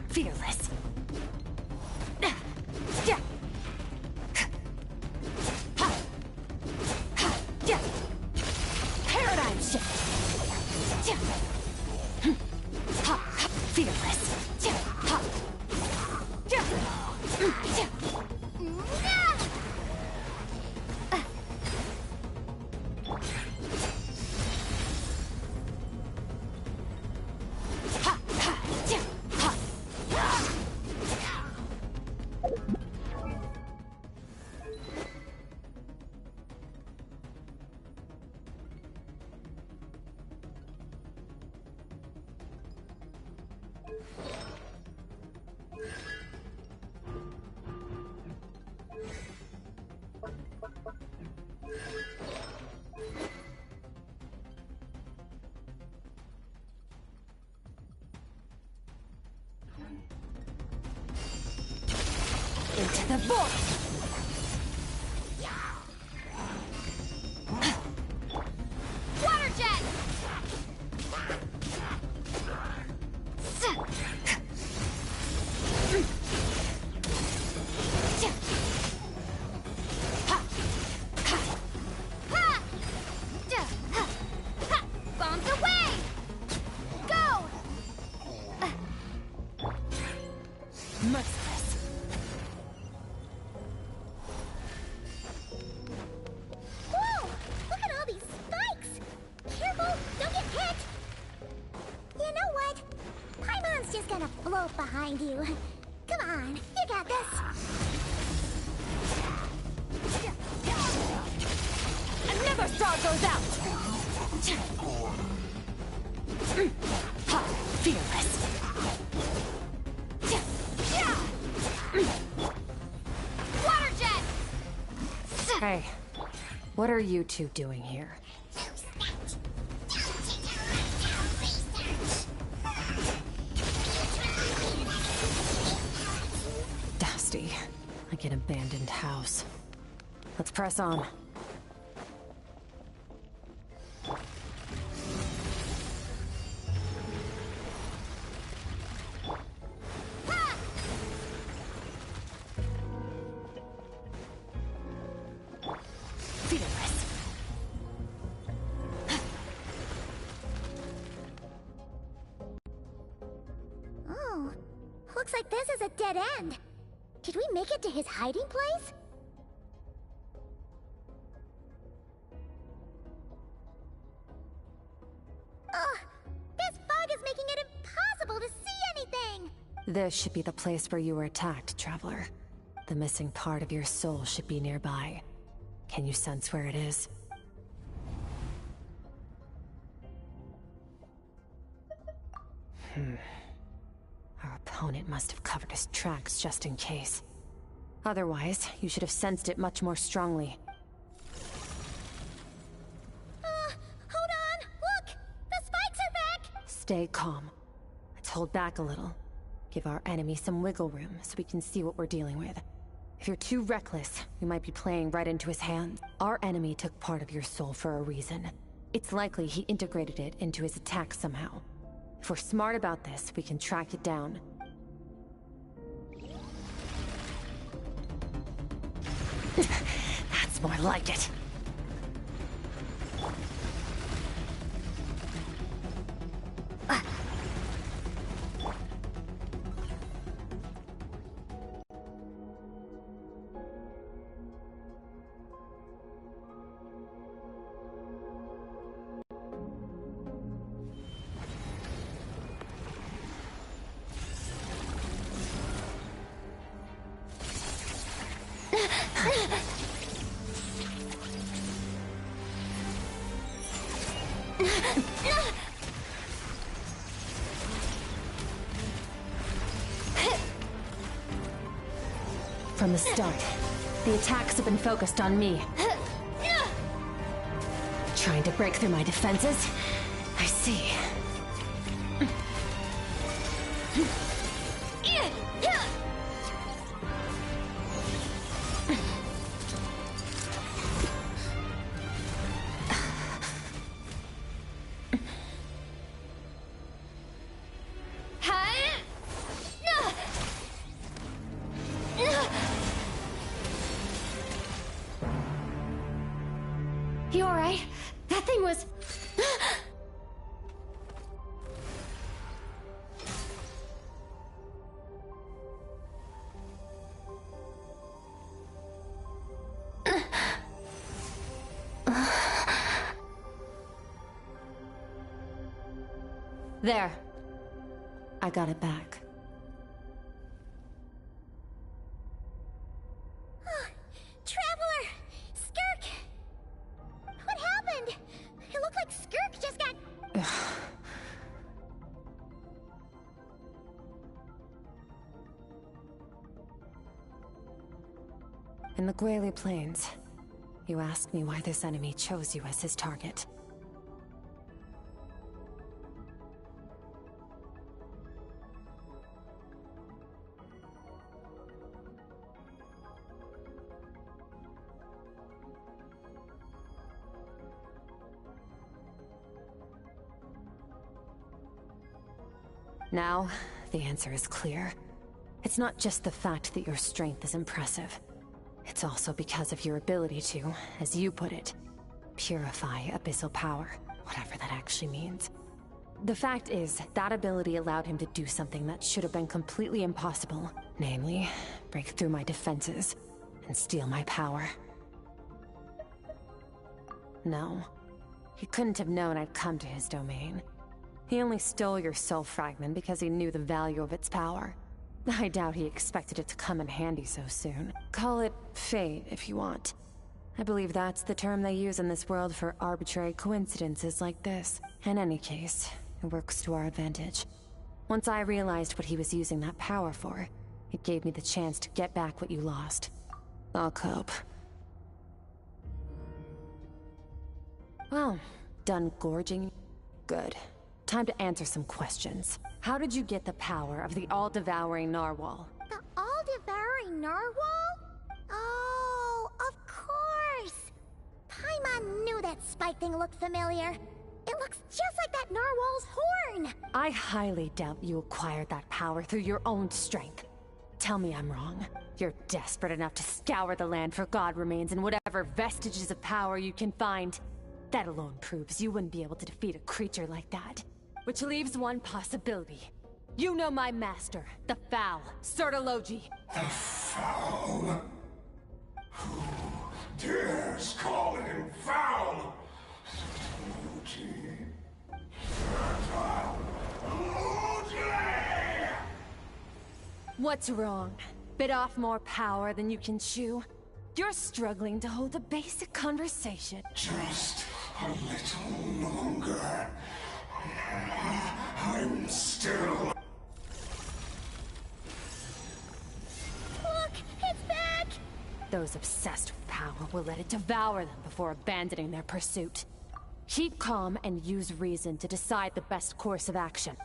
Fearless. Paradigm shift. Fearless. Into the void! Water jet! Bombs away! Go! Merciless. Whoa! Look at all these spikes! Careful! Don't get hit! You know what? Paimon's just gonna float behind you. Come on, you got this! Another star goes out! Fearless. Water jet! Hey, what are you two doing here? Dusty, like an abandoned house. Let's press on. Fearless. Oh, looks like this is a dead end. Did we make it to his hiding place? Ugh, this fog is making it impossible to see anything! This should be the place where you were attacked, Traveler. The missing part of your soul should be nearby. Can you sense where it is? Our opponent must have covered his tracks just in case. Otherwise, you should have sensed it much more strongly. Hold on! Look! The spikes are back! Stay calm. Let's hold back a little. Give our enemy some wiggle room so we can see what we're dealing with. If you're too reckless, we might be playing right into his hands. Our enemy took part of your soul for a reason. It's likely he integrated it into his attack somehow. If we're smart about this, we can track it down. That's more like it. From the start, the attacks have been focused on me. Trying to break through my defenses? I see. alright? That thing was... There. I got it back. Traveler! Skirk! What happened? It looked like Skirk just got... In the Guili Plains, you asked me why this enemy chose you as his target. Now, the answer is clear. It's not just the fact that your strength is impressive. It's also because of your ability to, as you put it, purify abyssal power, whatever that actually means. The fact is, that ability allowed him to do something that should have been completely impossible. Namely, break through my defenses and steal my power. No, he couldn't have known I'd come to his domain. He only stole your soul fragment because he knew the value of its power. I doubt he expected it to come in handy so soon. Call it fate, if you want. I believe that's the term they use in this world for arbitrary coincidences like this. In any case, it works to our advantage. Once I realized what he was using that power for, it gave me the chance to get back what you lost. I'll cope. Well, done gorging? Good. Time to answer some questions. How did you get the power of the all-devouring narwhal? The all-devouring narwhal? Oh, of course! Paimon knew that spike thing looked familiar. It looks just like that narwhal's horn! I highly doubt you acquired that power through your own strength. Tell me I'm wrong. You're desperate enough to scour the land for god remains and whatever vestiges of power you can find. That alone proves you wouldn't be able to defeat a creature like that. Which leaves one possibility. You know my master, the Foul, Sertologi. The Foul? Who dares call him Foul? Sertologi. Sertologi! What's wrong? Bit off more power than you can chew? You're struggling to hold a basic conversation. Just a little longer. I'm still... Look! It's back! Those obsessed with power will let it devour them before abandoning their pursuit. Keep calm and use reason to decide the best course of action.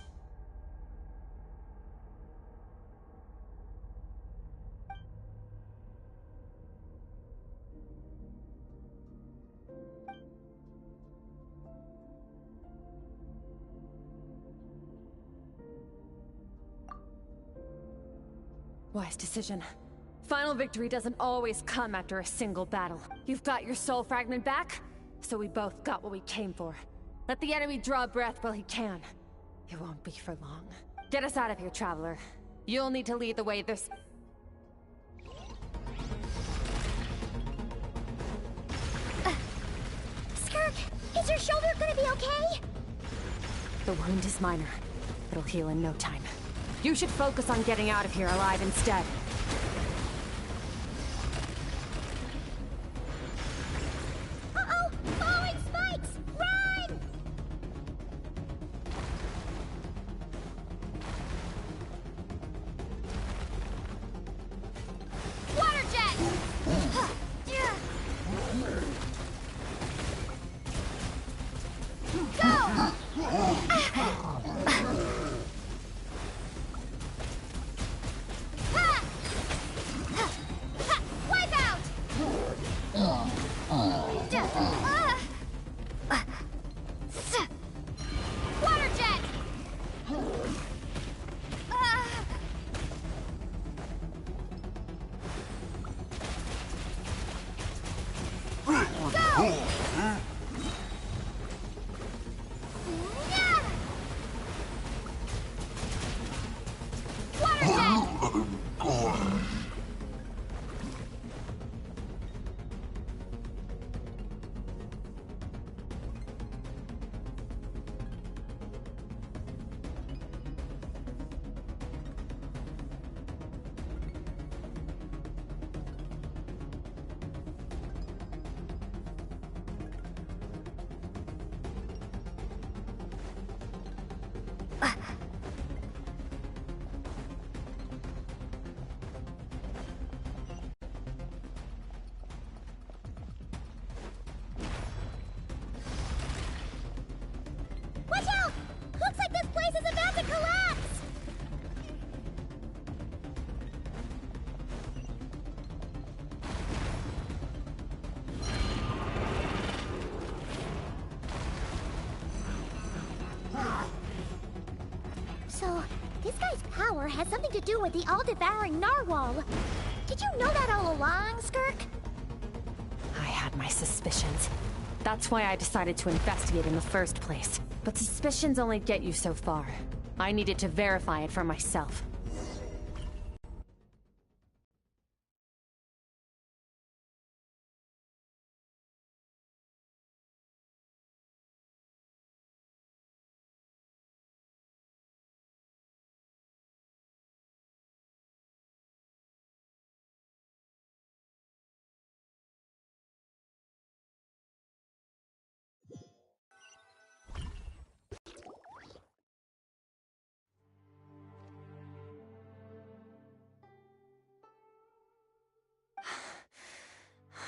Wise decision. Final victory doesn't always come after a single battle. You've got your soul fragment back, so we both got what we came for. Let the enemy draw breath while he can. It won't be for long. Get us out of here, Traveler. You'll need to lead the way this... Skirk, is your shoulder gonna be okay? The wound is minor. It'll heal in no time. You should focus on getting out of here alive instead. Uh-oh! Falling spikes! Run! Water jet! Go! Watch out! Looks like this place is about to collapse! So, this guy's power has something to do with the all-devouring narwhal. Did you know that all along, Skirk? I had my suspicions. That's why I decided to investigate in the first place. But suspicions only get you so far. I needed to verify it for myself.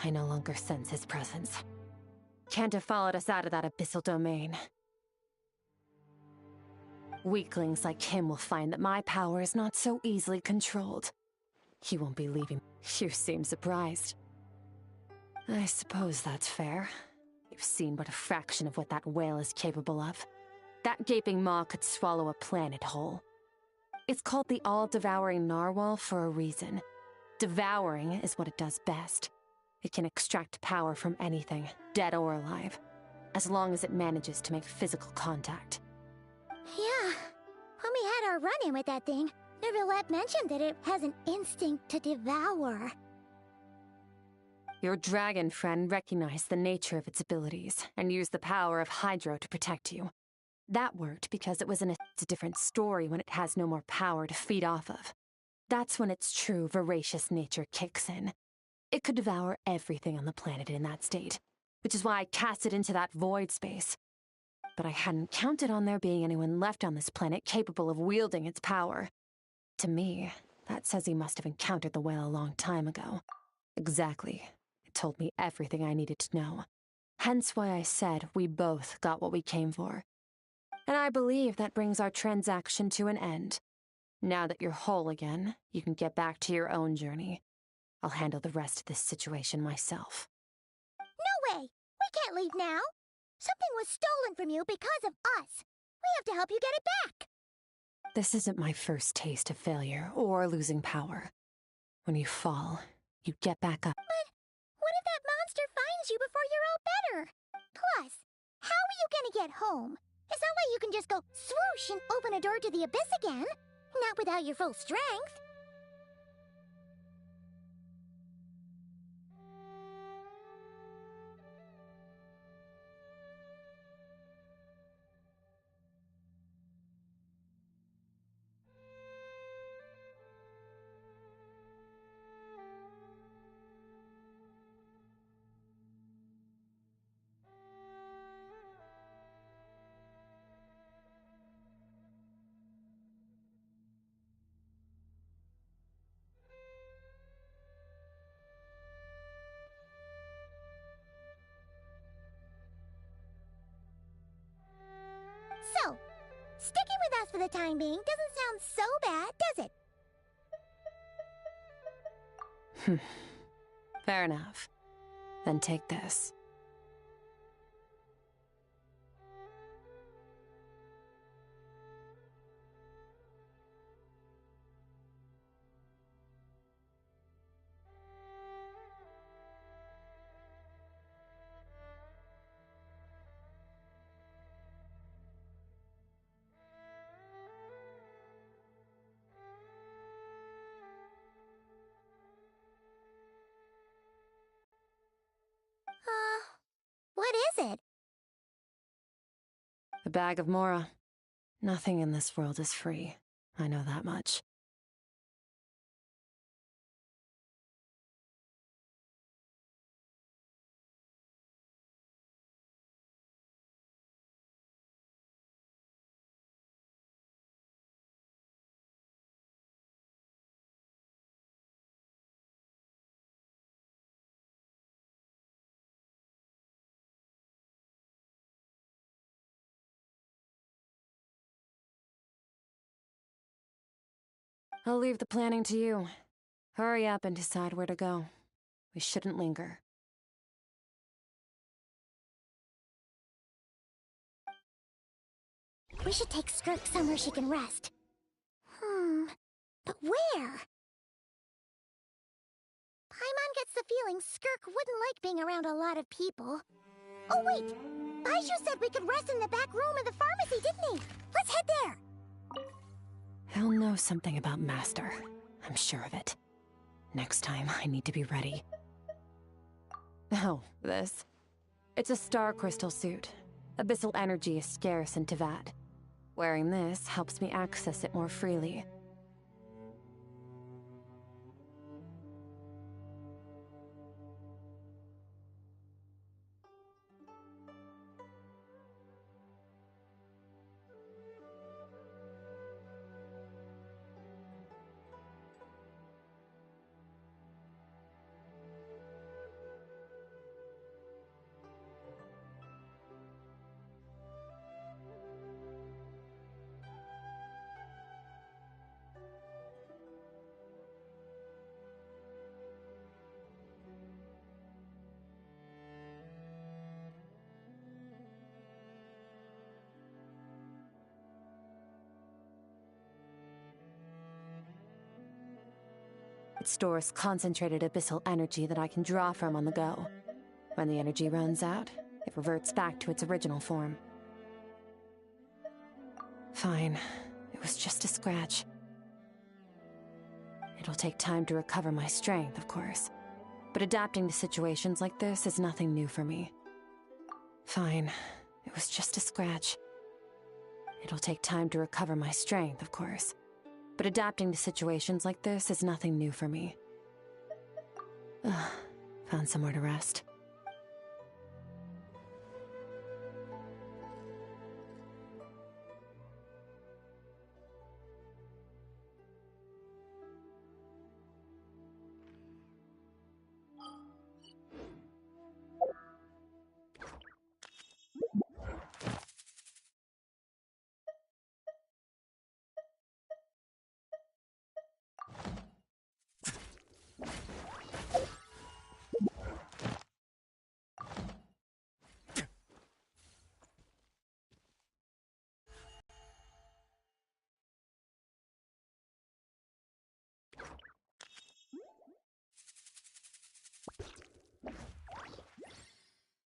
I no longer sense his presence. Can't have followed us out of that abyssal domain. Weaklings like him will find that my power is not so easily controlled. He won't be leaving. You seem surprised. I suppose that's fair. You've seen but a fraction of what that whale is capable of. That gaping maw could swallow a planet whole. It's called the all-devouring narwhal for a reason. Devouring is what it does best. It can extract power from anything, dead or alive, as long as it manages to make physical contact. Yeah. When we had our run-in with that thing, Neuvillette mentioned that it has an instinct to devour. Your dragon friend recognized the nature of its abilities and used the power of Hydro to protect you. That worked because it was in a different story when it has no more power to feed off of. That's when its true voracious nature kicks in. It could devour everything on the planet in that state, which is why I cast it into that void space. But I hadn't counted on there being anyone left on this planet capable of wielding its power. To me, that says he must have encountered the whale a long time ago. Exactly. It told me everything I needed to know. Hence why I said we both got what we came for. And I believe that brings our transaction to an end. Now that you're whole again, you can get back to your own journey. I'll handle the rest of this situation myself. No way! We can't leave now! Something was stolen from you because of us! We have to help you get it back! This isn't my first taste of failure or losing power. When you fall, you get back up. But what if that monster finds you before you're all better? Plus, how are you gonna get home? It's not like you can just go swoosh and open a door to the abyss again. Not without your full strength. So, sticking with us for the time being doesn't sound so bad, does it? Fair enough. Then take this. What is it? A bag of Mora. Nothing in this world is free. I know that much. I'll leave the planning to you. Hurry up and decide where to go. We shouldn't linger. We should take Skirk somewhere she can rest. But where? Paimon gets the feeling Skirk wouldn't like being around a lot of people. Oh wait! Baizhu said we could rest in the back room of the pharmacy, didn't he? Let's head there! He'll know something about Master. I'm sure of it. Next time, I need to be ready. Oh, this. It's a star crystal suit. Abyssal energy is scarce in Tivat. Wearing this helps me access it more freely. It stores concentrated abyssal energy that I can draw from on the go. When the energy runs out, it reverts back to its original form. Fine. It was just a scratch. It'll take time to recover my strength, of course. But adapting to situations like this is nothing new for me. Fine. It was just a scratch. It'll take time to recover my strength, of course. But adapting to situations like this is nothing new for me. Found somewhere to rest.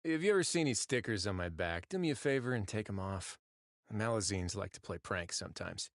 If you ever see any stickers on my back, do me a favor and take them off. Malazines like to play pranks sometimes.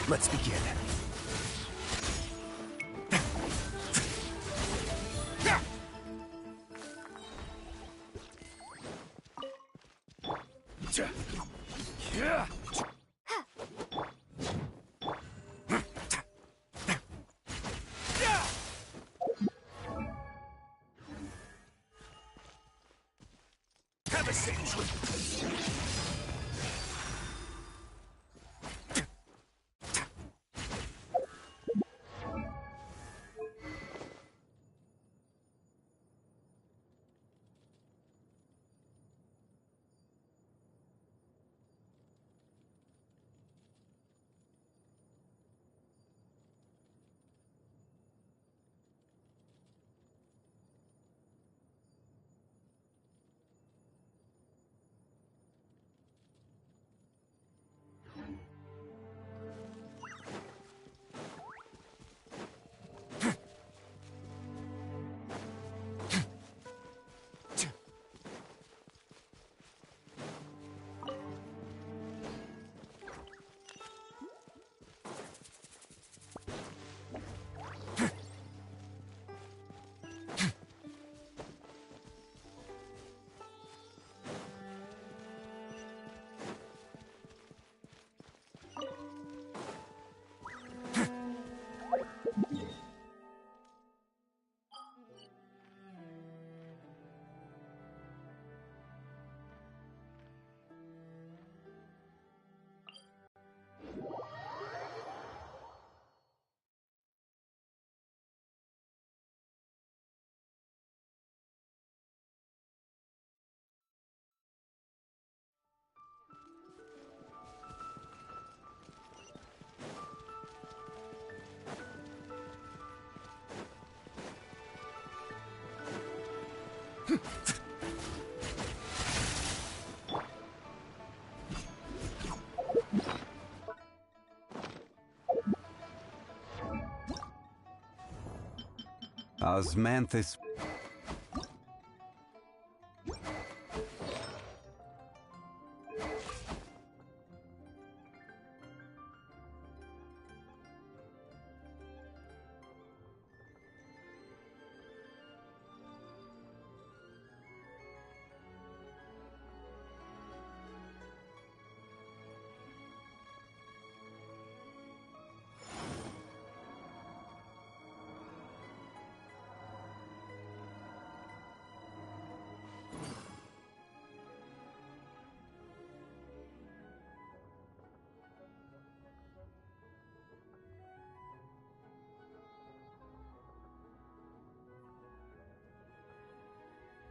Let's begin. message! Osmanthus.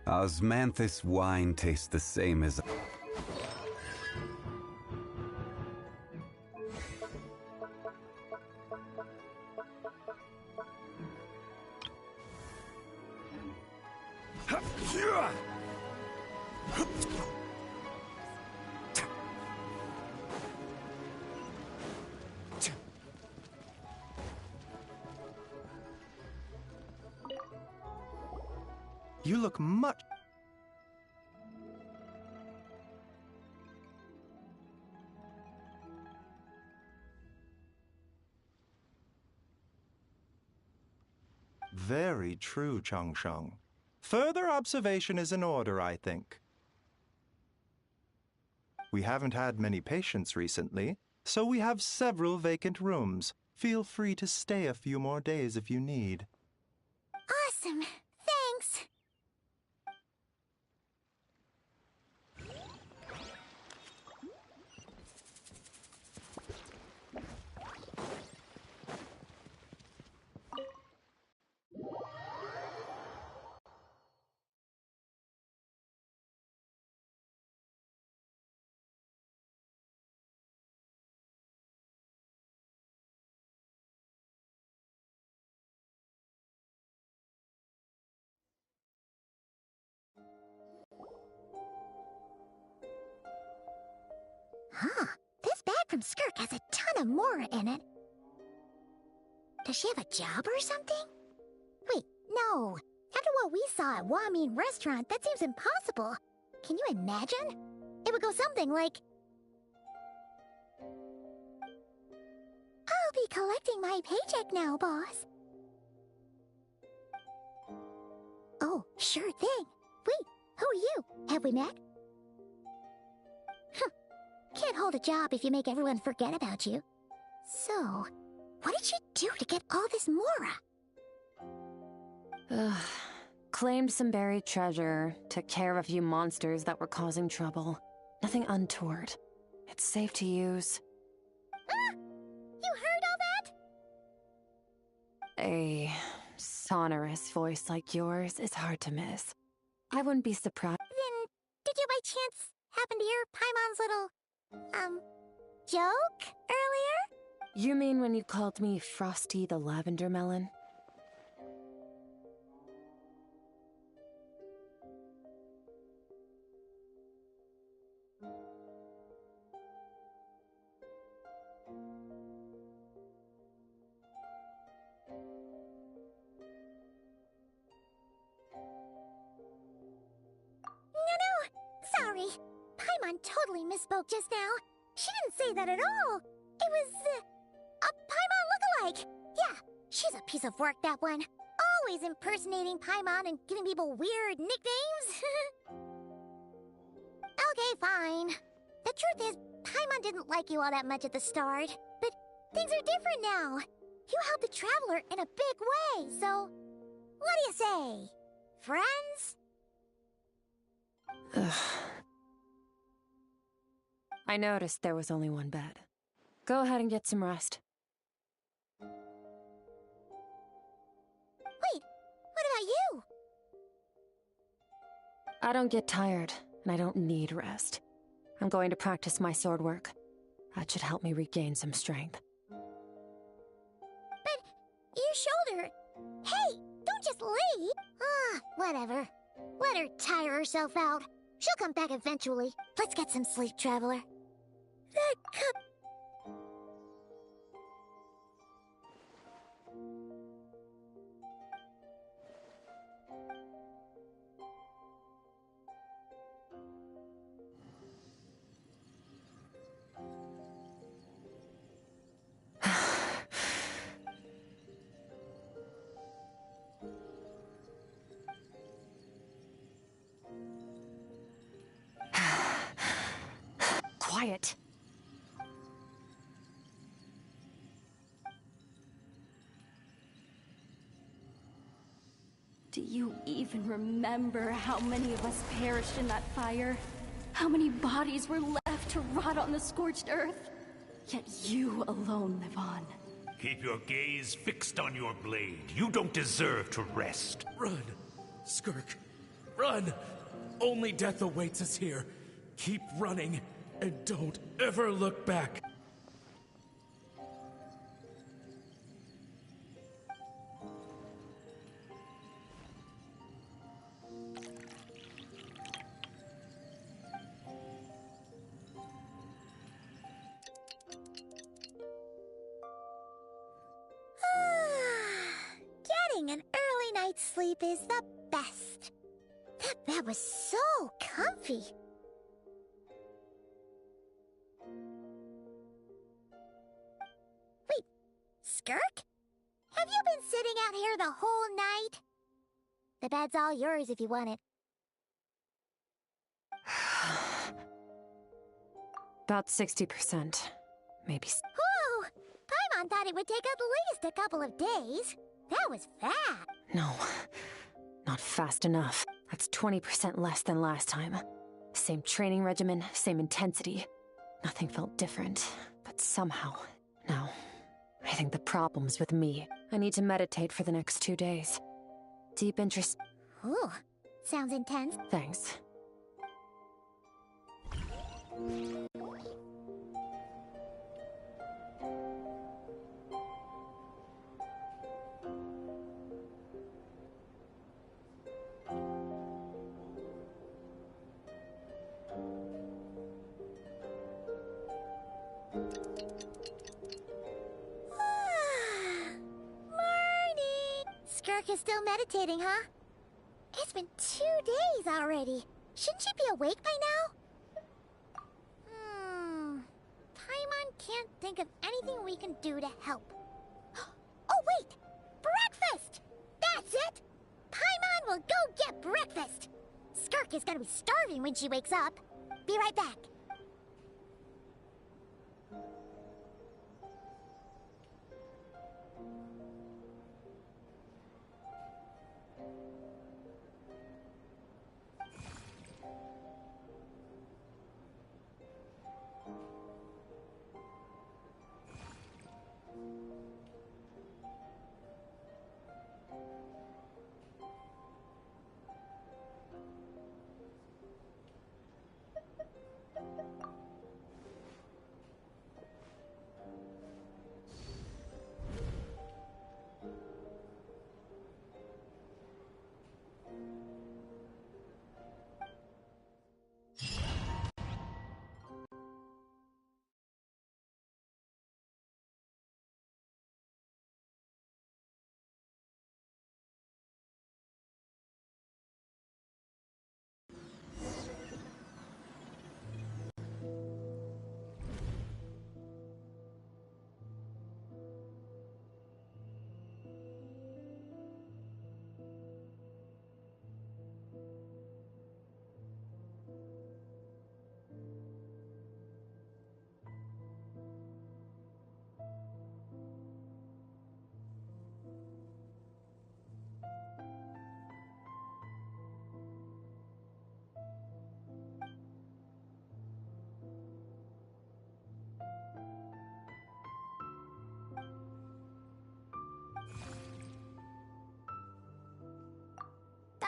Osmanthus wine tastes the same as... You look much... Very true, Changsheng. Further observation is in order, I think. We haven't had many patients recently, so we have several vacant rooms. Feel free to stay a few more days if you need. Awesome! Thanks! Huh. This bag from Skirk has a ton of Mora in it. Does she have a job or something? Wait, no. After what we saw at Wamin Restaurant, that seems impossible. Can you imagine? It would go something like... I'll be collecting my paycheck now, boss. Oh, sure thing. Wait, who are you? Have we met? Can't hold a job if you make everyone forget about you. So, what did she do to get all this Mora? Claimed some buried treasure, took care of a few monsters that were causing trouble. Nothing untoward. It's safe to use. Ah! You heard all that? A sonorous voice like yours is hard to miss. I wouldn't be surprised. Then, did you by chance happen to hear Paimon's little, joke earlier? You mean when you called me Frosty the Lavender Melon? No, sorry. Paimon totally misspoke just now. She didn't say that at all. It was, a Paimon lookalike. Yeah, she's a piece of work, that one. Always impersonating Paimon and giving people weird nicknames. Okay, fine. The truth is, Paimon didn't like you all that much at the start. But things are different now. You helped the Traveler in a big way, so... What do you say? Friends? Ugh. I noticed there was only one bed. Go ahead and get some rest. Wait, what about you? I don't get tired, and I don't need rest. I'm going to practice my sword work. That should help me regain some strength. But your shoulder... Hey, don't just leave! Ah, whatever. Let her tire herself out. She'll come back eventually. Let's get some sleep, Traveler. That cup... Quiet. Do you even remember how many of us perished in that fire? How many bodies were left to rot on the scorched earth? Yet you alone live on. Keep your gaze fixed on your blade. You don't deserve to rest. Run! Skirk, run! Only death awaits us here. Keep running, and don't ever look back. Getting an early night's sleep is the best. That bed was so comfy. Wait, Skirk? Have you been sitting out here the whole night? The bed's all yours if you want it. About 60%. Maybe. Whew! Paimon thought it would take at least a couple of days. That was fast. No, not fast enough. That's 20% less than last time. Same training regimen, same intensity. Nothing felt different, but somehow, no. I think the problem's with me. I need to meditate for the next 2 days. Deep interest. Ooh, sounds intense. Thanks. Morning! Skirk is still meditating, huh? It's been 2 days already. Shouldn't she be awake by now? Paimon can't think of anything we can do to help. Oh, wait! Breakfast! That's it! Paimon will go get breakfast! Skirk is gonna be starving when she wakes up. Be right back.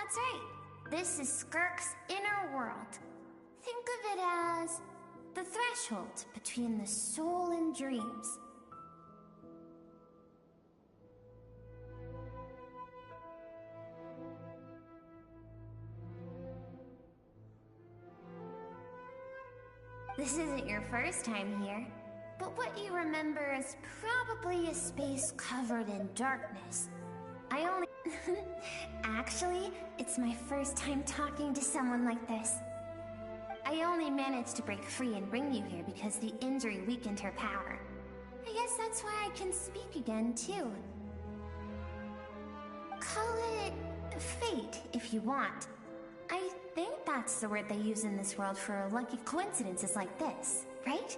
That's right. This is Skirk's inner world. Think of it as the threshold between the soul and dreams. This isn't your first time here, but what you remember is probably a space covered in darkness. I only... Actually, it's my first time talking to someone like this. I only managed to break free and bring you here because the injury weakened her power. I guess that's why I can speak again, too. Call it fate, if you want. I think that's the word they use in this world for lucky coincidences like this, right?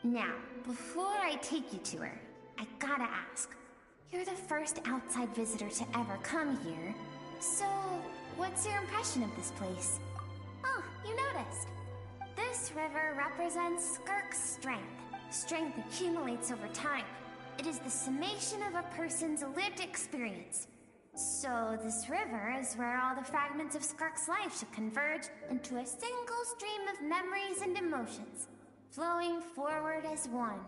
Now, before I take you to her, I gotta ask. You're the first outside visitor to ever come here, so what's your impression of this place? Oh, you noticed. This river represents Skirk's strength. Strength accumulates over time. It is the summation of a person's lived experience. So this river is where all the fragments of Skirk's life should converge into a single stream of memories and emotions, flowing forward as one.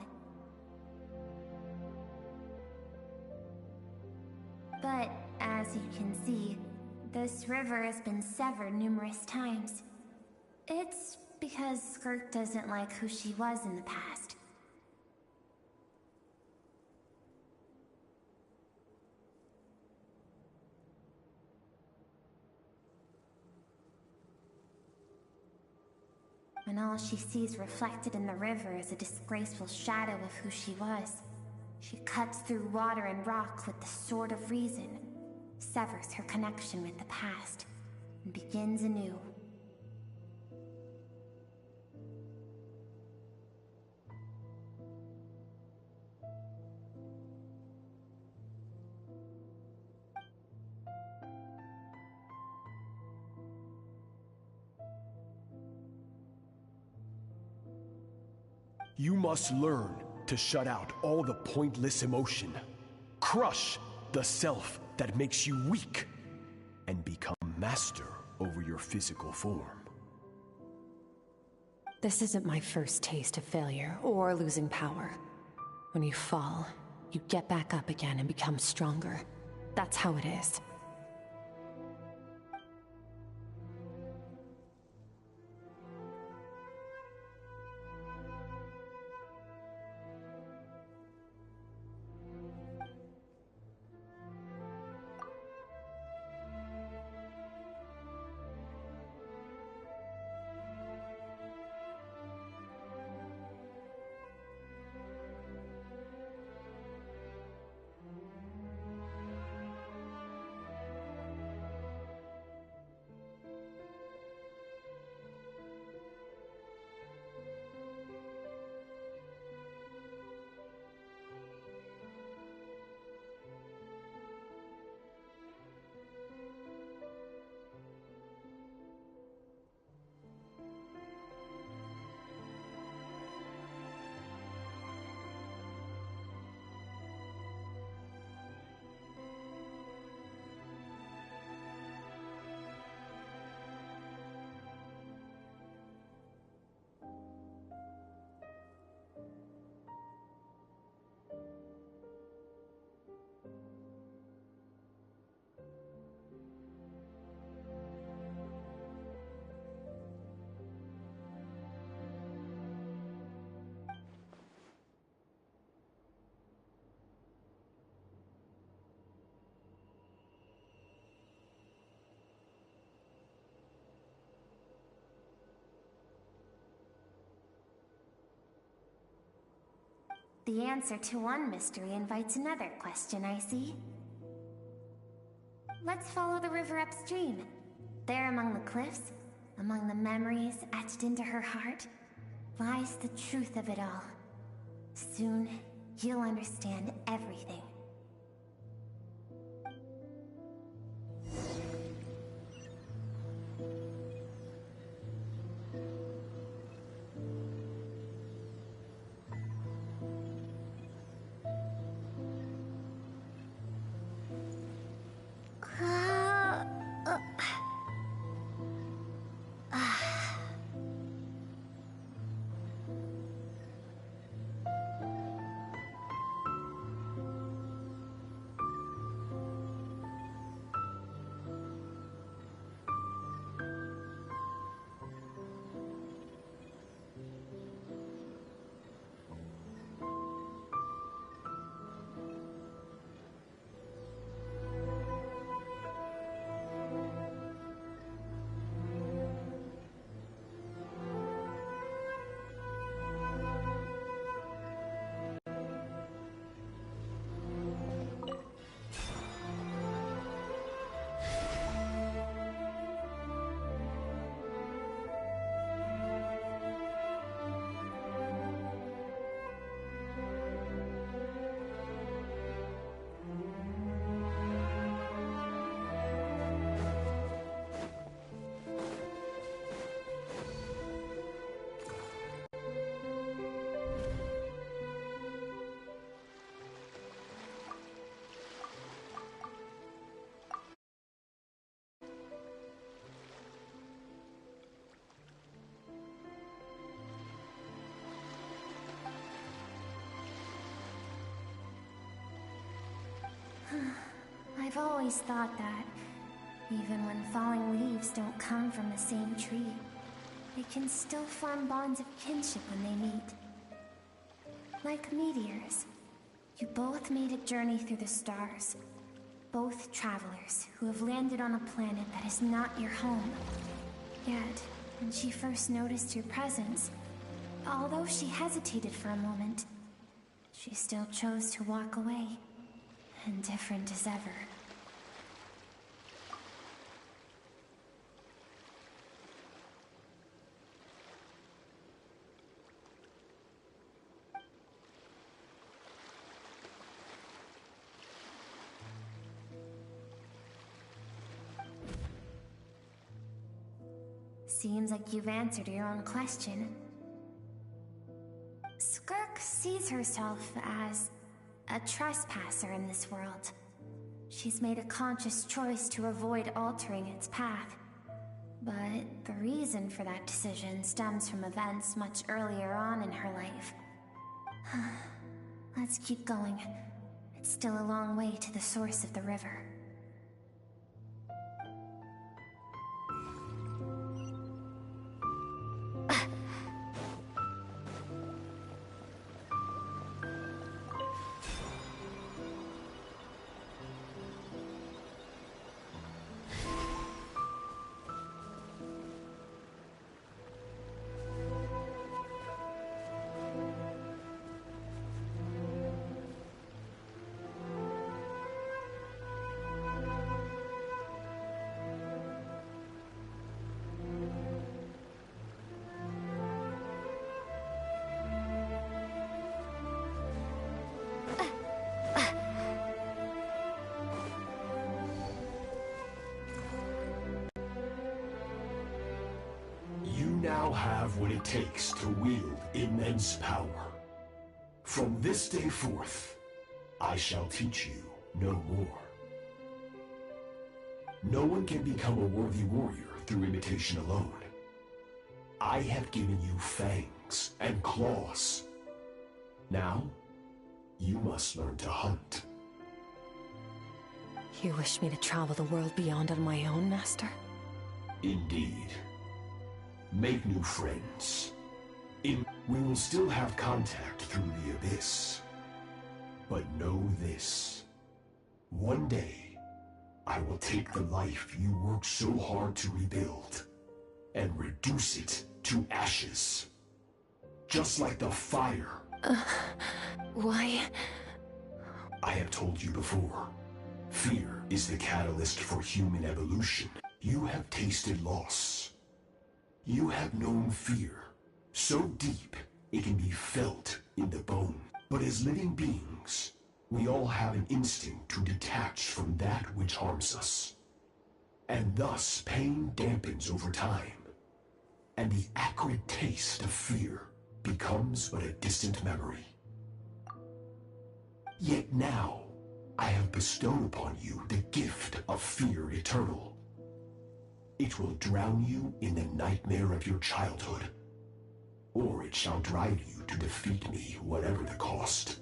But, as you can see, this river has been severed numerous times. It's because Skirk doesn't like who she was in the past. And all she sees reflected in the river is a disgraceful shadow of who she was. She cuts through water and rock with the sword of reason, severs her connection with the past, and begins anew. You must learn to shut out all the pointless emotion. Crush the self that makes you weak, and become master over your physical form. This isn't my first taste of failure or losing power. When you fall, you get back up again and become stronger. That's how it is. The answer to one mystery invites another question, I see. Let's follow the river upstream. There among the cliffs, among the memories etched into her heart, lies the truth of it all. Soon, you'll understand everything. I've always thought that, even when falling leaves don't come from the same tree, they can still form bonds of kinship when they meet. Like meteors, you both made a journey through the stars. Both travelers who have landed on a planet that is not your home. Yet, when she first noticed your presence, although she hesitated for a moment, she still chose to walk away, indifferent as ever. Seems like you've answered your own question. Skirk sees herself as a trespasser in this world. She's made a conscious choice to avoid altering its path. But the reason for that decision stems from events much earlier on in her life. Let's keep going. It's still a long way to the source of the river. Now have what it takes to wield immense power. From this day forth, I shall teach you no more. No one can become a worthy warrior through imitation alone. I have given you fangs and claws. Now, you must learn to hunt. You wish me to travel the world beyond on my own, Master? Indeed. Make new friends. We will still have contact through the Abyss. But know this. One day, I will take the life you worked so hard to rebuild and reduce it to ashes. Just like the fire. Why? I have told you before. Fear is the catalyst for human evolution. You have tasted loss. You have known fear, so deep it can be felt in the bone. But as living beings, we all have an instinct to detach from that which harms us. And thus pain dampens over time, and the acrid taste of fear becomes but a distant memory. Yet now, I have bestowed upon you the gift of fear eternal. It will drown you in the nightmare of your childhood, or it shall drive you to defeat me, whatever the cost.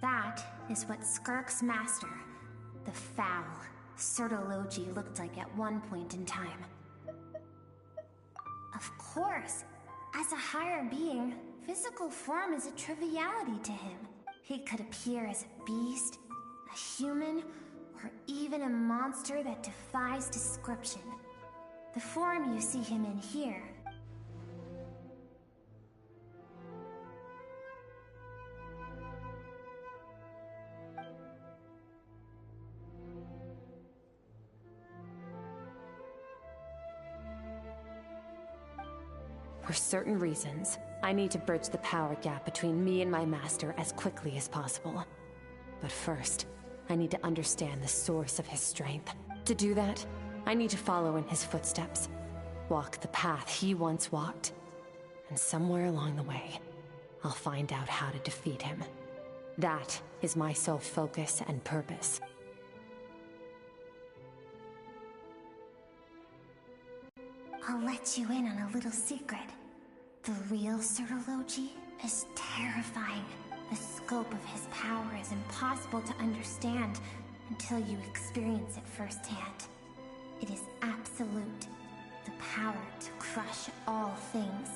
That is what Skirk's master, the foul Sertologi, looked like at one point in time. Of course, as a higher being, physical form is a triviality to him. He could appear as a beast, a human, or even a monster that defies description. The form you see him in here. For certain reasons, I need to bridge the power gap between me and my master as quickly as possible. But first, I need to understand the source of his strength. To do that, I need to follow in his footsteps, walk the path he once walked, and somewhere along the way, I'll find out how to defeat him. That is my sole focus and purpose. I'll let you in on a little secret. The real Sirology is terrifying. The scope of his power is impossible to understand until you experience it firsthand. It is absolute. The power to crush all things.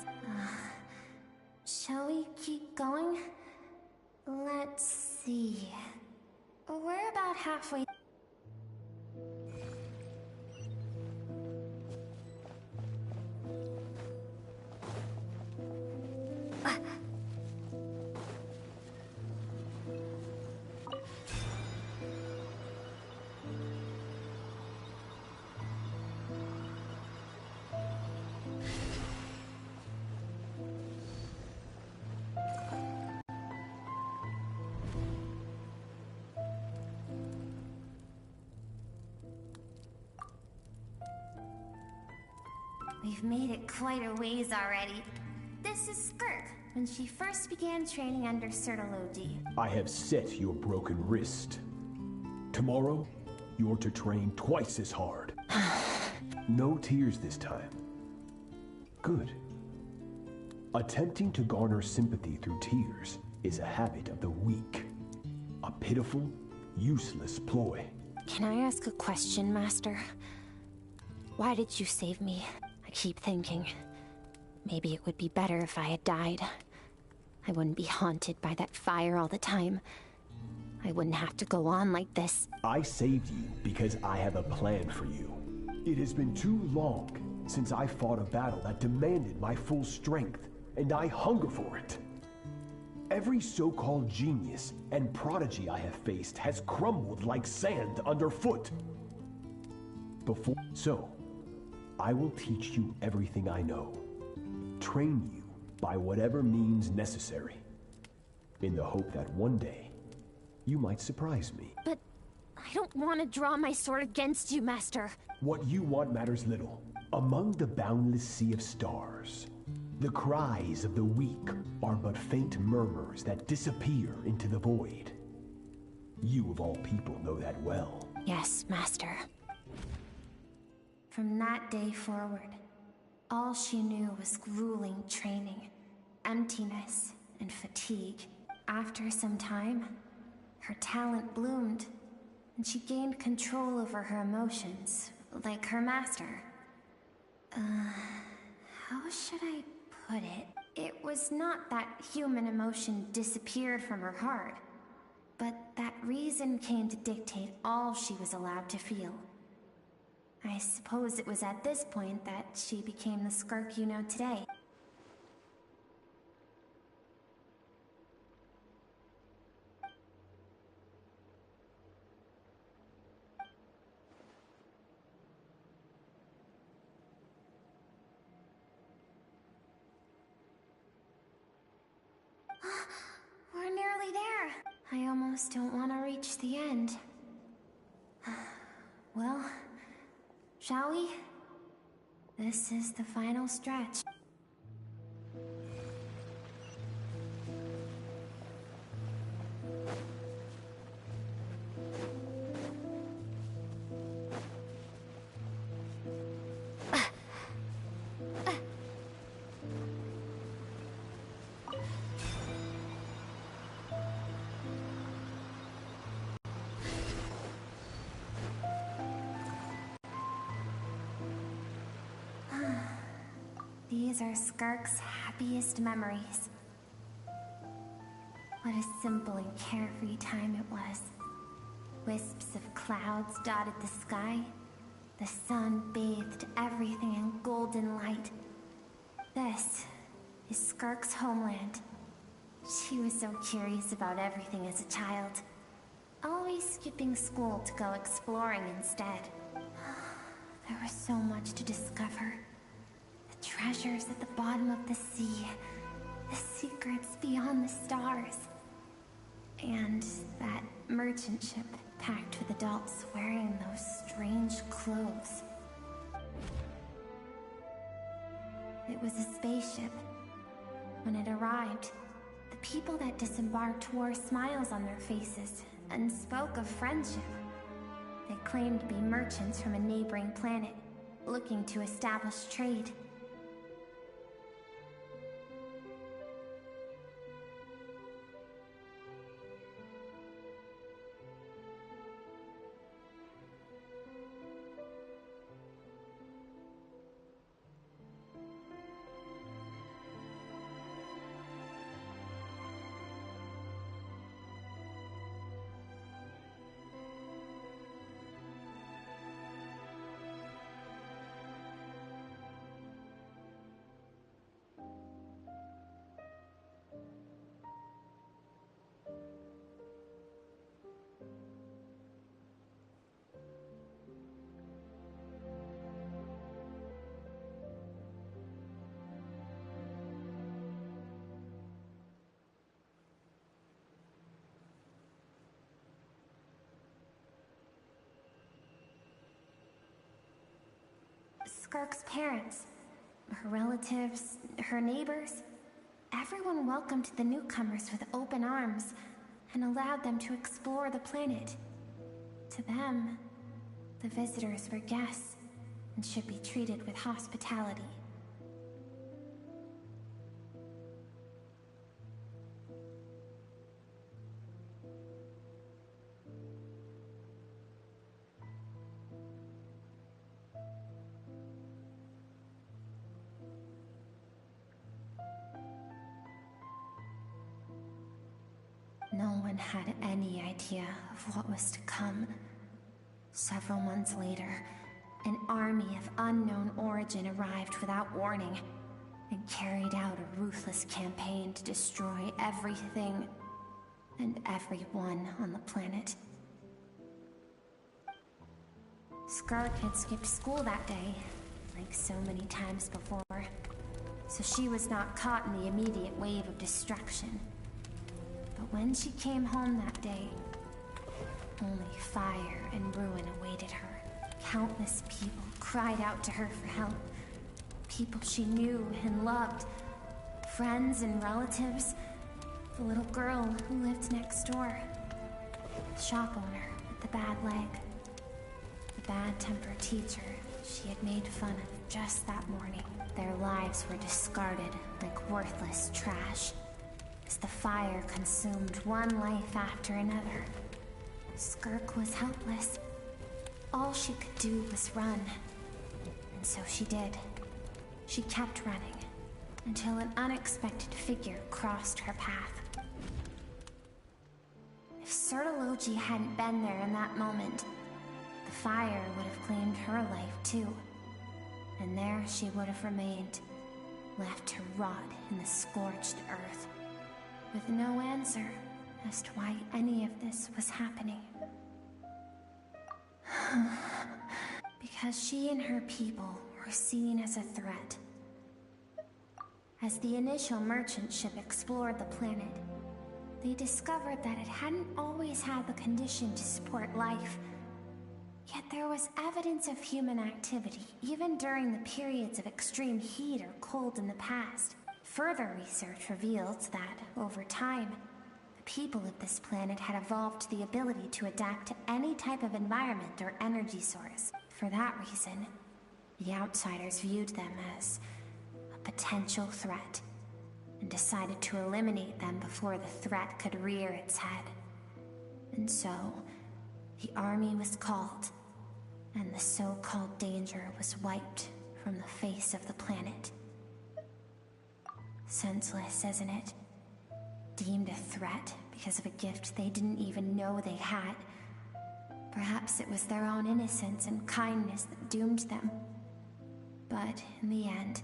Shall we keep going? Let's see. We're about halfway. We've made it quite a ways already. This is Skirk, when she first began training under Sirology. I have set your broken wrist. Tomorrow, you're to train twice as hard. No tears this time. Good. Attempting to garner sympathy through tears is a habit of the weak. A pitiful, useless ploy. Can I ask a question, Master? Why did you save me? I keep thinking, maybe it would be better if I had died. I wouldn't be haunted by that fire all the time. I wouldn't have to go on like this. I saved you because I have a plan for you. It has been too long since I fought a battle that demanded my full strength, and I hunger for it. Every so-called genius and prodigy I have faced has crumbled like sand underfoot. So, I will teach you everything I know. Train you by whatever means necessary, in the hope that one day, you might surprise me. But I don't want to draw my sword against you, Master. What you want matters little. Among the boundless sea of stars, the cries of the weak are but faint murmurs that disappear into the void. You of all people know that well. Yes, Master. From that day forward, all she knew was grueling training, emptiness, and fatigue. After some time, her talent bloomed, and she gained control over her emotions, like her master. How should I put it? It was not that human emotion disappeared from her heart, but that reason came to dictate all she was allowed to feel. I suppose it was at this point that she became the Skirk you know today. We're nearly there. I almost don't want to reach the end. Well, shall we? This is the final stretch. These are Skirk's happiest memories. What a simple and carefree time it was. Wisps of clouds dotted the sky. The sun bathed everything in golden light. This is Skirk's homeland. She was so curious about everything as a child, always skipping school to go exploring instead. There was so much to discover. The treasures at the bottom of the sea, the secrets beyond the stars, and that merchant ship packed with adults wearing those strange clothes. It was a spaceship. When it arrived, the people that disembarked wore smiles on their faces and spoke of friendship. They claimed to be merchants from a neighboring planet, looking to establish trade. Skirk's parents, her relatives, her neighbors, everyone welcomed the newcomers with open arms and allowed them to explore the planet. To them, the visitors were guests and should be treated with hospitality. No one had any idea of what was to come. Several months later, an army of unknown origin arrived without warning and carried out a ruthless campaign to destroy everything and everyone on the planet. Skirk had skipped school that day, like so many times before, so she was not caught in the immediate wave of destruction. But when she came home that day, only fire and ruin awaited her. Countless people cried out to her for help. People she knew and loved. Friends and relatives. The little girl who lived next door. The shop owner with the bad leg. The bad-tempered teacher she had made fun of just that morning. Their lives were discarded like worthless trash. As the fire consumed one life after another, Skirk was helpless. All she could do was run. And so she did. She kept running, until an unexpected figure crossed her path. If Sertology hadn't been there in that moment, the fire would have claimed her life too. And there she would have remained, left to rot in the scorched earth, with no answer as to why any of this was happening. Because she and her people were seen as a threat. As the initial merchant ship explored the planet, they discovered that it hadn't always had the condition to support life. Yet there was evidence of human activity, even during the periods of extreme heat or cold in the past. Further research revealed that, over time, the people of this planet had evolved the ability to adapt to any type of environment or energy source. For that reason, the outsiders viewed them as a potential threat, and decided to eliminate them before the threat could rear its head. And so, the army was called, and the so-called danger was wiped from the face of the planet. Senseless, isn't it? Deemed a threat because of a gift they didn't even know they had. Perhaps it was their own innocence and kindness that doomed them. But in the end,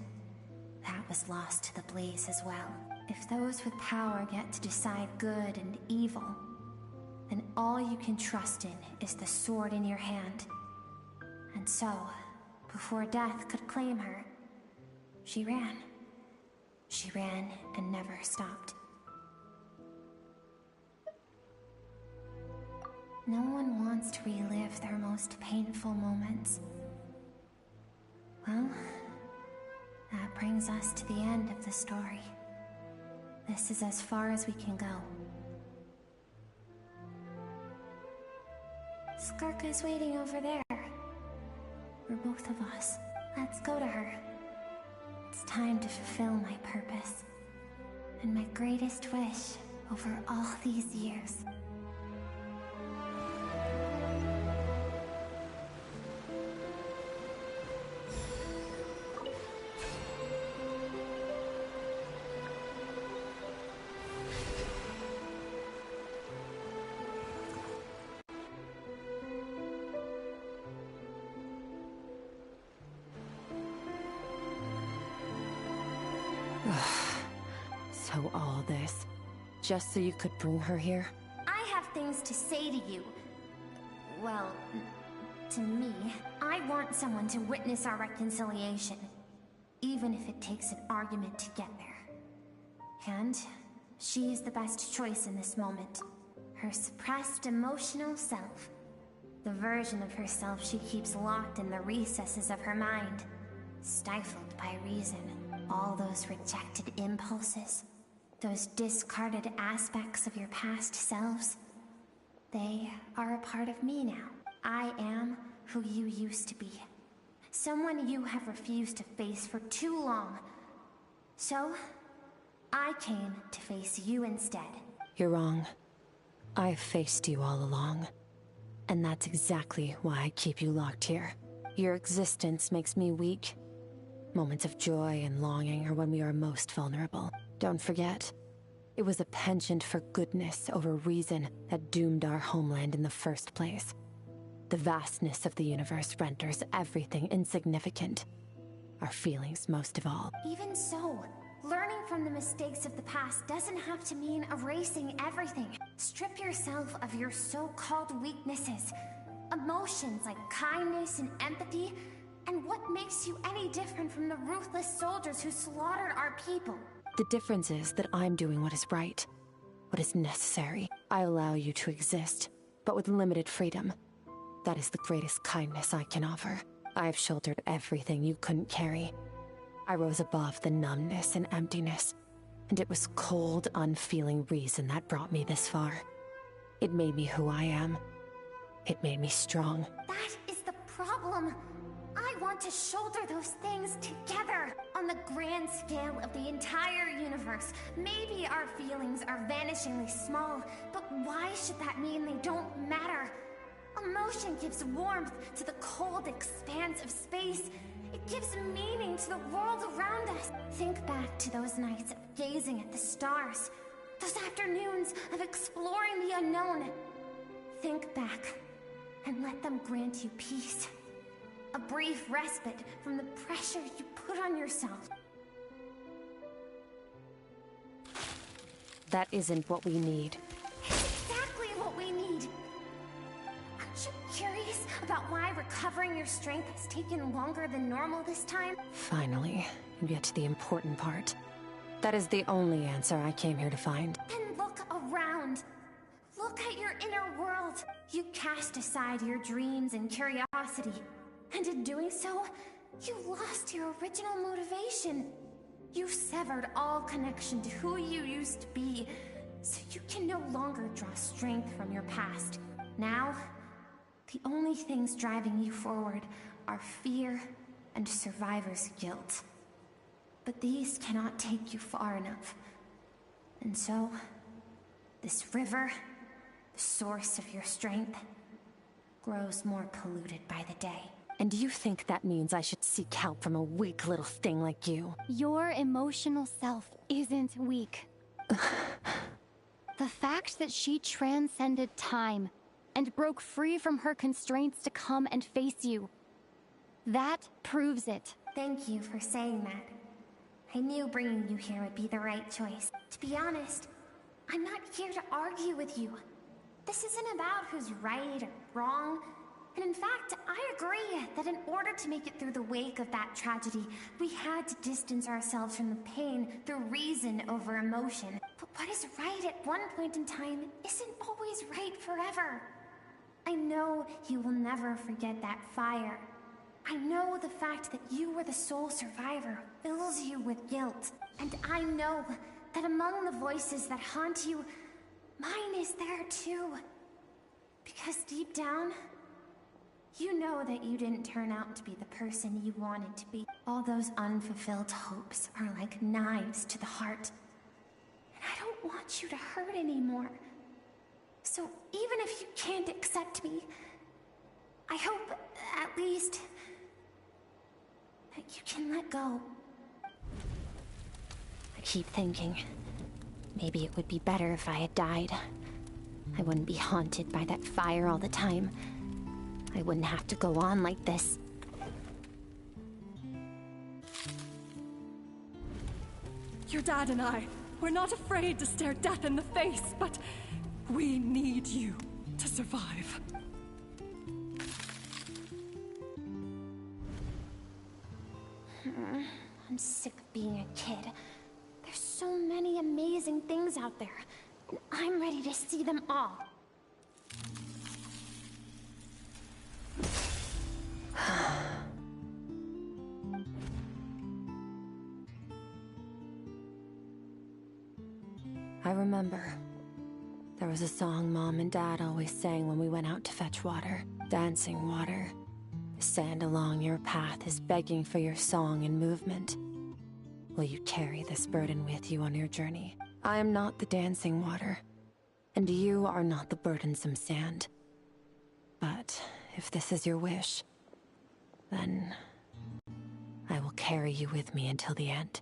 that was lost to the blaze as well. If those with power get to decide good and evil, then all you can trust in is the sword in your hand. And so, before death could claim her, she ran. She ran and never stopped. No one wants to relive their most painful moments. Well, that brings us to the end of the story. This is as far as we can go. Skirk is waiting over there. We're both of us. Let's go to her. It's time to fulfill my purpose. And my greatest wish over all these years. So all this, just so you could bring her here? I have things to say to you. Well, to me. I want someone to witness our reconciliation. Even if it takes an argument to get there. And she is the best choice in this moment. Her suppressed emotional self. The version of herself she keeps locked in the recesses of her mind. Stifled by reason. All those rejected impulses. Those discarded aspects of your past selves. They are a part of me now. I am who you used to be. Someone you have refused to face for too long. So, I came to face you instead. You're wrong. I've faced you all along. And that's exactly why I keep you locked here. Your existence makes me weak. Moments of joy and longing are when we are most vulnerable. Don't forget, it was a penchant for goodness over reason that doomed our homeland in the first place. The vastness of the universe renders everything insignificant. Our feelings most of all. Even so, learning from the mistakes of the past doesn't have to mean erasing everything. Strip yourself of your so-called weaknesses. Emotions like kindness and empathy. And what makes you any different from the ruthless soldiers who slaughtered our people? The difference is that I'm doing what is right, what is necessary. I allow you to exist, but with limited freedom. That is the greatest kindness I can offer. I have shouldered everything you couldn't carry. I rose above the numbness and emptiness, and it was cold, unfeeling reason that brought me this far. It made me who I am. It made me strong. That is the problem. I want to shoulder those things together. On the grand scale of the entire universe, maybe our feelings are vanishingly small, but why should that mean they don't matter? Emotion gives warmth to the cold expanse of space. It gives meaning to the world around us. Think back to those nights of gazing at the stars, those afternoons of exploring the unknown. Think back and let them grant you peace. A brief respite from the pressure you put on yourself. That isn't what we need. It's exactly what we need. Aren't you curious about why recovering your strength has taken longer than normal this time? Finally, you get to the important part. That is the only answer I came here to find. Then look around. Look at your inner world. You cast aside your dreams and curiosity. And in doing so, you lost your original motivation. You severed all connection to who you used to be, so you can no longer draw strength from your past. Now, the only things driving you forward are fear and survivor's guilt. But these cannot take you far enough. And so, this river, the source of your strength, grows more polluted by the day. And you think that means I should seek help from a weak little thing like you? Your emotional self isn't weak. The fact that she transcended time and broke free from her constraints to come and face you, that proves it. Thank you for saying that. I knew bringing you here would be the right choice. To be honest, I'm not here to argue with you. This isn't about who's right or wrong. And in fact, I agree that in order to make it through the wake of that tragedy, we had to distance ourselves from the pain through reason over emotion. But what is right at one point in time isn't always right forever. I know you will never forget that fire. I know the fact that you were the sole survivor fills you with guilt. And I know that among the voices that haunt you, mine is there too. Because deep down, You know that you didn't turn out to be the person you wanted to be. All those unfulfilled hopes are like knives to the heart. And I don't want you to hurt anymore. So even if you can't accept me, I hope, at least, that you can let go. I keep thinking, maybe it would be better if I had died. I wouldn't be haunted by that fire all the time. I wouldn't have to go on like this. Your dad and I, we're not afraid to stare death in the face, but we need you to survive. I'm sick of being a kid. There's so many amazing things out there, and I'm ready to see them all. I remember. There was a song Mom and Dad always sang when we went out to fetch water. Dancing water. The sand along your path is begging for your song and movement. Will you carry this burden with you on your journey? I am not the dancing water, and you are not the burdensome sand. But if this is your wish, then I will carry you with me until the end.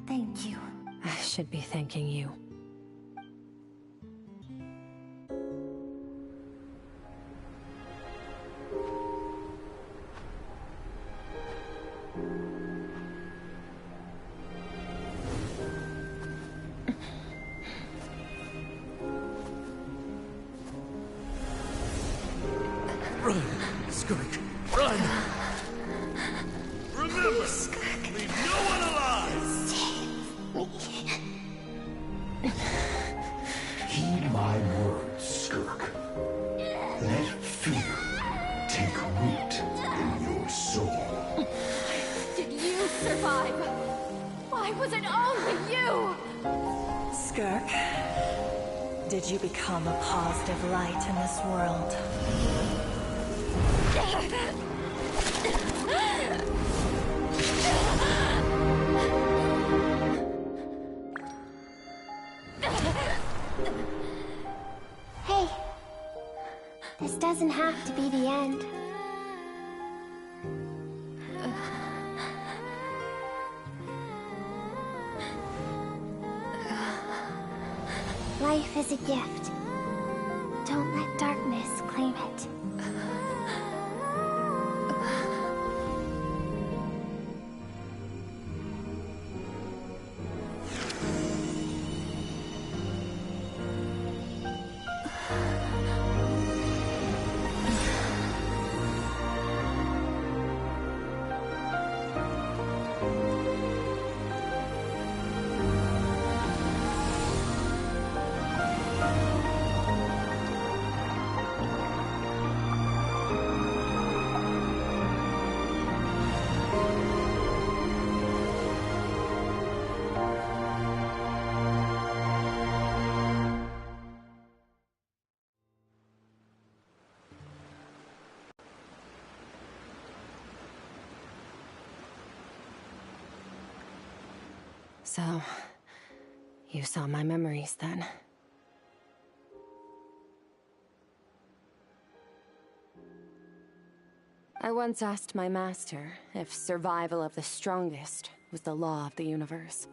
Thank you. I should be thanking you. Run, Skirk, run! Remember, leave no one alive! Heed my words, Skirk. Let fear take root in your soul. Did you survive? Why was it only you? Skirk, did you become a positive light in this world? Hey, this doesn't have to be the end. Life is a gift. Don't let darkness claim it. So, you saw my memories then. I once asked my master if survival of the strongest was the law of the universe.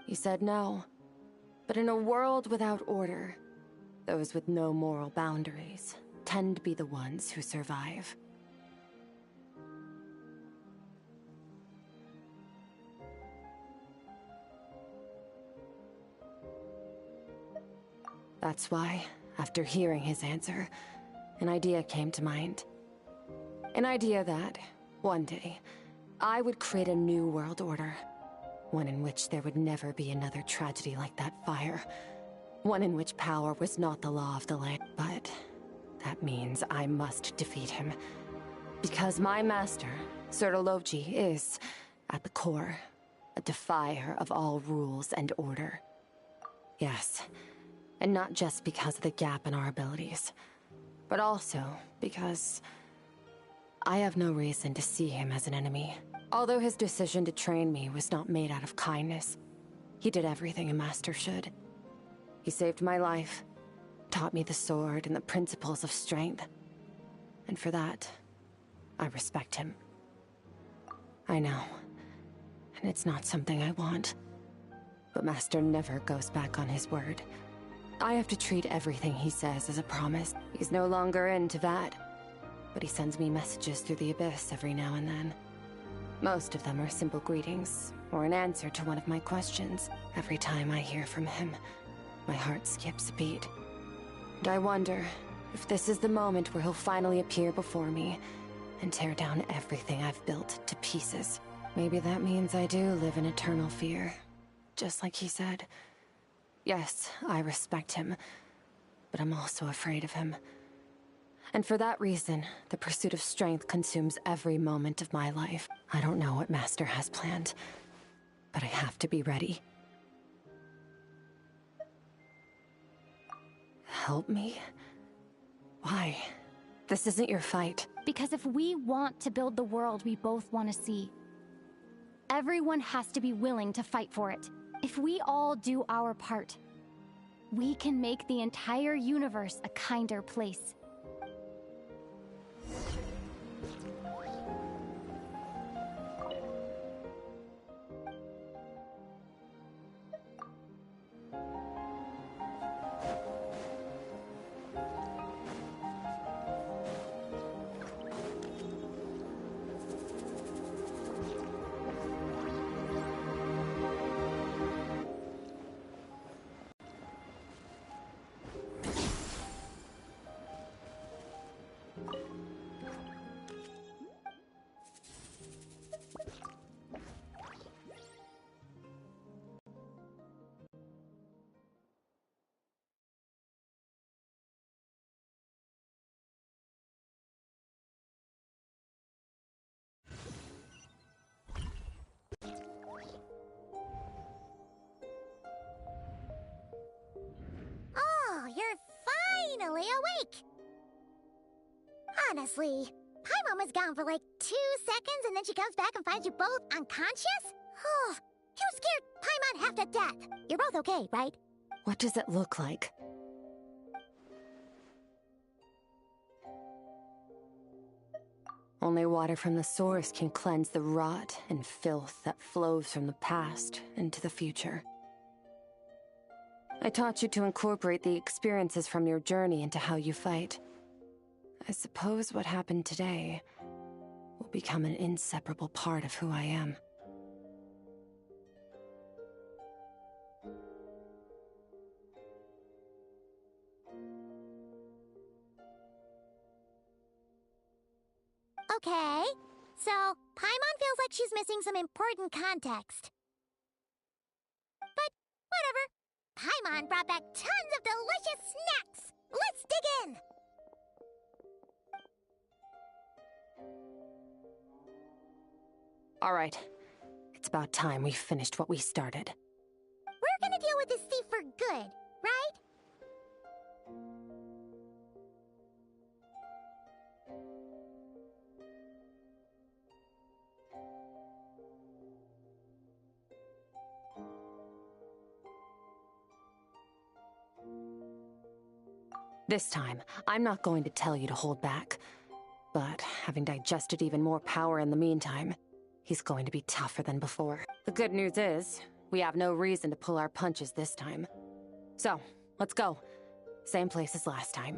He said no. But in a world without order, those with no moral boundaries tend to be the ones who survive. That's why, after hearing his answer, an idea came to mind. An idea that, one day, I would create a new world order. One in which there would never be another tragedy like that fire. One in which power was not the law of the land. But that means I must defeat him. Because my master, Sertologi, is, at the core, a defier of all rules and order. Yes, And not just because of the gap in our abilities, but also because I have no reason to see him as an enemy. Although his decision to train me was not made out of kindness, he did everything a master should. He saved my life, taught me the sword and the principles of strength. And for that, I respect him. I know, and it's not something I want. But Master never goes back on his word. I have to treat everything he says as a promise. He's no longer into that, but he sends me messages through the abyss every now and then. Most of them are simple greetings, or an answer to one of my questions. Every time I hear from him, my heart skips a beat. And I wonder if this is the moment where he'll finally appear before me and tear down everything I've built to pieces. Maybe that means I do live in eternal fear, just like he said. Yes, I respect him, but I'm also afraid of him. And for that reason, the pursuit of strength consumes every moment of my life. I don't know what Master has planned, but I have to be ready. Help me? Why? This isn't your fight. Because if we want to build the world we both want to see, everyone has to be willing to fight for it. If we all do our part, we can make the entire universe a kinder place. Oh, you're finally awake! Honestly, Paimon was gone for like 2 seconds and then she comes back and finds you both unconscious? Oh, you scared Paimon half to death. You're both okay, right? What does it look like? Only water from the source can cleanse the rot and filth that flows from the past into the future. I taught you to incorporate the experiences from your journey into how you fight. I suppose what happened today will become an inseparable part of who I am. Okay, so Paimon feels like she's missing some important context. But whatever. Paimon brought back tons of delicious snacks! Let's dig in! All right. It's about time we finished what we started. We're gonna deal with this thief for good, right? This time, I'm not going to tell you to hold back. But having digested even more power in the meantime, he's going to be tougher than before. The good news is, we have no reason to pull our punches this time. So, let's go. Same place as last time.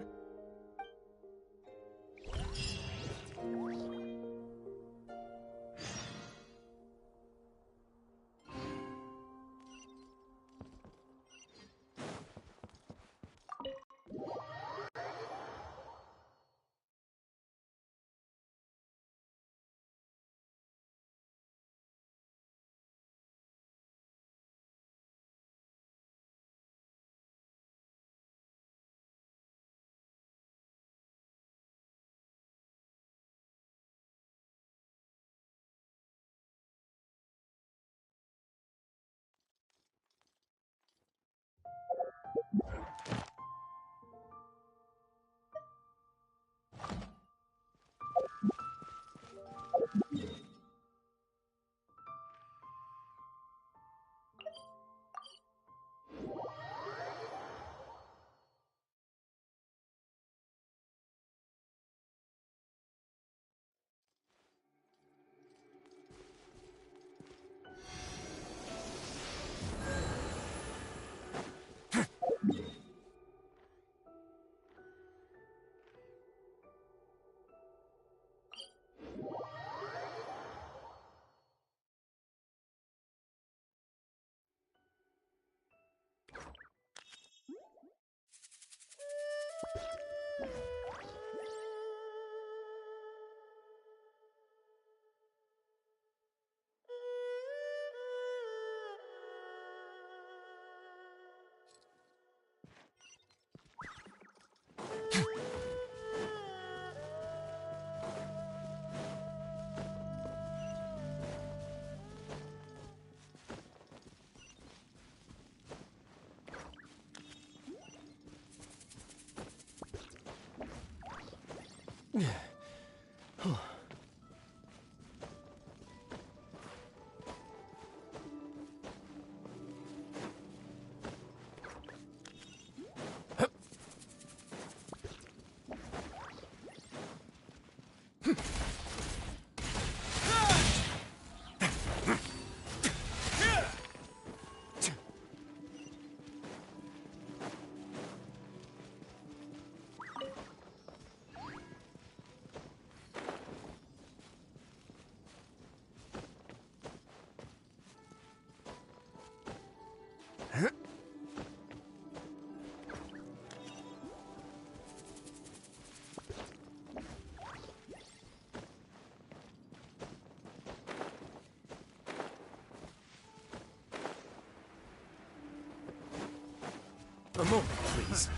A moment, please.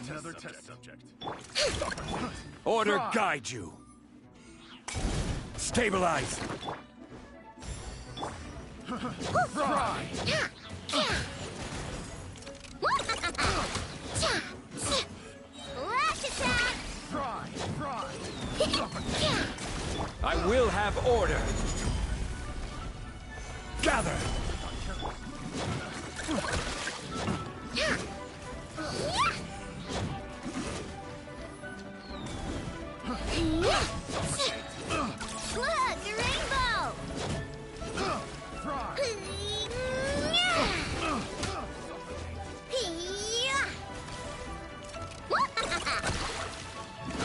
Another test subject. Order guide you. Stabilize. Fry. Lash attack! Fry. I will have order. Gather. Look, the rainbow!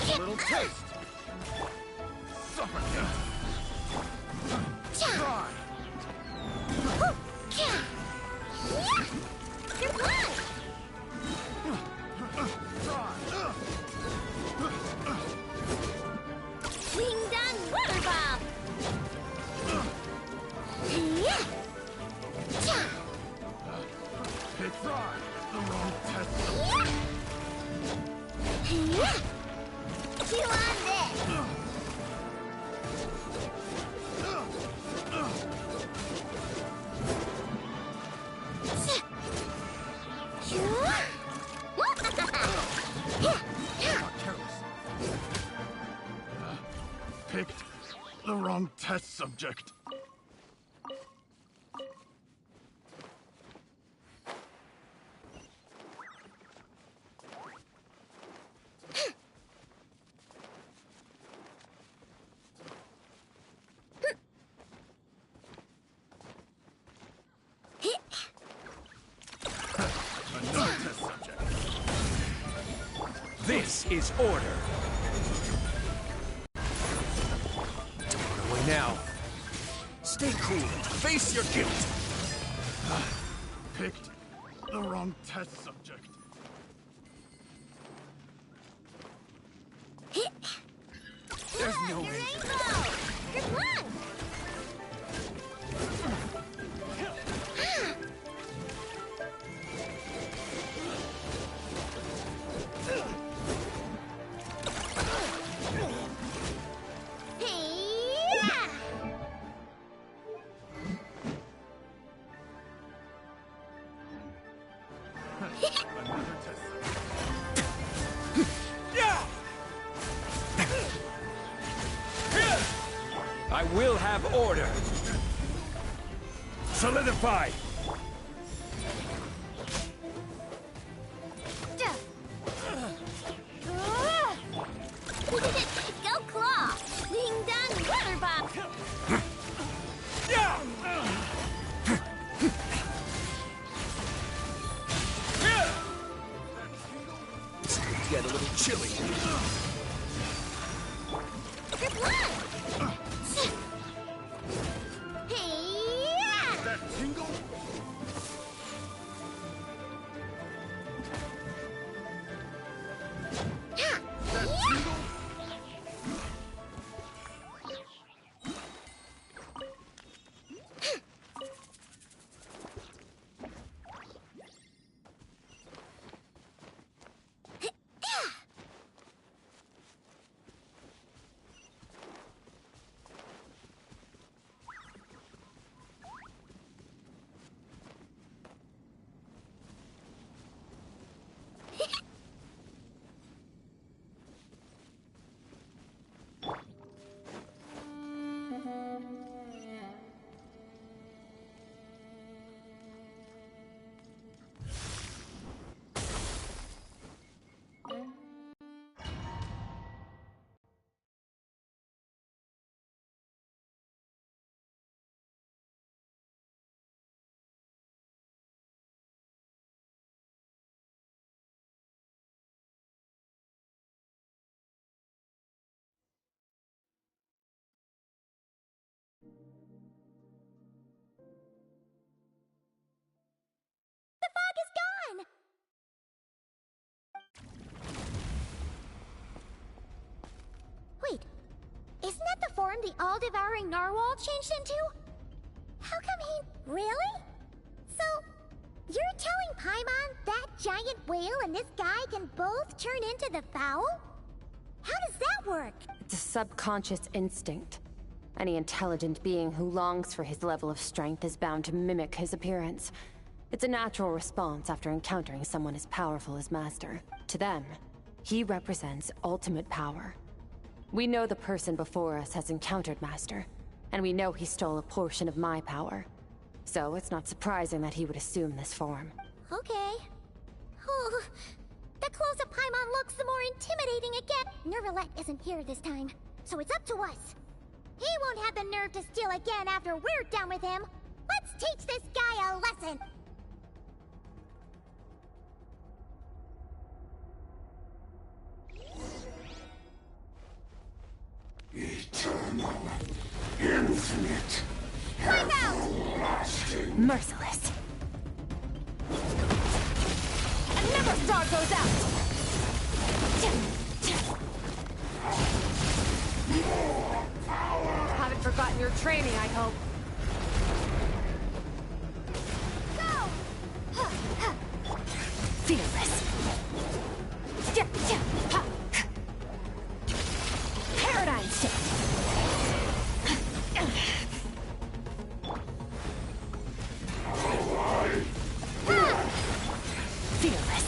A little taste. Suffocate. Fry. You're blind! Ding dong water bomb! Pick fry. The wrong test. Chew on this! Picked the wrong test subject. Another test subject. This is order. Don't run away now. Stay cool. Face your guilt. Picked the wrong test subject. There's no way. Rainbow! You're blind! Another test I will have order. Solidify. Go claw! Ding dong water bomb! It's going to get a little chilly. You're blind! That tingle? the all-devouring narwhal changed into? How come he... Really? So, you're telling Paimon that giant whale and this guy can both turn into the fowl? How does that work? It's a subconscious instinct. Any intelligent being who longs for his level of strength is bound to mimic his appearance. It's a natural response after encountering someone as powerful as Master. To them, he represents ultimate power. We know the person before us has encountered Master, and we know he stole a portion of my power. So it's not surprising that he would assume this form. Okay. Oh, the closer Paimon looks, the more intimidating it gets. Nervalette isn't here this time, so it's up to us. He won't have the nerve to steal again after we're done with him. Let's teach this guy a lesson. Eternal, infinite, everlasting, merciless. Never star goes out! more power! Haven't forgotten your training, I hope. Fearless. Paradigm shift. Fearless.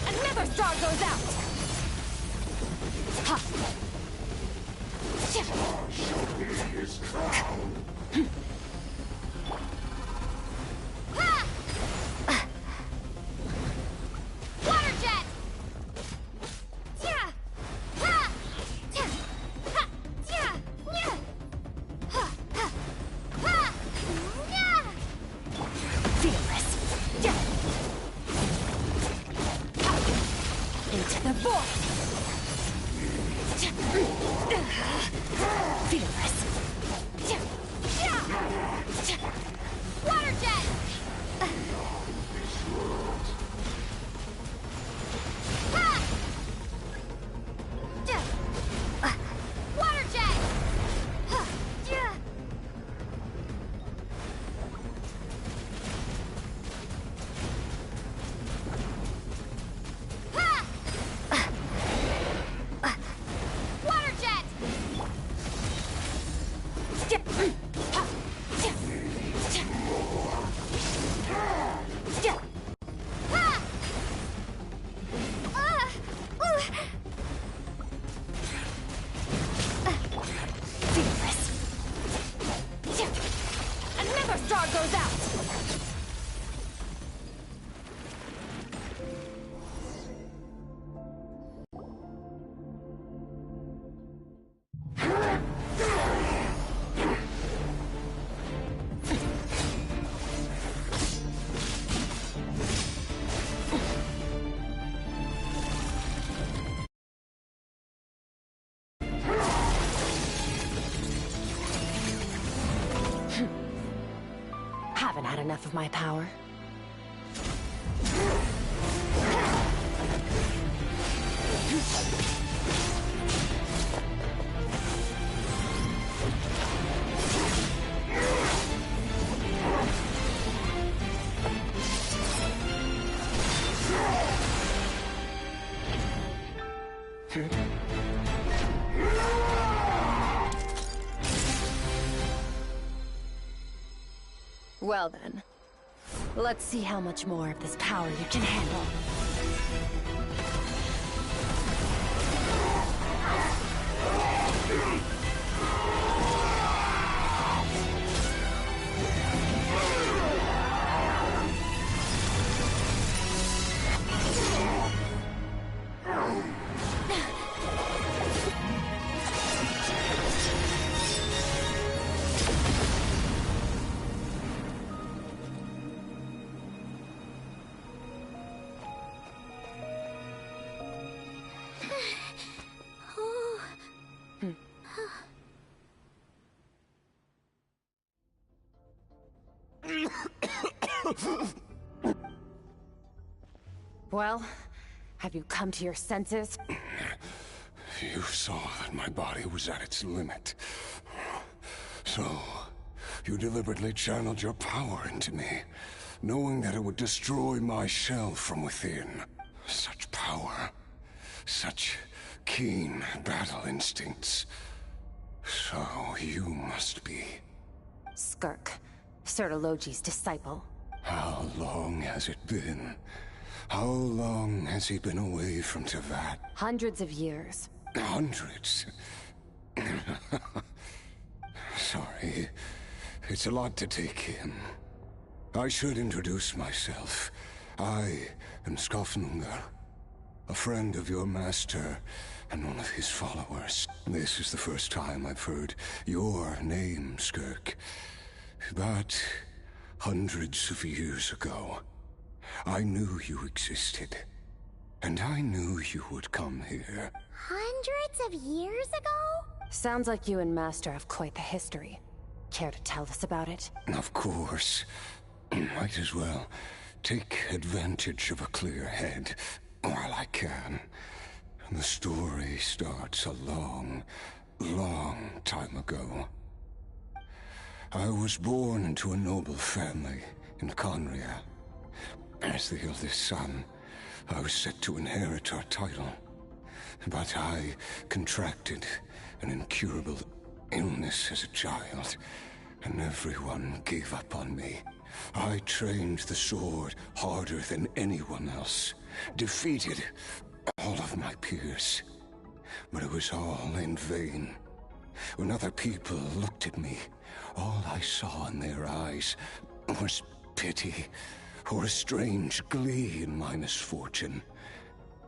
Another star goes out. Show me his crown. Water jet! Fearless. Into the void. Fearless. Water jet! Water jet! Water jet! Fearless. Another star goes out. Haven't had enough of my power. Well then, let's see how much more of this power you can handle. Well, have you come to your senses? You saw that my body was at its limit. So, you deliberately channeled your power into me, knowing that it would destroy my shell from within. Such power. Such keen battle instincts. So, you must be... Skirk, Sertologi's disciple. How long has it been? How long has he been away from Tevat? Hundreds of years. Hundreds? Sorry. It's a lot to take in. I should introduce myself. I am Skofnungar, a friend of your master and one of his followers. This is the first time I've heard your name, Skirk. But hundreds of years ago, I knew you existed. And I knew you would come here. Hundreds of years ago? Sounds like you and Master have quite the history. Care to tell us about it? Of course. Might as well take advantage of a clear head while I can. The story starts a long, long time ago. I was born into a noble family in Conria. As the eldest son, I was set to inherit our title. But I contracted an incurable illness as a child, and everyone gave up on me. I trained the sword harder than anyone else, defeated all of my peers. But it was all in vain. When other people looked at me, all I saw in their eyes was pity, or a strange glee in my misfortune.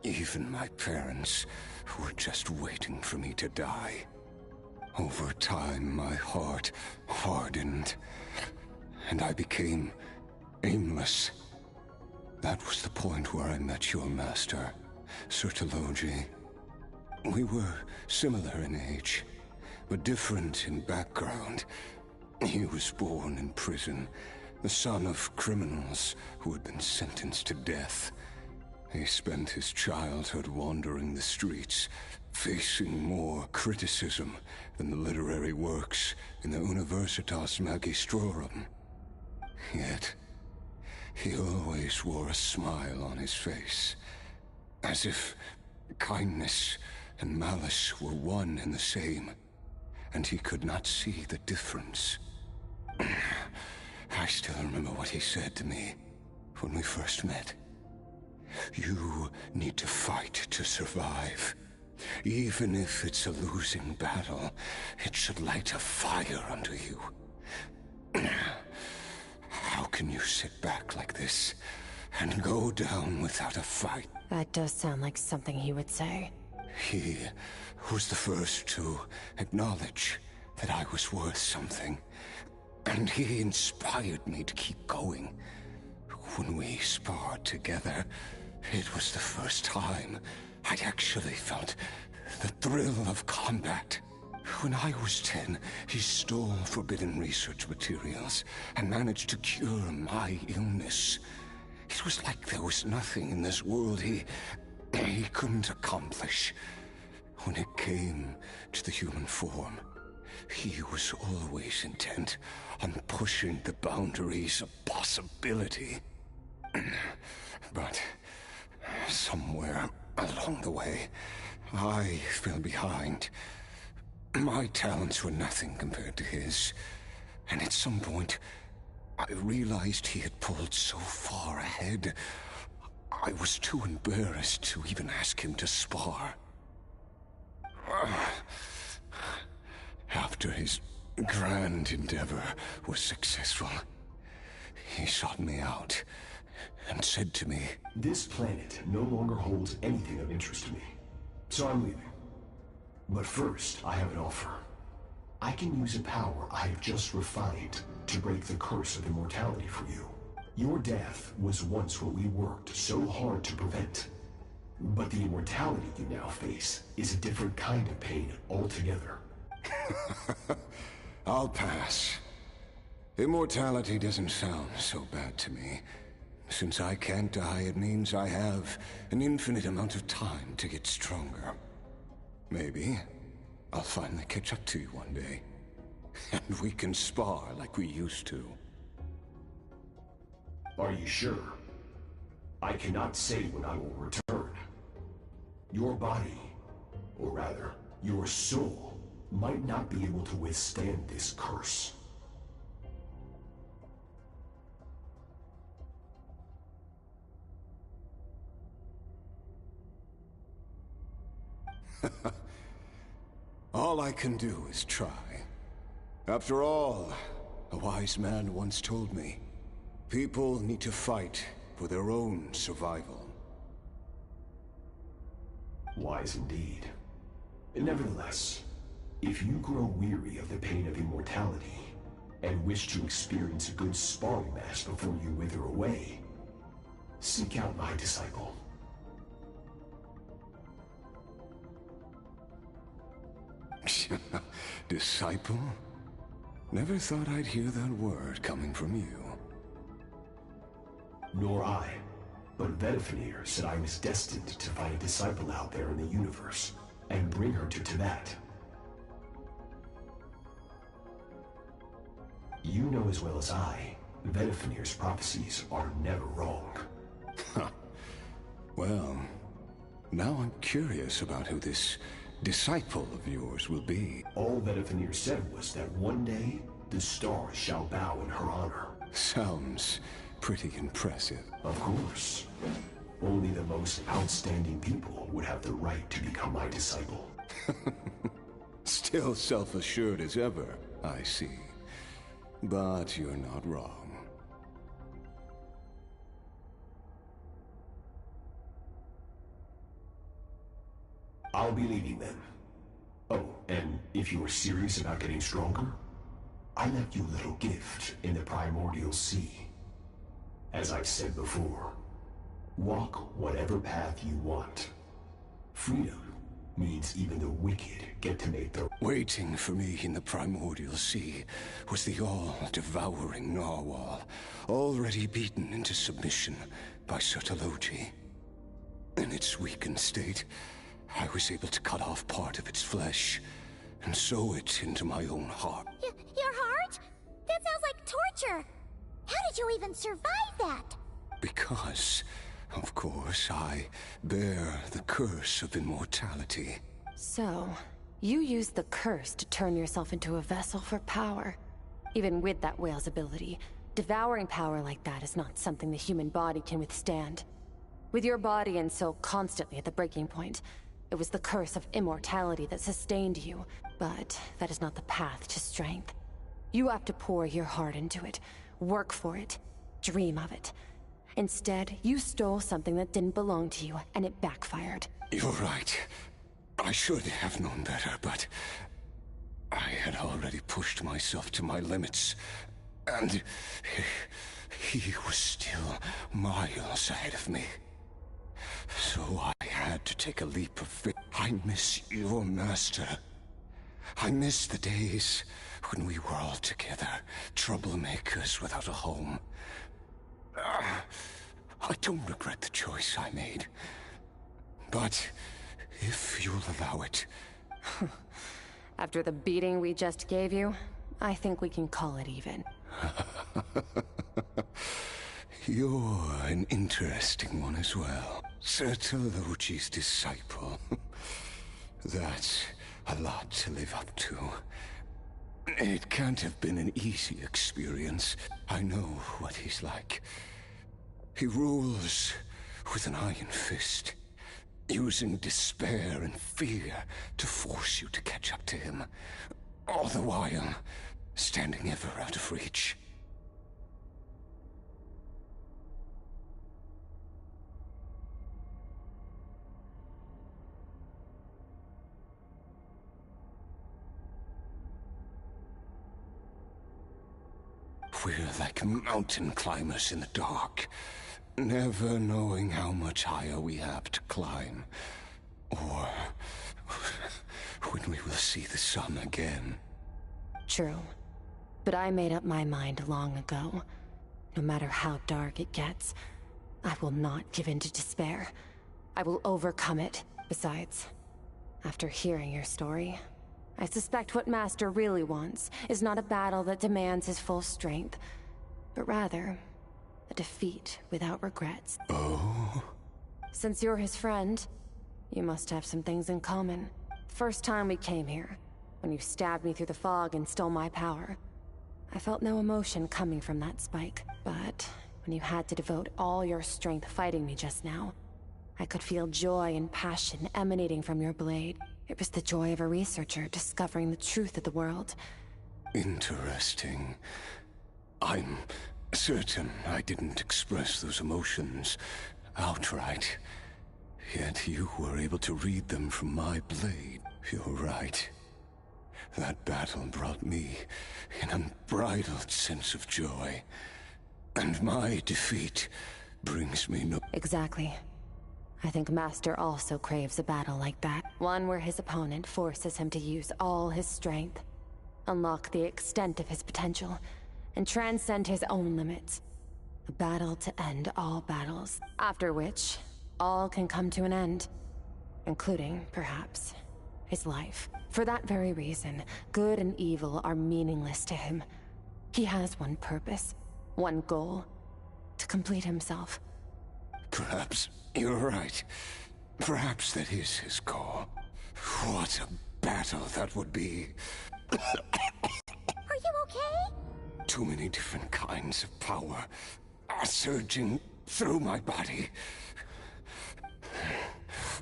Even my parents were just waiting for me to die. Over time, my heart hardened, and I became aimless. That was the point where I met your master, Sertologi. We were similar in age, but different in background. He was born in prison, the son of criminals who had been sentenced to death. He spent his childhood wandering the streets, facing more criticism than the literary works in the Universitas Magistrorum. Yet, he always wore a smile on his face, as if kindness and malice were one and the same, and he could not see the difference. I still remember what he said to me when we first met. You need to fight to survive. Even if it's a losing battle, it should light a fire under you. How can you sit back like this and go down without a fight? That does sound like something he would say. He was the first to acknowledge that I was worth something, and he inspired me to keep going. When we sparred together, it was the first time I'd actually felt the thrill of combat. When I was 10, he stole forbidden research materials and managed to cure my illness. It was like there was nothing in this world he couldn't accomplish. When it came to the human form, he was always intent on pushing the boundaries of possibility. But somewhere along the way, I fell behind. My talents were nothing compared to his, and at some point, I realized he had pulled so far ahead, I was too embarrassed to even ask him to spar. After his grand endeavor was successful, he sought me out and said to me, "This planet no longer holds anything of interest to me, so I'm leaving. But first, I have an offer. I can use a power I have just refined to break the curse of immortality for you. Your death was once what we worked so hard to prevent. But the immortality you now face is a different kind of pain altogether." I'll pass. Immortality doesn't sound so bad to me. Since I can't die, it means I have an infinite amount of time to get stronger. Maybe I'll finally catch up to you one day. And we can spar like we used to. Are you sure? I cannot say when I will return. Your body, or rather, your soul, might not be able to withstand this curse. All I can do is try. After all, a wise man once told me, people need to fight for their own survival. Wise indeed. Nevertheless, if you grow weary of the pain of immortality, and wish to experience a good sparring match before you wither away, seek out my disciple. Disciple? Never thought I'd hear that word coming from you. Nor I. But Vedifenir said I was destined to find a disciple out there in the universe, and bring her to Tibet. You know as well as I, Vedifenir's prophecies are never wrong. Well, now I'm curious about who this disciple of yours will be. All Vedifenir said was that one day, the stars shall bow in her honor. Sounds pretty impressive. Of course. Only the most outstanding people would have the right to become my disciple. Still self-assured as ever, I see. But you're not wrong. I'll be leaving them. Oh, and if you are serious about getting stronger, I left you a little gift in the primordial sea. As I've said before, walk whatever path you want. Freedom means even the wicked get to make their... Waiting for me in the primordial sea was the all-devouring narwhal, already beaten into submission by Sertologi. In its weakened state, I was able to cut off part of its flesh and sew it into my own heart. Your heart? That sounds like torture! How did you even survive that? Because, of course, I bear the curse of immortality. So, you used the curse to turn yourself into a vessel for power. Even with that whale's ability, devouring power like that is not something the human body can withstand. With your body and soul constantly at the breaking point, it was the curse of immortality that sustained you. But that is not the path to strength. You have to pour your heart into it, work for it, dream of it. Instead, you stole something that didn't belong to you, and it backfired. You're right. I should have known better, but I had already pushed myself to my limits, and he was still miles ahead of me. So I had to take a leap of faith. I miss your master. I miss the days when we were all together, troublemakers without a home. I don't regret the choice I made. But if you'll allow it... After the beating we just gave you, I think we can call it even. You're an interesting one as well. Sertologi's disciple. That's a lot to live up to. It can't have been an easy experience. I know what he's like. He rules with an iron fist, using despair and fear to force you to catch up to him, all the while standing ever out of reach. We're like mountain climbers in the dark, never knowing how much higher we have to climb, or when we will see the sun again. True. But I made up my mind long ago. No matter how dark it gets, I will not give in to despair. I will overcome it. Besides, after hearing your story, I suspect what Master really wants is not a battle that demands his full strength, but rather a defeat without regrets. Oh? Since you're his friend, you must have some things in common. First time we came here, when you stabbed me through the fog and stole my power, I felt no emotion coming from that spike. But when you had to devote all your strength fighting me just now, I could feel joy and passion emanating from your blade. It was the joy of a researcher discovering the truth of the world. Interesting. I'm certain I didn't express those emotions outright. Yet you were able to read them from my blade. You're right. That battle brought me an unbridled sense of joy. And my defeat brings me no— Exactly. I think Master also craves a battle like that. One where his opponent forces him to use all his strength, unlock the extent of his potential, and transcend his own limits. A battle to end all battles, after which all can come to an end, including, perhaps, his life. For that very reason, good and evil are meaningless to him. He has one purpose, one goal: to complete himself. Perhaps you're right. Perhaps that is his call. What a battle that would be. Are you okay? Too many different kinds of power are surging through my body.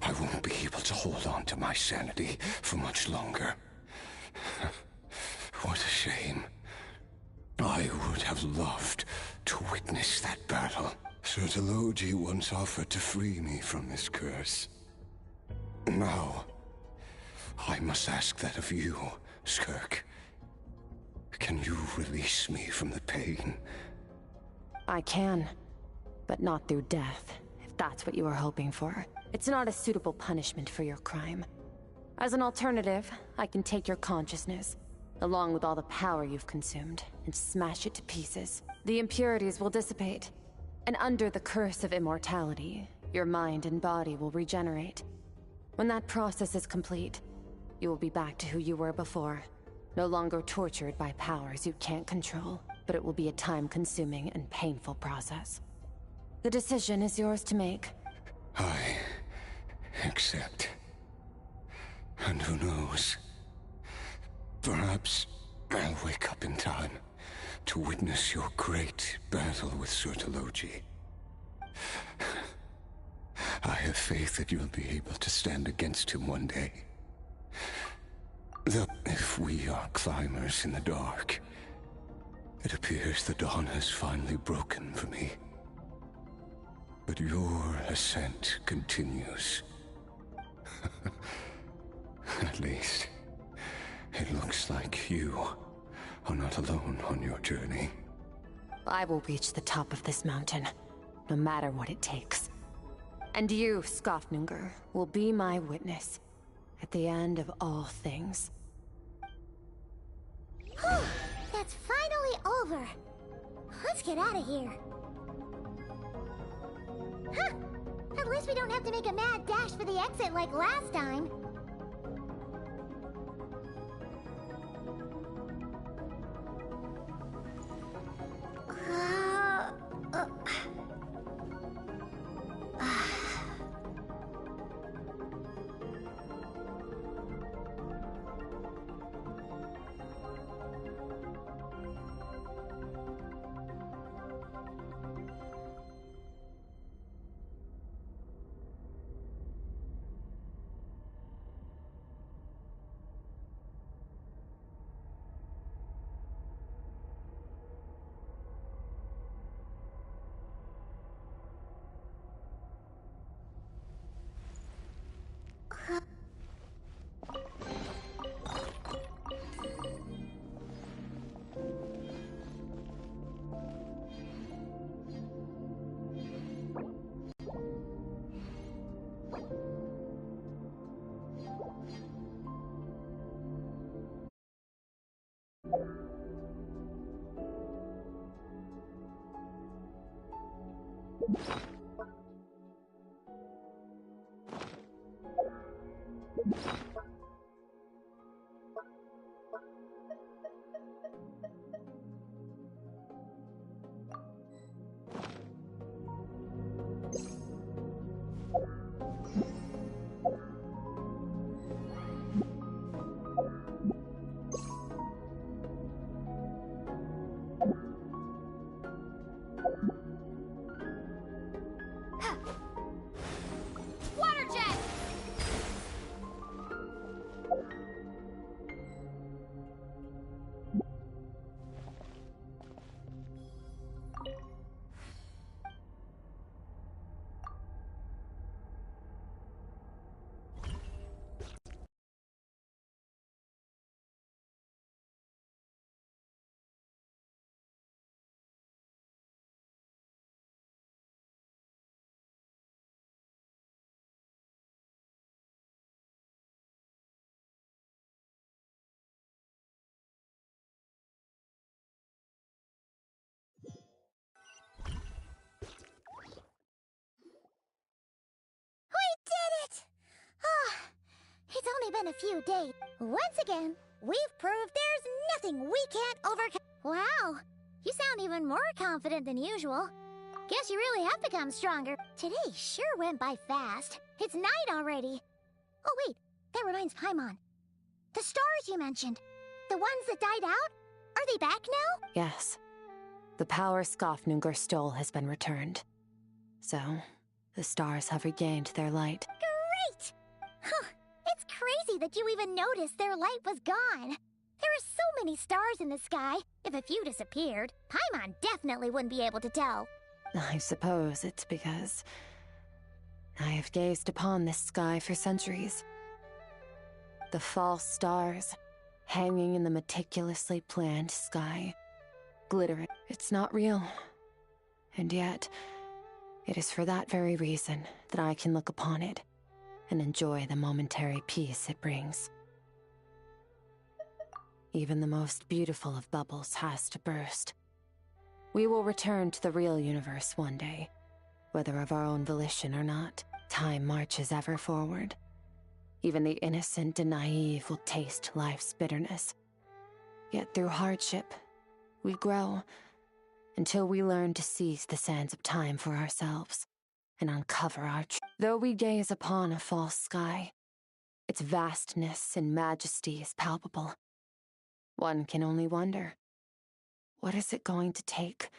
I won't be able to hold on to my sanity for much longer. What a shame. I would have loved to witness that battle. Sertologi once offered to free me from this curse. Now, I must ask that of you, Skirk. Can you release me from the pain? I can, but not through death, if that's what you were hoping for. It's not a suitable punishment for your crime. As an alternative, I can take your consciousness, along with all the power you've consumed, and smash it to pieces. The impurities will dissipate, and under the curse of immortality, your mind and body will regenerate. When that process is complete, you will be back to who you were before, no longer tortured by powers you can't control, but it will be a time-consuming and painful process. The decision is yours to make. I accept. And who knows? Perhaps I'll wake up in time to witness your great battle with Sertologi. I have faith that you'll be able to stand against him one day. Though if we are climbers in the dark, it appears the dawn has finally broken for me. But your ascent continues. At least, it looks like you are not alone on your journey. I will reach the top of this mountain, no matter what it takes. And you, Skofninger, will be my witness at the end of all things. That's finally over. Let's get out of here. Huh! At least we don't have to make a mad dash for the exit like last time. Water jet! We did it! Ah, it's only been a few days. Once again, we've proved there's nothing we can't overcome. Wow, you sound even more confident than usual. Guess you really have become stronger. Today sure went by fast. It's night already. Oh wait, that reminds Paimon. The stars you mentioned, the ones that died out, are they back now? Yes. The power Skafnungur stole has been returned. So, the stars have regained their light. Great! Huh, it's crazy that you even noticed their light was gone. There are so many stars in the sky. If a few disappeared, Paimon definitely wouldn't be able to tell. I suppose it's because I have gazed upon this sky for centuries. The false stars, hanging in the meticulously planned sky, glittering. It's not real. And yet, it is for that very reason that I can look upon it and enjoy the momentary peace it brings. Even the most beautiful of bubbles has to burst. We will return to the real universe one day, whether of our own volition or not. Time marches ever forward. Even the innocent and naive will taste life's bitterness. Yet through hardship, we grow until we learn to seize the sands of time for ourselves and uncover our truth. Though we gaze upon a false sky, its vastness and majesty is palpable. One can only wonder, what is it going to take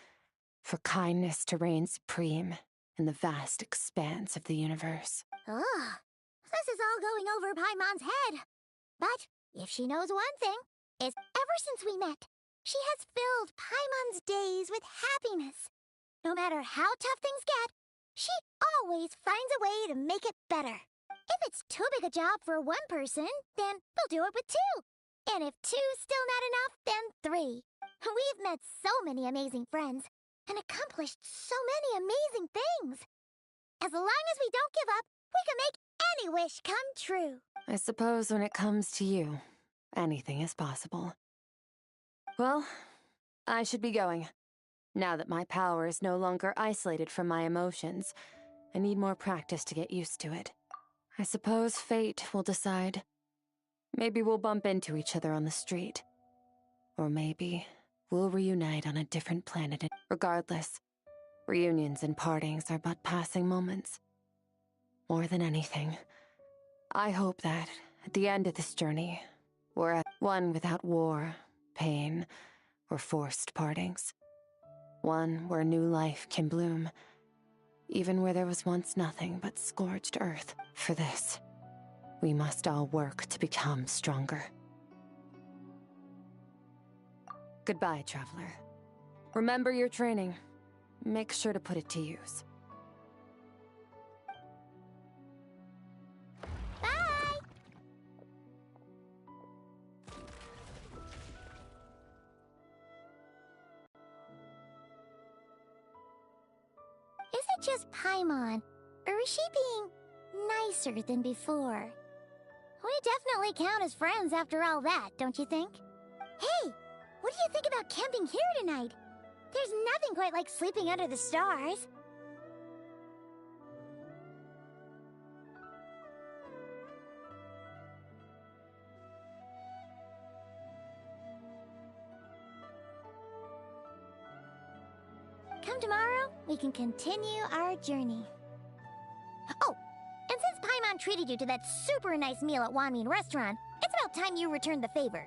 for kindness to reign supreme in the vast expanse of the universe? Ugh, this is all going over Paimon's head. But if she knows one thing, it's ever since we met, she has filled Paimon's days with happiness. No matter how tough things get, she always finds a way to make it better. If it's too big a job for one person, then we'll do it with two. And if two's still not enough, then three. We've met so many amazing friends and accomplished so many amazing things. As long as we don't give up, we can make any wish come true. I suppose when it comes to you, anything is possible. Well, I should be going. Now that my power is no longer isolated from my emotions, I need more practice to get used to it. I suppose fate will decide. Maybe we'll bump into each other on the street. Or maybe we'll reunite on a different planet. Regardless, reunions and partings are but passing moments. More than anything, I hope that, at the end of this journey, we're at one without war, pain, or forced partings. One where new life can bloom, even where there was once nothing but scorched earth. For this, we must all work to become stronger. Goodbye, traveler. Remember your training. Make sure to put it to use. Bye! Is it just Paimon, or is she being nicer than before? We definitely count as friends after all that, don't you think? Hey, what do you think about camping here tonight? There's nothing quite like sleeping under the stars. time tomorrow, we can continue our journey. Oh, and since Paimon treated you to that super nice meal at Wanmin Restaurant, it's about time you returned the favor.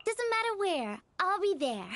Doesn't matter where, I'll be there.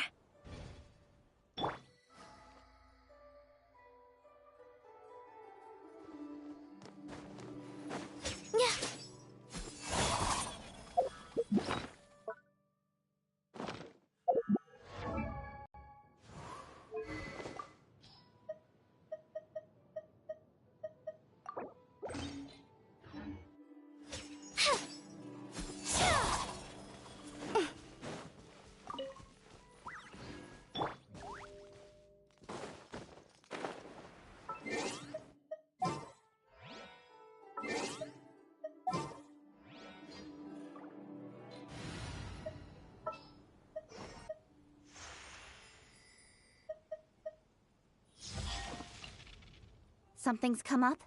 Something's come up?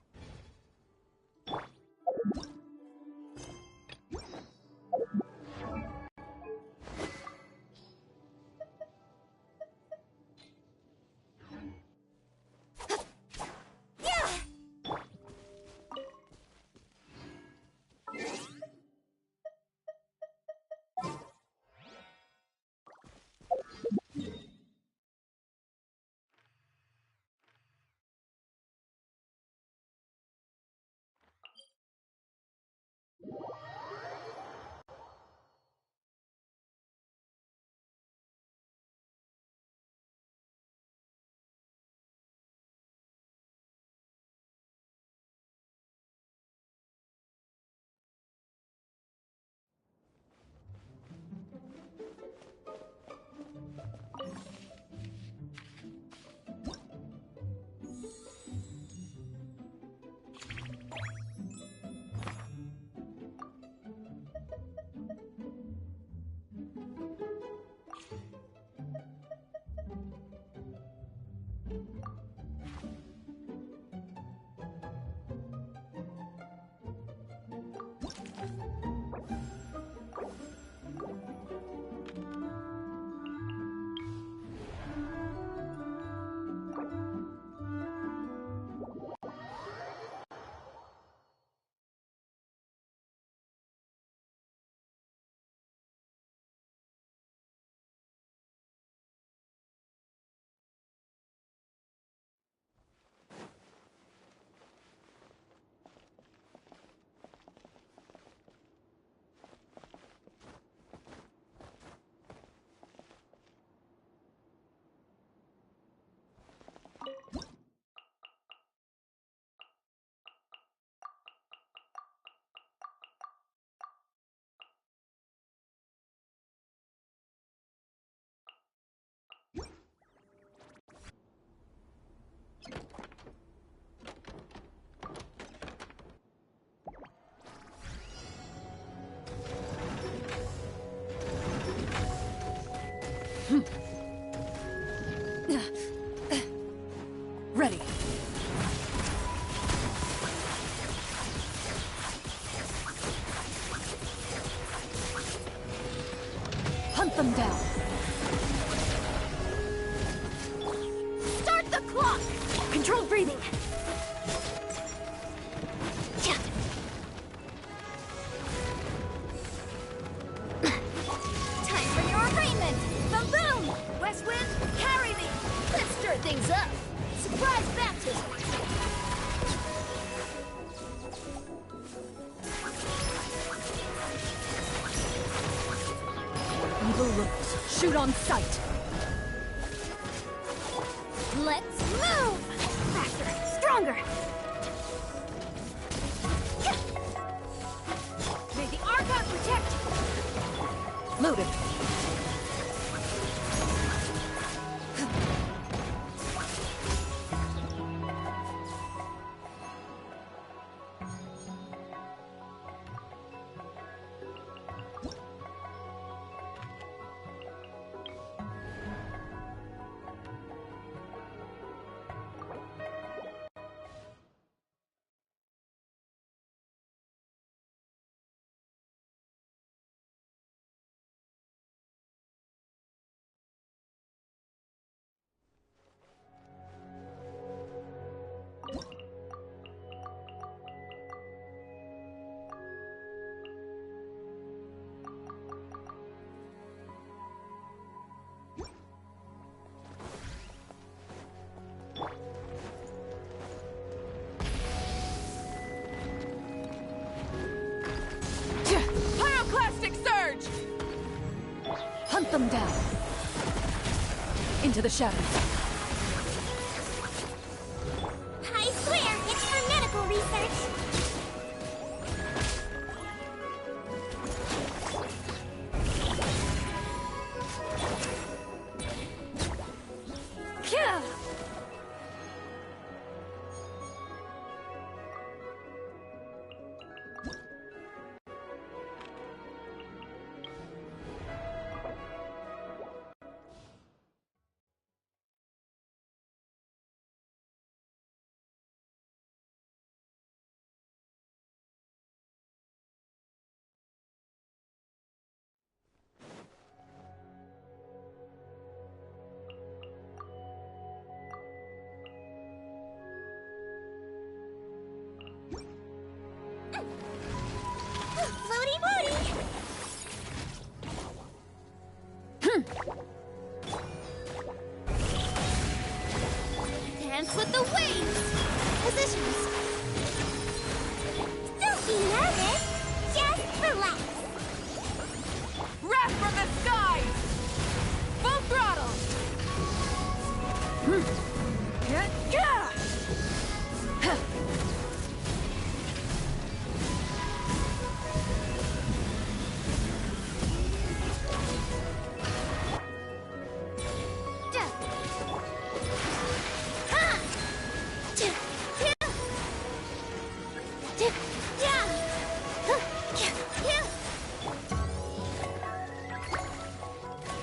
Ready. Hunt them down. Start the clock! Controlled breathing. Time for your arraignment! Boom! West Wind, carry me! Let's stir things up! Surprise baptism! Evil looks. Shoot on sight. Let's move! Faster! Stronger! May the Archon protect you! Loaded. Pyroclastic surge! Hunt them down. Into the shadows. I swear, it's for medical research. Kill! Floaty booty! Dance with the waves! Positions! Don't be nervous. Just relax. Wrath from the skies! Full throttle!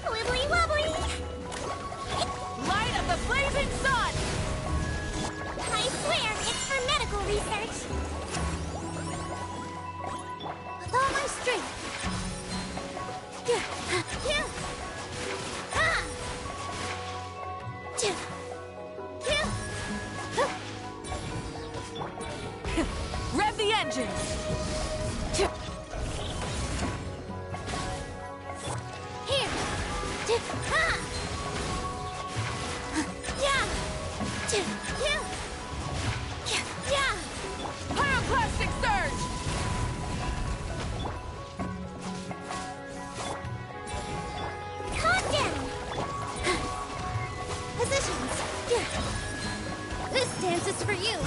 Wibbly wobbly! Light of the blazing sun! I swear, it's for medical research. With all my strength! Rev the engines! Here! Pyroclastic surge! Calm down. Positions! This dance is for you!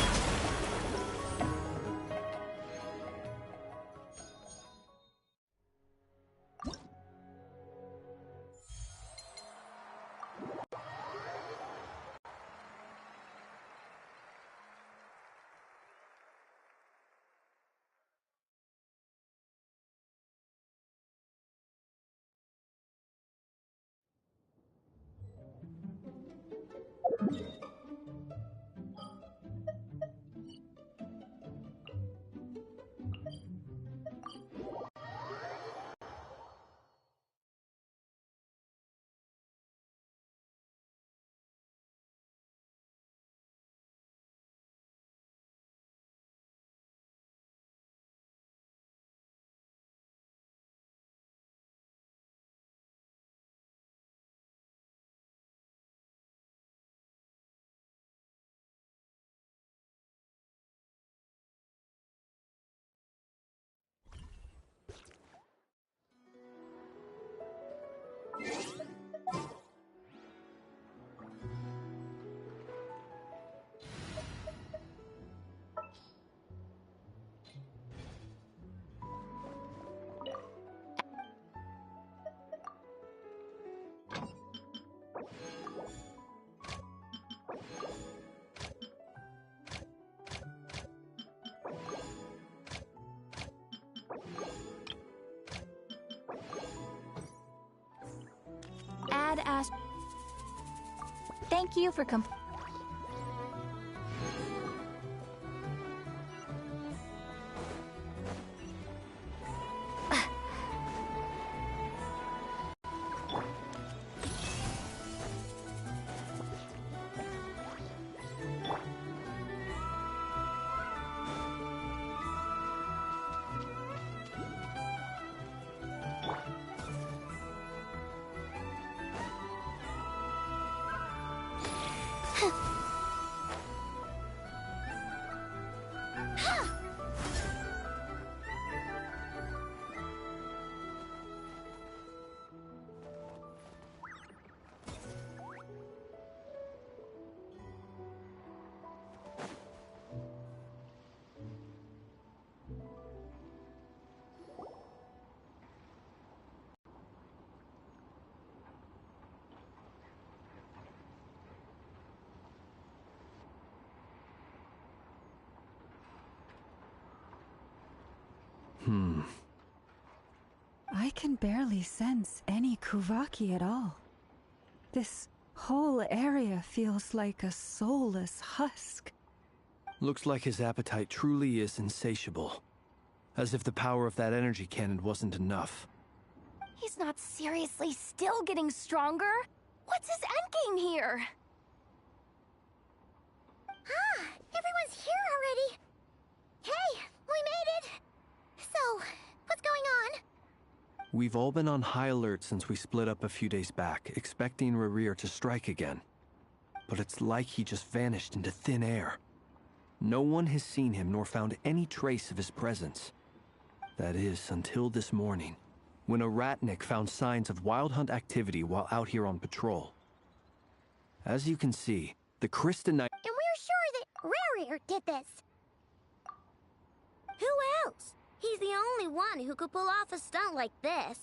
badass. Thank you for I can barely sense any Kuvaki at all. This whole area feels like a soulless husk. Looks like his appetite truly is insatiable. As if the power of that energy cannon wasn't enough. He's not seriously still getting stronger? What's his endgame here? Ah, everyone's here already. Hey, we made it. So, what's going on? We've all been on high alert since we split up a few days back, expecting Rerir to strike again. But it's like he just vanished into thin air. No one has seen him nor found any trace of his presence. That is, until this morning, when a ratnik found signs of wild hunt activity while out here on patrol. As you can see, the Crystonite— And we're sure that Rerir did this. Who else? He's the only one who could pull off a stunt like this.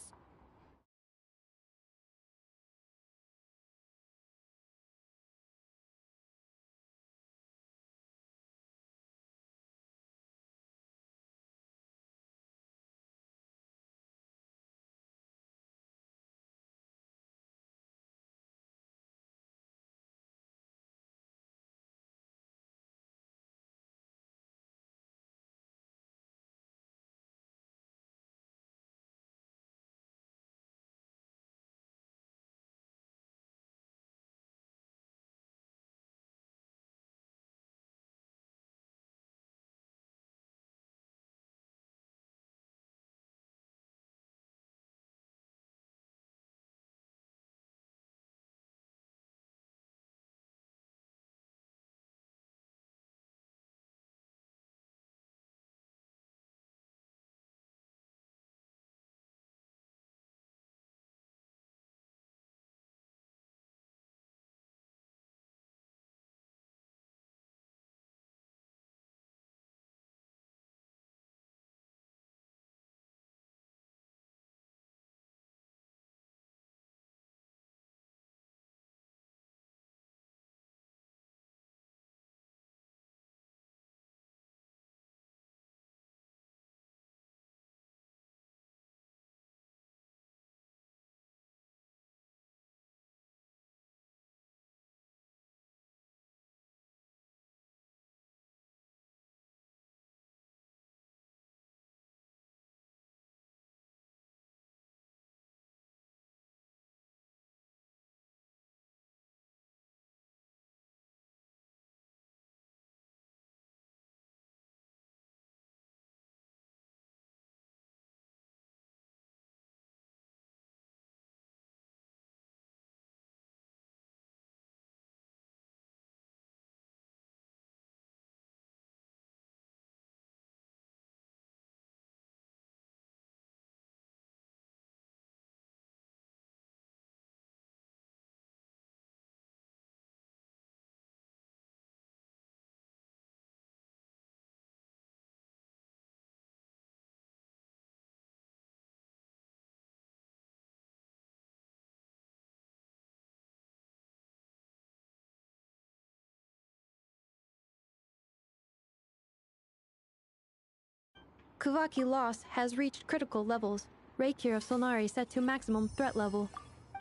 Kuvaki loss has reached critical levels. Reikir of Solnari set to maximum threat level.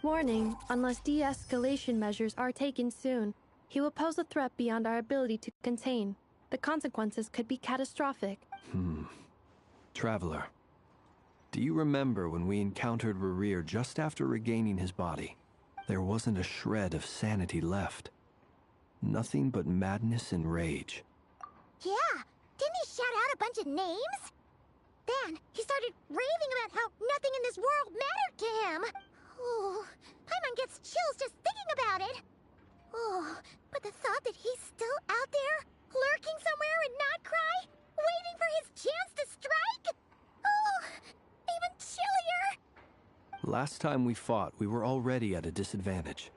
Warning, unless de-escalation measures are taken soon, he will pose a threat beyond our ability to contain. The consequences could be catastrophic. Traveler, do you remember when we encountered Rerir just after regaining his body? There wasn't a shred of sanity left. Nothing but madness and rage. Yeah, didn't he shout out a bunch of names? Then he started raving about how nothing in this world mattered to him. Oh, Paimon gets chills just thinking about it. Oh, but the thought that he's still out there, lurking somewhere in Notcry, waiting for his chance to strike? Oh, even chillier. Last time we fought, we were already at a disadvantage.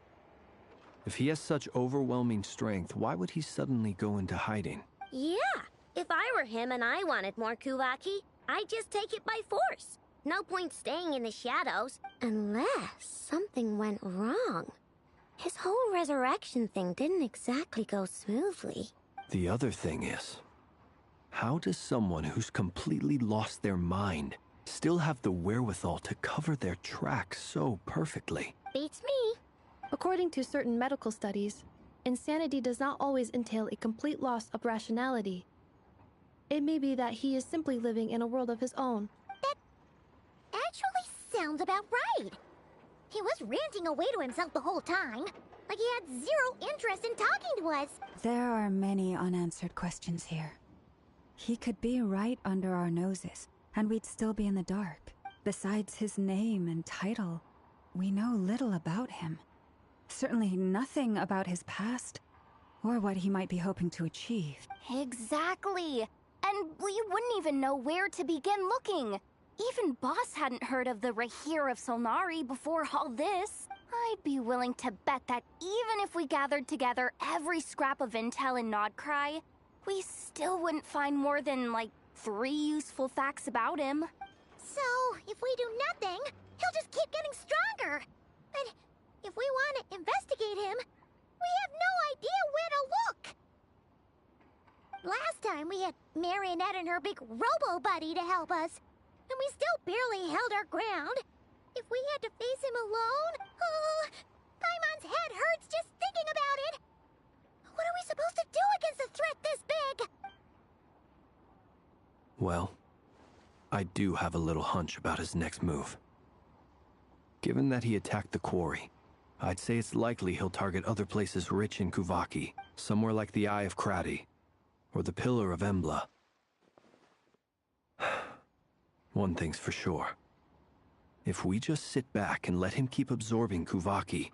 If he has such overwhelming strength, why would he suddenly go into hiding? Yeah, if I were him and I wanted more Kuvaki, I'd just take it by force. No point staying in the shadows, unless something went wrong. His whole resurrection thing didn't exactly go smoothly. The other thing is, how does someone who's completely lost their mind still have the wherewithal to cover their tracks so perfectly? Beats me. According to certain medical studies, insanity does not always entail a complete loss of rationality. It may be that he is simply living in a world of his own. That actually sounds about right. He was ranting away to himself the whole time, like he had zero interest in talking to us. There are many unanswered questions here. He could be right under our noses, and we'd still be in the dark. Besides his name and title, we know little about him. Certainly nothing about his past, or what he might be hoping to achieve. Exactly. And we wouldn't even know where to begin looking. Even Boss hadn't heard of the Rahir of Solnari before all this. I'd be willing to bet that even if we gathered together every scrap of intel in Nodcry, we still wouldn't find more than, like, 3 useful facts about him. So, if we do nothing, he'll just keep getting stronger. But if we want to investigate him, we have no idea where to look. Last time we had Marionette and her big robo-buddy to help us, and we still barely held our ground. If we had to face him alone, Paimon's head hurts just thinking about it. What are we supposed to do against a threat this big? Well, I do have a little hunch about his next move. Given that he attacked the quarry, I'd say it's likely he'll target other places rich in Kuvaki, somewhere like the Eye of Krati, or the Pillar of Embla. One thing's for sure. If we just sit back and let him keep absorbing Kuvaki,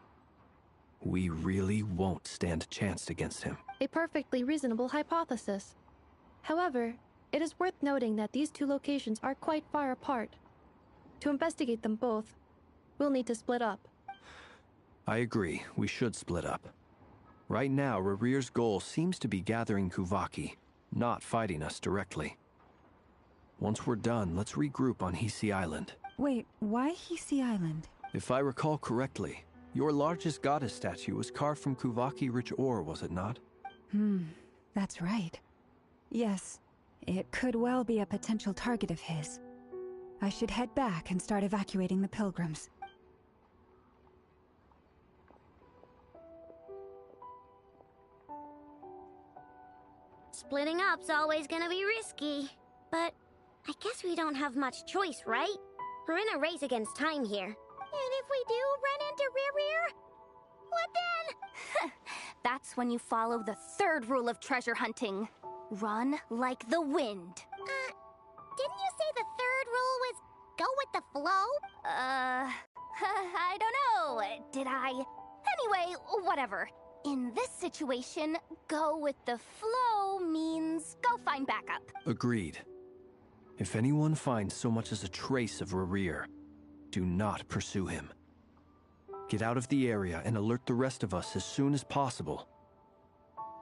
we really won't stand a chance against him. A perfectly reasonable hypothesis. However, it is worth noting that these two locations are quite far apart. To investigate them both, we'll need to split up. I agree, we should split up. Right now, Rerir's goal seems to be gathering Kuvaki, not fighting us directly. Once we're done, let's regroup on Hisi Island. Wait, why Hisi Island? If I recall correctly, your largest goddess statue was carved from Kuvaki-rich ore, was it not? That's right. Yes, it could well be a potential target of his. I should head back and start evacuating the pilgrims. Splitting up's always gonna be risky. But I guess we don't have much choice, right? We're in a race against time here. And if we do run into Rerir, what then? That's when you follow the third rule of treasure hunting. Run like the wind. Didn't you say the third rule was go with the flow? I don't know. Did I? Anyway, whatever. In this situation, go with the flow means go find backup. Agreed. If anyone finds so much as a trace of Rerir, do not pursue him. Get out of the area and alert the rest of us as soon as possible.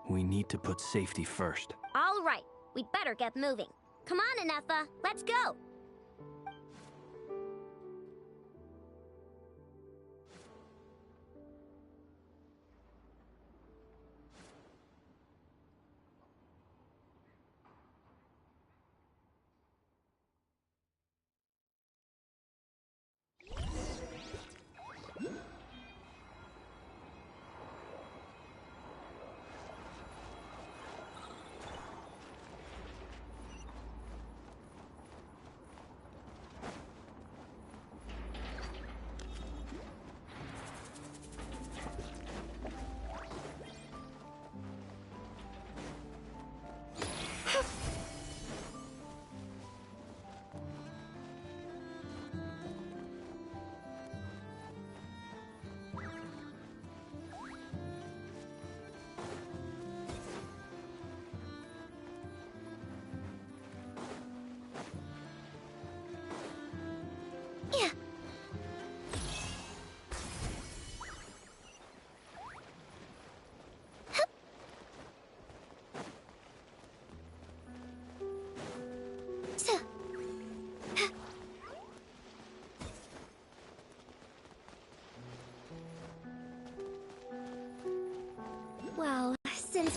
We need to put safety first. All right, we'd better get moving. Come on, Anefa, let's go.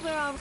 we're all...